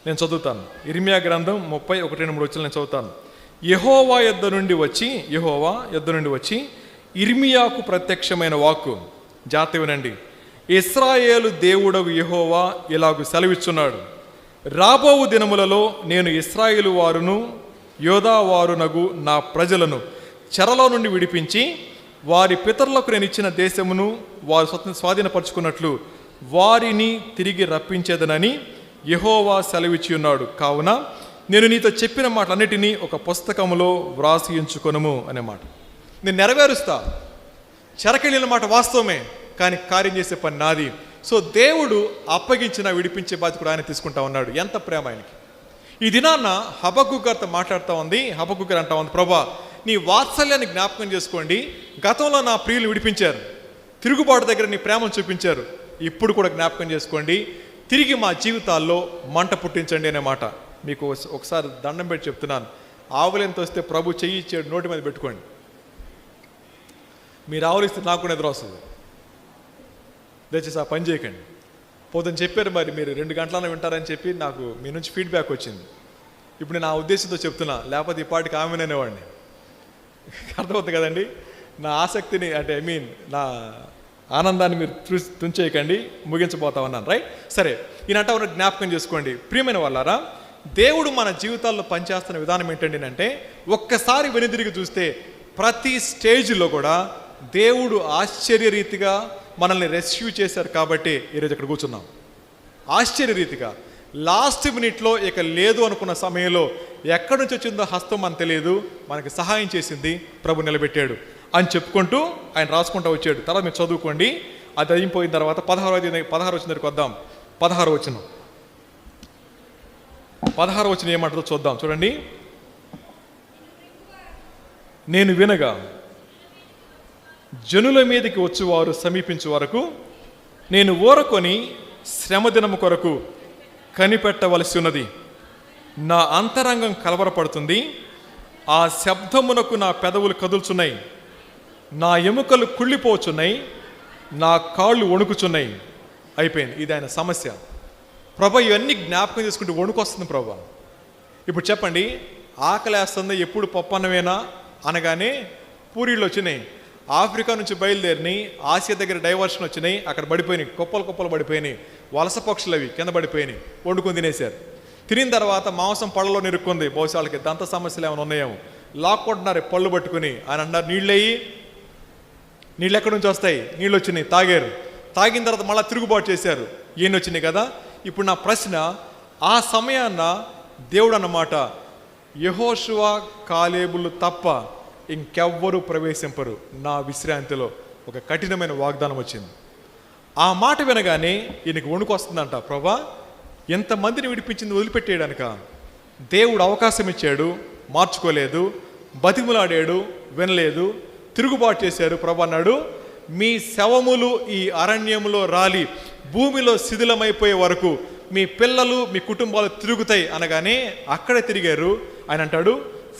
నేను చదువుతాను. ఇర్మియా గ్రంథం 30:1-3 వచనాలు నేను చదువుతాను. యెహోవా యొద్ద నుండి వచ్చి ఇర్మియాకు ప్రత్యక్షమైన వాక్కు, జాగ్రత్త వినండి. ఇశ్రాయేలు దేవుడగు యెహోవా ఇలాగు సెలవిచ్చున్నాడు, రాబోవు దినములలో నేను ఇశ్రాయేలు వారును యోధా వారునగు నా ప్రజలను చెరలో నుండి విడిపించి వారి పితరులకు నేను ఇచ్చిన దేశమును వారు స్వాధీనపరుచుకున్నట్లు వారిని తిరిగి రప్పించేదనని యెహోవా సెలవిచ్చి ఉన్నాడు. కావున నేను నీతో చెప్పిన మాటలన్నిటినీ ఒక పుస్తకములో వ్రాసి ఉంచుకొనుము అనే మాట. నేను నెరవేరుస్తా. చెరకెళ్ళిన మాట వాస్తవమే, కానీ కార్యం చేసే పని నాది. సో దేవుడు అప్పగించిన విడిపించే బాధ్యత కూడా ఆయన తీసుకుంటా ఉన్నాడు. ఎంత ప్రేమ ఆయనకి. ఈ దినాన్న హబక్కూకు గారితో మాట్లాడుతూ ఉంది. హబక్కూకు గారు అంటా ఉంది, ప్రభా నీ వాత్సల్యాన్ని జ్ఞాపకం చేసుకోండి. గతంలో నా ప్రియులు విడిపించారు, తిరుగుబాటు దగ్గర నీ ప్రేమను చూపించారు, ఇప్పుడు కూడా జ్ఞాపకం చేసుకోండి, తిరిగి మా జీవితాల్లో మంట పుట్టించండి అనే మాట. మీకు ఒకసారి దండం పెట్టి చెప్తున్నాను, ఆవులెంత వస్తే ప్రభు చెయ్యి ఇచ్చాడు నోటి మీద పెట్టుకోండి. మీరు ఆవులిస్తే నాకు కూడా ఎదురు వస్తుంది. దయచేసి ఆ పని చేయకండి. పోదని చెప్పారు, మరి మీరు 2 గంటలన్నా వింటారని చెప్పి నాకు మీ నుంచి ఫీడ్బ్యాక్ వచ్చింది. ఇప్పుడు నేను ఆ ఉద్దేశంతో చెప్తున్నా, లేకపోతే ఈ పాటికి ఆమెనేవాడిని. అర్థమవుతుంది కదండి. నా ఆసక్తిని అంటే నా ఆనందాన్ని మీరు తుంచేయకండి, ముగించబోతా ఉన్నాను. రైట్, సరే. ఈయనంటా ఉన్న జ్ఞాపకం చేసుకోండి. ప్రియమైన వాళ్ళారా, దేవుడు మన జీవితాల్లో పనిచేస్తున్న విధానం ఏంటండి అంటే, ఒక్కసారి వెనుదిరిగి చూస్తే ప్రతి స్టేజ్లో కూడా దేవుడు ఆశ్చర్యరీతిగా మనల్ని రెస్క్యూ చేశారు. కాబట్టి ఈరోజు ఇక్కడ కూర్చున్నాం. ఆశ్చర్యరీతిగా లాస్ట్ మినిట్లో ఇక లేదు అనుకున్న సమయంలో ఎక్కడి నుంచి వచ్చిందో హస్తం మనకు తెలియదు, మనకి సహాయం చేసింది, ప్రభు నిలబెట్టాడు అని చెప్పుకుంటూ ఆయన రాసుకుంటూ వచ్చాడు. తర్వాత మీరు చదువుకోండి. అది అయిపోయిన తర్వాత 16 వచ్చిన దగ్గరికి వద్దాం. 16 వచ్చిన ఏమంటారో చూద్దాం. చూడండి. నేను వినగా జనుల మీదకి వచ్చేవారు సమీపించే వరకు నేను ఊరకొని శ్రమదినము కొరకు కనిపెట్టవలసి ఉన్నది. నా అంతరంగం కలవరపడుతుంది, ఆ శబ్దమునకు నా పెదవులు కదులుచున్నాయి, నా ఎముకలు కుళ్ళిపోచున్నాయి, నా కాళ్ళు వణుకుచున్నాయి. అయిపోయింది. ఇది ఆయన సమస్య. ప్రభా ఇవన్నీ జ్ఞాపకం చేసుకుంటే వణుకు వస్తుంది. ప్రభా ఇప్పుడు చెప్పండి, ఆకలేస్తుంది, ఎప్పుడు పప్పన్నమేనా అనగానే పూరీలు వచ్చినాయి. ఆఫ్రికా నుంచి బయలుదేరినాయి, ఆసియా దగ్గర డైవర్షన్ వచ్చినాయి, అక్కడ పడిపోయినాయి, కుప్పలు పడిపోయినాయి, వలస పక్షులు అవి కింద పడిపోయినాయి, వండుకొని తినేశారు. తినిన తర్వాత మాంసం పళ్ళలో నిరుక్కుంది. బహుశా వాళ్ళకి దంత సమస్యలు ఏమైనా ఉన్నాయేమో, లాక్కుంటున్నారు పళ్ళు పట్టుకుని. ఆయన అన్నారు, నీళ్ళు ఎక్కడి నుంచి వస్తాయి? నీళ్ళు వచ్చినాయి, తాగారు. తాగిన తర్వాత మళ్ళీ తిరుగుబాటు చేశారు, ఈయన వచ్చినాయి కదా. ఇప్పుడు నా ప్రశ్న, ఆ సమయాన్న దేవుడు అన్నమాట, యెహోషువ కాలేబులు తప్ప ఇంకెవ్వరూ ప్రవేశింపరు నా విశ్రాంతిలో. ఒక కఠినమైన వాగ్దానం వచ్చింది. ఆ మాట వినగానే ఈయనకి వణుకు వస్తుందంట. ప్రభా ఎంతమందిని విడిపించింది వదిలిపెట్టేయడానిక? దేవుడు అవకాశం ఇచ్చాడు, మార్చుకోలేదు, బతిములాడాడు, వినలేదు, తిరుగుబాటు చేశారు. ప్రభా అన్నాడు, మీ శవములు ఈ అరణ్యములో రాలి భూమిలో శిథిలమైపోయే వరకు మీ పిల్లలు మీ కుటుంబాలు తిరుగుతాయి అనగానే అక్కడే తిరిగారు. ఆయన అంటాడు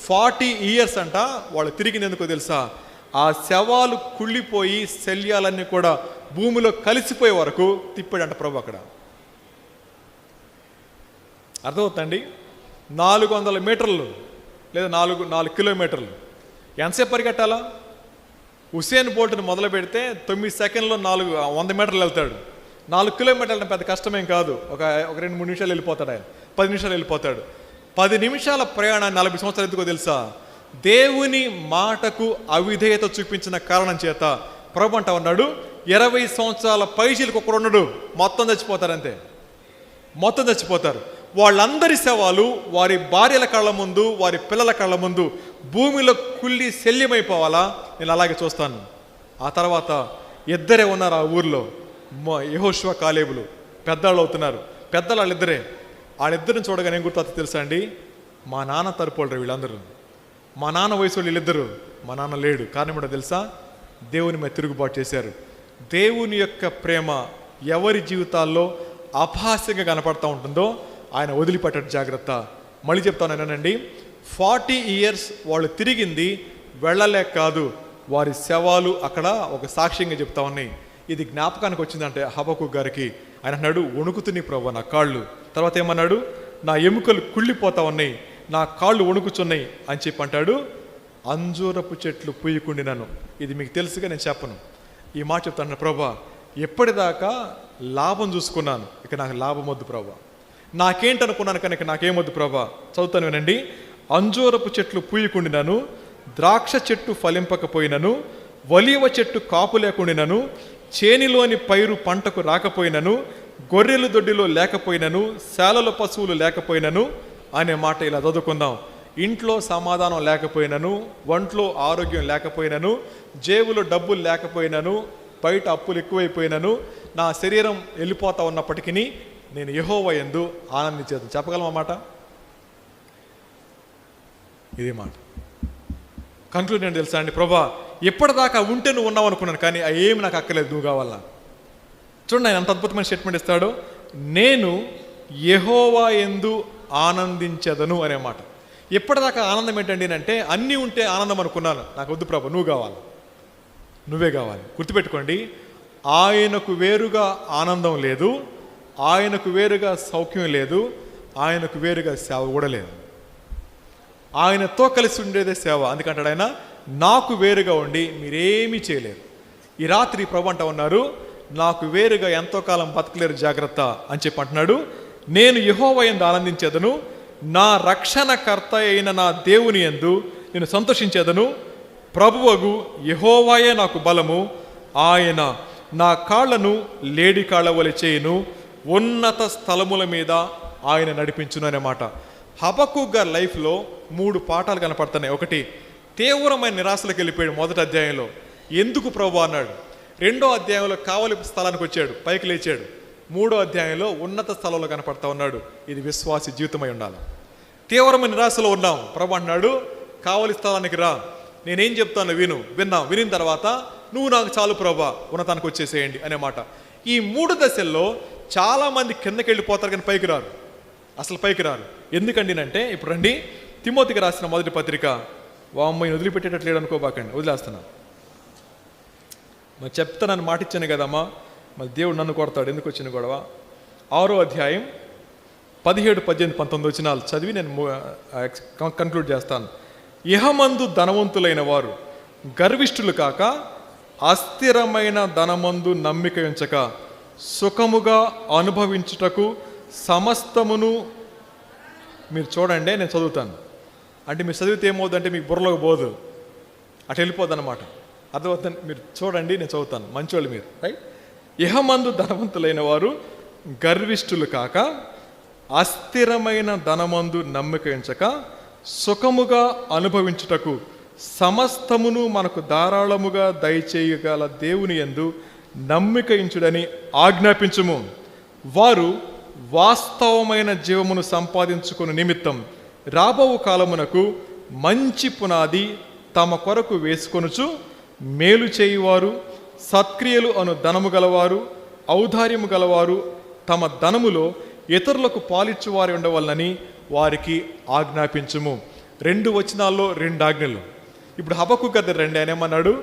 40 years అంట వాళ్ళు తిరిగింది. ఎందుకో తెలుసా? ఆ శవాలు కుళ్ళిపోయి శల్యాలన్నీ కూడా భూమిలో కలిసిపోయే వరకు తిప్పాడంట ప్రభు. అక్కడ అర్థమవుతుందండి. 400 మీటర్లు లేదా 4 కిలోమీటర్లు ఎంతసేపు పరిగెట్టాలా? హుసేన్ బోల్ట్ని మొదలు పెడితే 9 సెకండ్లో 100 మీటర్లు వెళ్తాడు. 4 కిలోమీటర్లు పెద్ద కష్టమేం కాదు. ఒక 2-3 నిమిషాలు వెళ్ళిపోతాడు ఆయన, 10 నిమిషాలు వెళ్ళిపోతాడు. 10 నిమిషాల ప్రయాణాన్ని 40 సంవత్సరాలు ఎందుకో తెలుసా? దేవుని మాటకు అవిధేయత చూపించిన కారణం చేత ప్రభు అంటా ఉన్నాడు, 20 సంవత్సరాల పైచీలకు ఒకడు ఉన్నాడు, మొత్తం చచ్చిపోతారు. అంతే, మొత్తం చచ్చిపోతారు. వాళ్ళందరి శవాలు వారి భార్యల కళ్ళ ముందు, వారి పిల్లల కళ్ళ ముందు భూమిలో కుళ్ళి శల్యమైపోవాలా? నేను అలాగే చూస్తాను. ఆ తర్వాత 2 ఉన్నారు ఆ ఊర్లో, యెహోషువ కాలేబులు, పెద్దవాళ్ళు అవుతున్నారు. పెద్దలు వాళ్ళిద్దరే. వాళ్ళిద్దరిని చూడగానే ఏం గుర్తొస్తుంది తెలుసా అండి? మా నాన్న తరపులు వీళ్ళందరూ, మా నాన్న వయసు వాళ్ళు వీళ్ళిద్దరు. మా నాన్న లేడు. కారణం ఏంటో తెలుసా? దేవుని మీద తిరుగుబాటు చేశారు. దేవుని యొక్క ప్రేమ ఎవరి జీవితాల్లో అపహాస్యంగా కనపడతా ఉంటుందో ఆయన వదిలిపెట్టడం జాగ్రత్త. మళ్ళీ చెప్తాను ఏనండి, 40 years వాళ్ళు తిరిగింది వెళ్ళలేక కాదు, వారి శవాలు అక్కడ ఒక సాక్ష్యంగా చెప్తా ఉన్నాయి. ఇది జ్ఞాపకానికి వచ్చిందంటే హబక్కూకు గారికి. ఆయన అన్నాడు, వణుకుతుని ప్రభు నా కాళ్ళు. తర్వాత ఏమన్నాడు? నా ఎముకలు కుళ్ళిపోతా ఉన్నాయి, నా కాళ్ళు వణుకుచున్నాయి అని చెప్పి అంటాడు. అంజూరపు చెట్లు పూయకుండినాను. ఇది మీకు తెలుసుగా, నేను చెప్పను. ఈ మాట చెప్తాను, ప్రభా ఎప్పటిదాకా లాభం చూసుకున్నాను, ఇక నాకు లాభం వద్దు ప్రభా. నాకేంటనుకున్నాను కనుక నాకేమొద్దు ప్రభా. చదువుతాను వినండి. అంజూరపు చెట్లు పూయకుండినాను, ద్రాక్ష చెట్టు ఫలింపకపోయినను, ఒలీవ చెట్టు కాపు లేకుండినను, చేనిలోని పైరు పంటకు రాకపోయినను, గొర్రెలు దొడ్డిలో లేకపోయినను, శాలలో పశువులు లేకపోయినను అనే మాట ఇలా చదువుకుందాం. ఇంట్లో సమాధానం లేకపోయినను, ఒంట్లో ఆరోగ్యం లేకపోయినను, జేబులో డబ్బులు లేకపోయినను, బయట అప్పులు ఎక్కువైపోయినను, నా శరీరం వెళ్ళిపోతా ఉన్నప్పటికీ నేను యెహోవా యందు ఆనందించేది. చెప్పగలమా మాట? ఇదే మాట. కంక్లూడ్ ఏంటి తెలుసా అండి? ప్రభా, ఎప్పటిదాకా ఉంటే నువ్వు ఉన్నావు అనుకున్నాను, కానీ ఏమి నాకు అక్కర్లేదు, నువ్వు కావాలా. చూడండి ఆయన ఎంత అద్భుతమైన స్టేట్మెంట్ ఇస్తాడు. నేను యెహోవా యందు ఆనందించదను అనే మాట. ఎప్పటిదాకా ఆనందం ఏంటండి అంటే, అన్నీ ఉంటే ఆనందం అనుకున్నాను, నాకు వద్దు ప్రభు, నువ్వు కావాలి, నువ్వే కావాలి. గుర్తుపెట్టుకోండి, ఆయనకు వేరుగా ఆనందం లేదు, ఆయనకు వేరుగా సౌఖ్యం లేదు, ఆయనకు వేరుగా సేవ కూడా లేదు. ఆయనతో కలిసి ఉండేదే సేవ. అందుకంటాడు ఆయన, నాకు వేరుగా ఉండి మీరేమీ చేయలేరు. ఈ రాత్రి ప్రభు అంటా ఉన్నారు, నాకు వేరుగా ఎంతో కాలం బతకలేరు, జాగ్రత్త అని చెప్పి అంటున్నాడు. నేను యెహోవా యందు ఆనందించేదను, నా రక్షణకర్త అయిన నా దేవుని యందు నేను సంతోషించేదను. ప్రభువగు యెహోవాయే నాకు బలము, ఆయన నా కాళ్లను లేడి కాళ్ళ వలె చేయును, ఉన్నత స్థలముల మీద ఆయన నడిపించును అనే మాట. హబక్కూక్ గారి లైఫ్లో 3 పాఠాలు కనపడుతున్నాయి. ఒకటి, తీవ్రమైన నిరాశలకు వెళ్ళిపోయాడు మొదటి అధ్యాయంలో, ఎందుకు ప్రభు అన్నాడు. 2వ అధ్యాయంలో కావలి స్థలానికి వచ్చాడు, పైకి లేచాడు. 3వ అధ్యాయంలో ఉన్నత స్థలంలో కనపడతా ఉన్నాడు. ఇది విశ్వాసి జీవితమై ఉండాలి. తీవ్రమైన నిరాశలో ఉన్నాం, ప్రభు అన్నాడు కావలి స్థలానికి రా, నేనేం చెప్తాను వినిన తర్వాత నువ్వు నాకు చాలు ప్రభా, ఉన్నతానికి వచ్చేసేయండి అనే మాట. ఈ 3 దశల్లో చాలామంది కిందకి వెళ్ళిపోతారు కానీ పైకి రారు, అసలు పైకి రారు. ఎందుకండి అంటే, ఇప్పుడు రండి తిమోతికి రాసిన మొదటి పత్రిక. వామ్మని వదిలిపెట్టేటట్లేడు అనుకోబాకండి, వదిలేస్తున్నా. మరి చెప్తానని మాట ఇచ్చాను కదమ్మా, మరి దేవుడు నన్ను కొడతాడు, ఎందుకు వచ్చిన గొడవ. 6వ అధ్యాయం 17, 18, 19 వచనాలు చదివి నేను కన్క్లూడ్ చేస్తాను. ఇహమందు ధనవంతులైన వారు గర్విష్ఠులు కాక, అస్థిరమైన ధనమందు నమ్మిక ఉంచక, సుఖముగా అనుభవించుటకు సమస్తమును. మీరు చూడండి, నేను చదువుతాను అంటే మీరు చదివితే ఏమవుతుందంటే మీకు బుర్రలోకి పోదు, అటు వెళ్ళిపోద్ది అనమాట. అర్థమవుతుంది? మీరు చూడండి, నేను చదువుతాను, మంచోళ్ళు మీరు, రైట్. ఇహమందు ధనవంతులైన వారు గర్విష్ఠులు కాక, అస్థిరమైన ధనమందు నమ్మిక ఉంచక, సుఖముగా అనుభవించుటకు సమస్తమును మనకు ధారాళముగా దయచేయగల దేవుని యందు నమ్మిక ఉంచుడని ఆజ్ఞాపించుము. వారు వాస్తవమైన జీవమును సంపాదించుకుని నిమిత్తం రాబో కాలమునకు మంచి పునాది తమ కొరకు వేసుకొనుచు, మేలు చేయువారు, సత్క్రియలు అను ధనము గలవారు, ఔదార్యము గలవారు, తమ ధనములో ఇతరులకు పాలిచ్చువారి ఉండవలనని వారికి ఆజ్ఞాపించుము. 2 వచనాల్లో 2 ఆజ్ఞలు. ఇప్పుడు హబక్కూకు గారి రండి, ఆయన ఏమన్నాడు?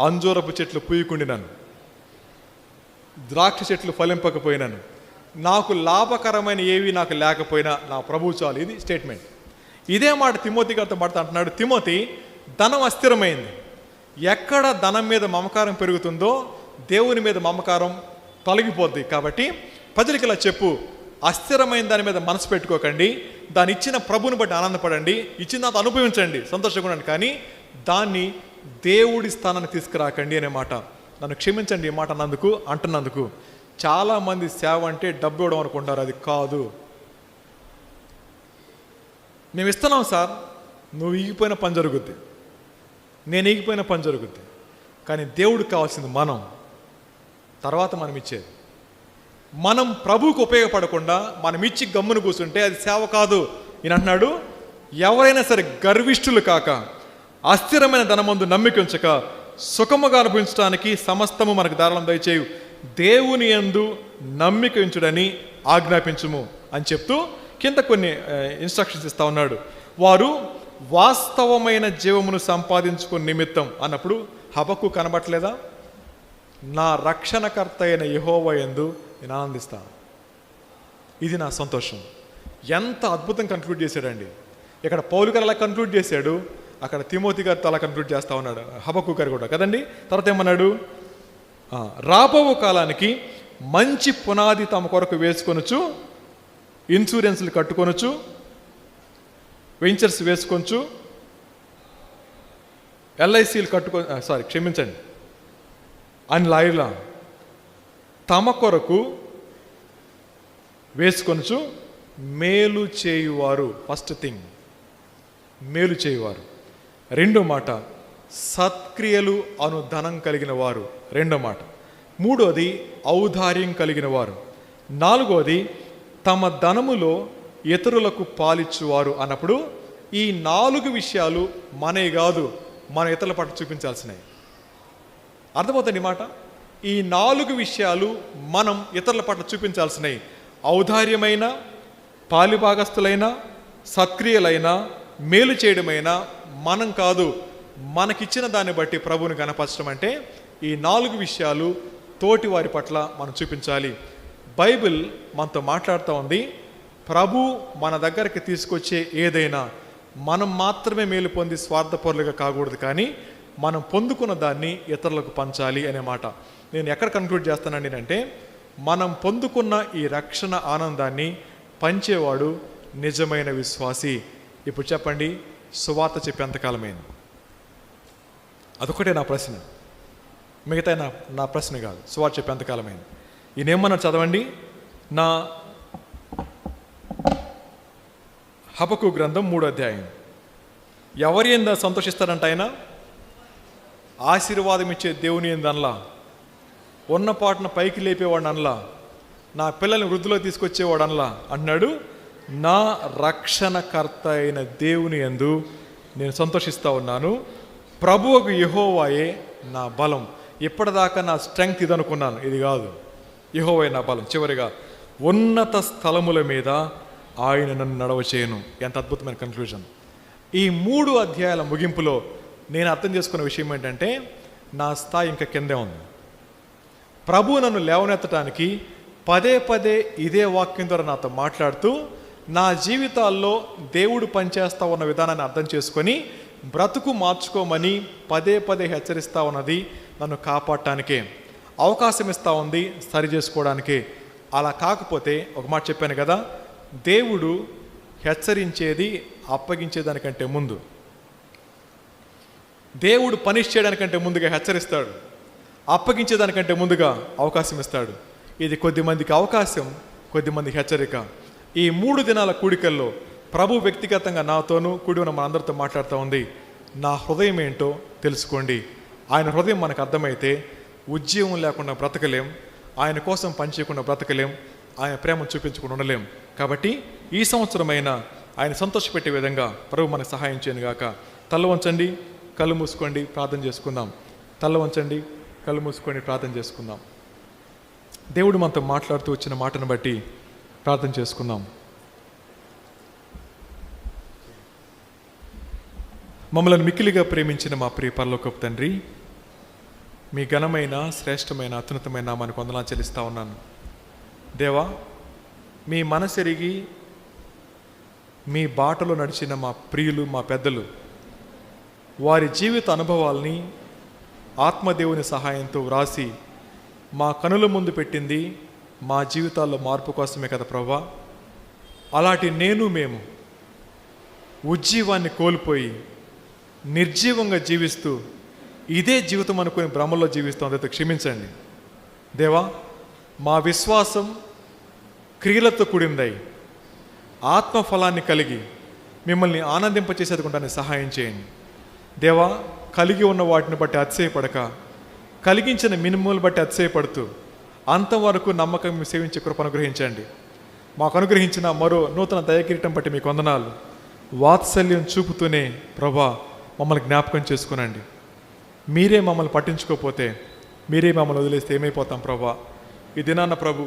అంజూరపు చెట్లు పూయకుండినాను, ద్రాక్ష చెట్లు ఫలింపకపోయినాను, నాకు లాభకరమైన ఏవి నాకు లేకపోయినా నా ప్రభువు చాలు. ఇది స్టేట్మెంట్. ఇదే మాట తిమోతి గారితో మాట్లాడుతూ అంటున్నాడు, తిమోతి, ధనం అస్థిరమైంది. ఎక్కడ ధనం మీద మమకారం పెరుగుతుందో దేవుని మీద మమకారం తొలగిపోద్ది. కాబట్టి ప్రజలకి ఇలా చెప్పు, అస్థిరమైన దాని మీద మనసు పెట్టుకోకండి, దాన్ని ఇచ్చిన ప్రభుని బట్టి ఆనందపడండి, ఇచ్చిన దాంతో అనుభవించండి, సంతోషంగా ఉండండి, కానీ దాన్ని దేవుడి స్థానానికి తీసుకురాకండి అనే మాట. నన్ను క్షమించండి ఈ మాట అంటున్నందుకు. చాలామంది సేవ అంటే డబ్బు ఇవ్వడం అనుకుంటారు, అది కాదు. మేము ఇస్తున్నాం సార్, నువ్వు ఈగిపోయిన పని జరుగుద్ది, నేను ఈగిపోయిన పని జరుగుద్ది, కానీ దేవుడికి కావాల్సింది మనం, తర్వాత మనం ఇచ్చేది. మనం ప్రభువుకు ఉపయోగపడకుండా మనం ఇచ్చి గమ్మును కూర్చుంటే అది సేవ కాదు. ఈయన అంటున్నాడు, ఎవరైనా సరే గర్విష్ఠులు కాక, అస్థిరమైన ధనమందు నమ్మిక ఉంచక, సుఖముగా అనుభవించడానికి సమస్తము మనకు ధారాళం దయచేయు దేవుని యందు నమ్మిక ఉంచుడని ఆజ్ఞాపించుము అని చెప్తూ కింద కొన్ని ఇన్స్ట్రక్షన్స్ ఇస్తా ఉన్నాడు. వారు వాస్తవమైన జీవమును సంపాదించుకునే నిమిత్తం అన్నప్పుడు హబక్కూకు కనబట్టలేదా? నా రక్షణకర్త అయిన యెహోవా యందు నేను ఆనందిస్తాను, ఇది నా సంతోషం. ఎంత అద్భుతం కన్క్లూడ్ చేశాడండి. ఇక్కడ పౌలు గారు అలా కన్క్లూడ్ చేశాడు, అక్కడ తిమోతి గారితో అలా కన్క్లూడ్ చేస్తూ ఉన్నాడు, హబక్కూకు గారు కూడా కదండి. తర్వాత ఏమన్నాడు? రాబో కాలానికి మంచి పునాది తమ కొరకు వేసుకొనొచ్చు, ఇన్సూరెన్స్లు కట్టుకొనొచ్చు, వెంచర్స్ వేసుకొనొచ్చు, ఎల్ఐసీలు క్షమించండి అని లాయిలా తమ కొరకు వేసుకొనొచ్చు, మేలు చేయువారు. ఫస్ట్ థింగ్ మేలు చేయువారు. 2వ మాట సత్క్రియలు అను ధనం కలిగిన వారు. 2వ మాట మూడోది ఔదార్యం కలిగిన వారు, నాలుగోది తమ ధనములో ఇతరులకు పాలిచ్చువారు అన్నప్పుడు ఈ 4 విషయాలు మనే కాదు, మన ఇతరుల పట్ల చూపించాల్సినవి. అర్థమవుతుంది మాట. ఈ 4 విషయాలు మనం ఇతరుల పట్ల చూపించాల్సినవి. ఔదార్యమైన, పాలిభాగస్తులైన, సత్క్రియలైన, మేలు చేయడమైనా మనం కాదు, మనకిచ్చిన దాన్ని బట్టి ప్రభువుని గణపరచడం అంటే ఈ 4 విషయాలు తోటి వారి పట్ల మనం చూపించాలి. బైబిల్ మనతో మాట్లాడుతూ ఉంది, ప్రభు మన దగ్గరికి తీసుకొచ్చే ఏదైనా మనం మాత్రమే మేలు పొంది స్వార్థపరులుగా కాకూడదు, కానీ మనం పొందుకున్న దాన్ని ఇతరులకు పంచాలి అనే మాట. నేను ఎక్కడ కన్క్లూడ్ చేస్తానండి అంటే, మనం పొందుకున్న ఈ రక్షణ ఆనందాన్ని పంచేవాడు నిజమైన విశ్వాసి. ఇప్పుడు చెప్పండి, సువార్త చెప్పి ఎంతకాలమైంది? అదొకటే నా ప్రశ్న, మిగతా నా ప్రశ్న కాదు. సువార్త చెప్పి ఎంతకాలమైంది? ఈయనేమన్నా చదవండి, నా హబక్కు గ్రంథం 3వ అధ్యాయం. ఎవరి ఏందా సంతోషిస్తారంట ఆయన? ఆశీర్వాదం ఇచ్చే దేవుని ఏందనలా, ఉన్న పాటున పైకి లేపేవాడు అనలా, నా పిల్లల్ని వృద్ధిలో తీసుకొచ్చేవాడు అనలా. అన్నాడు, నా రక్షణకర్త అయిన దేవుని యందు నేను సంతోషిస్తూ ఉన్నాను, ప్రభువుకు యెహోవాయే నా బలం. ఇప్పటిదాకా నా స్ట్రెంగ్త్ ఇది అనుకున్నాను, ఇది కాదు, యెహోవాయే నా బలం. చివరిగా ఉన్నత స్థలముల మీద ఆయన నన్ను నడవచేయను. ఎంత అద్భుతమైన కన్క్లూజన్. ఈ 3 అధ్యాయాల ముగింపులో నేను అర్థం చేసుకున్న విషయం ఏంటంటే, నా స్థాయి ఇంకా కిందే ఉంది. ప్రభు నన్ను లేవనెత్తడానికి పదే పదే ఇదే వాక్యం ద్వారా నాతో మాట్లాడుతూ నా జీవితాల్లో దేవుడు పనిచేస్తూ ఉన్న విధానాన్ని అర్థం చేసుకొని బ్రతుకు మార్చుకోమని పదే పదే హెచ్చరిస్తూ ఉన్నది నన్ను కాపాడటానికే, అవకాశం ఇస్తూ ఉంది సరి చేసుకోవడానికే. అలా కాకపోతే ఒక మాట చెప్పాను కదా, దేవుడు హెచ్చరించేది అప్పగించేదానికంటే ముందు, దేవుడు పనిష్ చేయడానికంటే ముందుగా హెచ్చరిస్తాడు, అప్పగించేదానికంటే ముందుగా అవకాశం ఇస్తాడు. ఇది కొద్దిమందికి అవకాశం, కొద్దిమందికి హెచ్చరిక. ఈ 3 దినాల కూడికల్లో ప్రభు వ్యక్తిగతంగా నాతోనూ కూడి ఉన్న మనందరితో మాట్లాడుతూ ఉంది. నా హృదయం ఏంటో తెలుసుకోండి. ఆయన హృదయం మనకు అర్థమైతే ఉద్యమం లేకుండా బ్రతకలేం, ఆయన కోసం పనిచేయకుండా బ్రతకలేం, ఆయన ప్రేమ చూపించకుండా ఉండలేం. కాబట్టి ఈ సంవత్సరమైనా ఆయన సంతోషపెట్టే విధంగా ప్రభు మనకు సహాయం చేయను గాక. తల వంచండి, కళ్ళు మూసుకోండి, ప్రార్థన చేసుకుందాం. తల వంచండి, కళ్ళు మూసుకొని ప్రార్థన చేసుకుందాం. దేవుడు మనతో మాట్లాడుతూ వచ్చిన మాటను బట్టి ప్రార్థన చేసుకుందాం. మమ్మల్ని మిక్కిలిగా ప్రేమించిన మా ప్రియ పరలోకపు తండ్రి, మీ ఘనమైన, శ్రేష్టమైన, అత్యున్నతమైన నామానికి వందనాలు చెల్లిస్తూ ఉన్నాను. దేవా, మీ మనసెరిగి మీ బాటలో నడిచిన మా ప్రియులు, మా పెద్దలు, వారి జీవిత అనుభవాల్ని ఆత్మదేవుని సహాయంతో వ్రాసి మా కనుల ముందు పెట్టింది మా జీవితాల్లో మార్పు కోసమే కదా ప్రభువా. అలాంటి మేము ఉజ్జీవాన్ని కోల్పోయి నిర్జీవంగా జీవిస్తూ ఇదే జీవితం అనుకుని భ్రమలో జీవిస్తాం. అదైతే క్షమించండి దేవా. మా విశ్వాసం క్రియలతో కూడిందై ఆత్మఫలాన్ని కలిగి మిమ్మల్ని ఆనందింపచేసేదుకుంటానికి సహాయం చేయండి దేవా. కలిగి ఉన్న వాటిని బట్టి అతిశయపడక, కలిగించిన మినిమూలు బట్టి అతిశయపడుతూ అంతవరకు నమ్మకం సేవించే కృపను అనుగ్రహించండి. మాకు అనుగ్రహించిన మరో నూతన దయకిరీటం బట్టి మీకు వందనాలు. వాత్సల్యం చూపుతూనే ప్రభా మమ్మల్ని జ్ఞాపకం చేసుకునండి. మీరే మమ్మల్ని పట్టించుకోకపోతే, మీరే మమ్మల్ని వదిలేస్తే ఏమైపోతాం ప్రభా. ఈ దినాన్న ప్రభు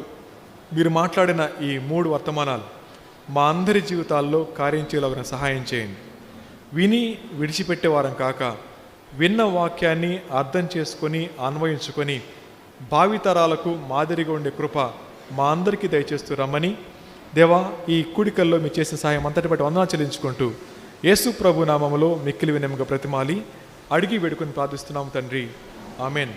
మీరు మాట్లాడిన ఈ 3 వర్తమానాలు మా అందరి జీవితాల్లో కార్యం చేయలాగిన సహాయం చేయండి. విని విడిచిపెట్టేవారం కాక, విన్న వాక్యాన్ని అర్థం చేసుకొని అన్వయించుకొని భావితరాలకు మాదిరిగా ఉండే కృప మా అందరికీ దయచేస్తూ రమ్మని దేవా, ఈ కూడికల్లో మీరు చేసిన సహాయం అంతటి బట్టి వందనాలు చెల్లించుకుంటూ యేసు ప్రభు నామములో మిక్కిలి వినయముగా ప్రతిమాలి అడిగి వేడుకొని ప్రార్థిస్తున్నాము తండ్రి. ఆమెన్.